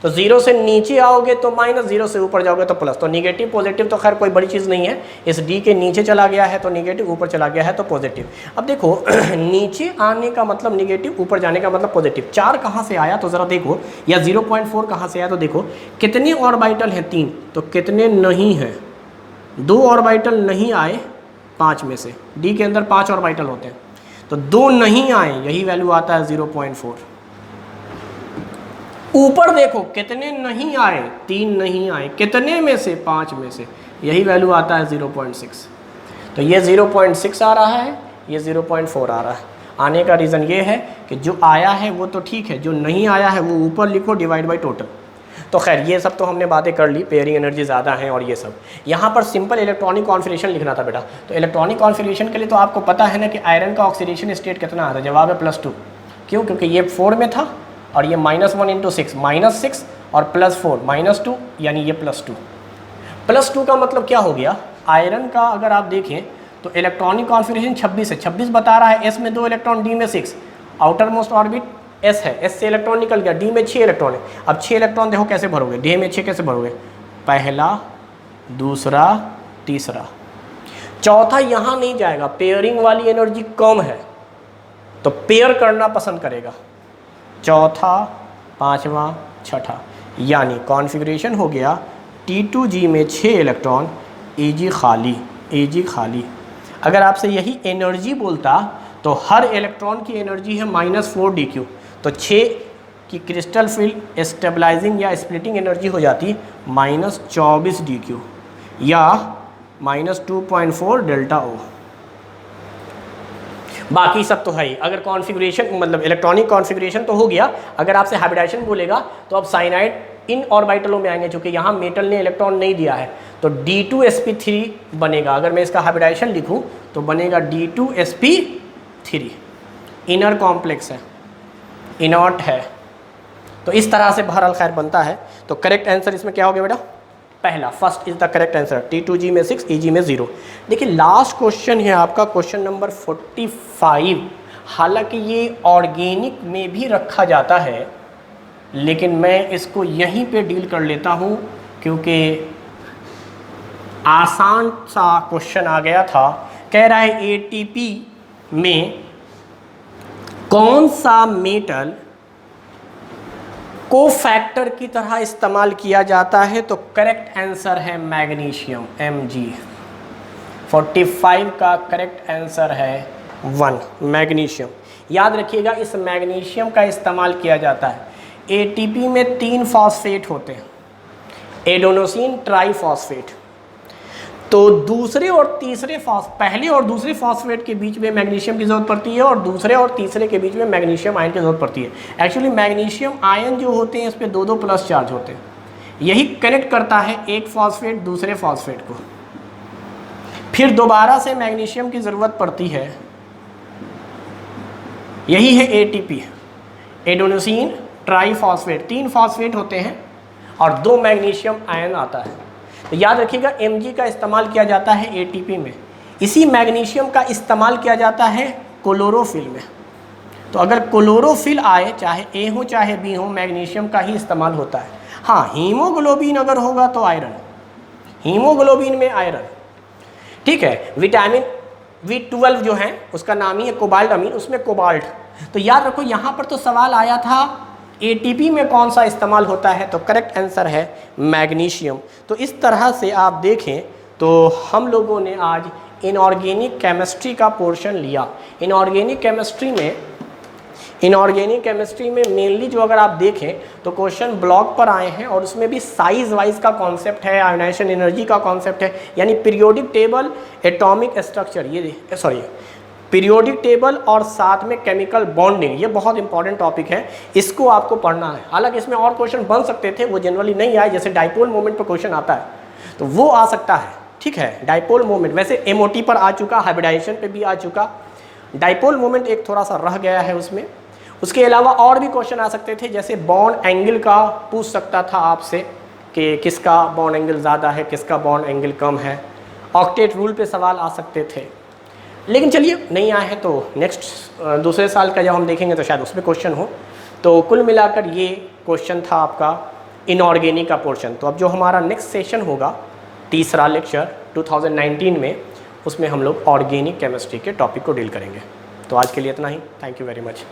तो 0 से नीचे आओगे तो -0, से ऊपर जाओगे तो प्लस। तो निगेटिव पॉजिटिव तो खैर कोई बड़ी चीज़ नहीं है। इस D के नीचे चला गया है तो निगेटिव, ऊपर चला गया है तो पॉजिटिव। अब देखो नीचे आने का मतलब निगेटिव, ऊपर जाने का मतलब पॉजिटिव। 4 कहाँ से आया तो ज़रा देखो, या 0.4 कहाँ से आया तो देखो। कितने ऑर्बिटल हैं? 3। तो कितने नहीं हैं? 2 ऑर्बिटल नहीं आए 5 में से। D के अंदर 5 ऑर्बिटल होते हैं, तो 2 नहीं आए, यही वैल्यू आता है 0.4। ऊपर देखो कितने नहीं आए? 3 नहीं आए, कितने में से? 5 में से, यही वैल्यू आता है 0.6। तो ये 0.6 आ रहा है, ये 0.4 आ रहा है। आने का रीज़न ये है कि जो आया है वो तो ठीक है, जो नहीं आया है वो ऊपर लिखो डिवाइड बाई टोटल। तो खैर ये सब तो हमने बातें कर ली, पेयरिंग एनर्जी ज़्यादा है और ये सब। यहाँ पर सिंपल इलेक्ट्रॉनिक कॉन्फिगरेशन लिखना था बेटा। तो इलेक्ट्रॉनिक कॉन्फिगरेशन के लिए तो आपको पता है ना कि आयरन का ऑक्सीडेशन स्टेट कितना आता है? जवाब है +2। क्यों? क्योंकि ये 4 में था और ये -1 × 6, -6 और +4 -2 यानी ये +2। +2 का मतलब क्या हो गया, आयरन का अगर आप देखें तो इलेक्ट्रॉनिक कॉन्फ़िगरेशन 26 है, 26 बता रहा है, s में 2 इलेक्ट्रॉन, d में 6, आउटर मोस्ट ऑर्बिट s है, s से इलेक्ट्रॉन निकल गया, d में 6 इलेक्ट्रॉन है। अब 6 इलेक्ट्रॉन देखो कैसे भरोगे, d में 6 कैसे भरोगे, पहला, दूसरा, तीसरा, चौथा यहाँ नहीं जाएगा, पेयरिंग वाली एनर्जी कम है तो पेयर करना पसंद करेगा, चौथा, पाँचवा, छठा, यानी कॉन्फ़िगरेशन हो गया T2G में 6 इलेक्ट्रॉन, Ag खाली। अगर आपसे यही एनर्जी बोलता तो हर इलेक्ट्रॉन की एनर्जी है -4 dq, तो 6 की क्रिस्टल फील्ड स्टेबलाइजिंग या स्प्लिटिंग एनर्जी हो जाती -24 dq या -2.4 डेल्टा O। बाकी सब तो है ही। अगर कॉन्फ़िगरेशन मतलब इलेक्ट्रॉनिक कॉन्फ़िगरेशन तो हो गया, अगर आपसे हाइब्रिडाइजेशन बोलेगा तो अब साइनाइड इन ऑर्बिटलों में आएंगे, क्योंकि यहाँ मेटल ने इलेक्ट्रॉन नहीं दिया है, तो D2sp3 बनेगा। अगर मैं इसका हाइब्रिडाइजेशन लिखूँ तो बनेगा D2sp3, इनर कॉम्प्लेक्स है, इनर्ट है, तो इस तरह से बहरहाल खैर बनता है। तो करेक्ट आंसर इसमें क्या हो गया बेटा, पहला, first is the correct answer, T2G में 6, Eg में 0। देखिए लास्ट क्वेश्चन है आपका क्वेश्चन नंबर 45। हालांकि ये ऑर्गेनिक में भी रखा जाता है, लेकिन मैं इसको यहीं पे डील कर लेता हूँ क्योंकि आसान सा क्वेश्चन आ गया था। कह रहा है ATP में कौन सा मेटल को फैक्टर की तरह इस्तेमाल किया जाता है, तो करेक्ट आंसर है मैग्नीशियम, Mg। 45 का करेक्ट आंसर है 1, मैग्नीशियम। याद रखिएगा इस मैग्नीशियम का इस्तेमाल किया जाता है। ATP में 3 फॉस्फेट होते हैं, एडेनोसिन ट्राइफॉस्फेट, तो दूसरे और तीसरे पहले और दूसरे फॉस्फेट के बीच में मैग्नीशियम की ज़रूरत पड़ती है और दूसरे और तीसरे के बीच में मैग्नीशियम आयन की ज़रूरत पड़ती है। एक्चुअली मैग्नीशियम आयन जो होते हैं इस पर 2-2 प्लस चार्ज होते हैं, यही कनेक्ट करता है एक फॉस्फेट दूसरे फॉस्फेट को, फिर दोबारा से मैग्नीशियम की ज़रूरत पड़ती है, यही है ATP, एडेनोसिन ट्राइफॉस्फेट। 3 फॉस्फेट होते हैं और 2 मैग्नीशियम आयन आता है। तो याद रखिएगा Mg का इस्तेमाल किया जाता है ATP में, इसी मैग्नीशियम का इस्तेमाल किया जाता है क्लोरोफिल में। तो अगर क्लोरोफिल आए, चाहे A हो चाहे B हो, मैग्नीशियम का ही इस्तेमाल होता है। हाँ, हीमोग्लोबिन अगर होगा तो आयरन, हीमोग्लोबिन में आयरन, ठीक है। विटामिन B12 जो है उसका नाम ही है कोबाल्ट अमीन, उसमें कोबाल्ट। तो याद रखो यहाँ पर तो सवाल आया था ATP में कौन सा इस्तेमाल होता है, तो करेक्ट आंसर है मैग्नीशियम। तो इस तरह से आप देखें तो हम लोगों ने आज इनऑर्गेनिक केमिस्ट्री का पोर्शन लिया। इनऑर्गेनिक केमिस्ट्री में मेनली जो अगर आप देखें तो क्वेश्चन ब्लॉक पर आए हैं और उसमें भी साइज वाइज का कॉन्सेप्ट है, आयोनाइजेशन एनर्जी का कॉन्सेप्ट है, यानी periodic table, atomic structure, periodic table और साथ में केमिकल बॉन्डिंग, ये बहुत इंपॉर्टेंट टॉपिक है, इसको आपको पढ़ना है। हालांकि इसमें और क्वेश्चन बन सकते थे, वो जनरली नहीं आए, जैसे डाइपोल मोमेंट पर क्वेश्चन आता है तो वो आ सकता है, ठीक है। डाइपोल मोमेंट वैसे MOT पर आ चुका, हाइब्रिडाइजेशन पे भी आ चुका, डाइपोल मोमेंट एक थोड़ा सा रह गया है उसमें। उसके अलावा और भी क्वेश्चन आ सकते थे, जैसे बॉन्ड एंगल का पूछ सकता था आपसे कि किसका बॉन्ड एंगल ज़्यादा है, किसका बॉन्ड एंगल कम है, ऑक्टेट रूल पे सवाल आ सकते थे। लेकिन चलिए नहीं आए हैं तो नेक्स्ट दूसरे साल का जब हम देखेंगे तो शायद उसमें क्वेश्चन हो। तो कुल मिलाकर ये क्वेश्चन था आपका इनऑर्गेनिक का पोर्शन। तो अब जो हमारा नेक्स्ट सेशन होगा, तीसरा लेक्चर 2019 में, उसमें हम लोग ऑर्गेनिक केमिस्ट्री के टॉपिक को डील करेंगे। तो आज के लिए इतना ही, थैंक यू वेरी मच।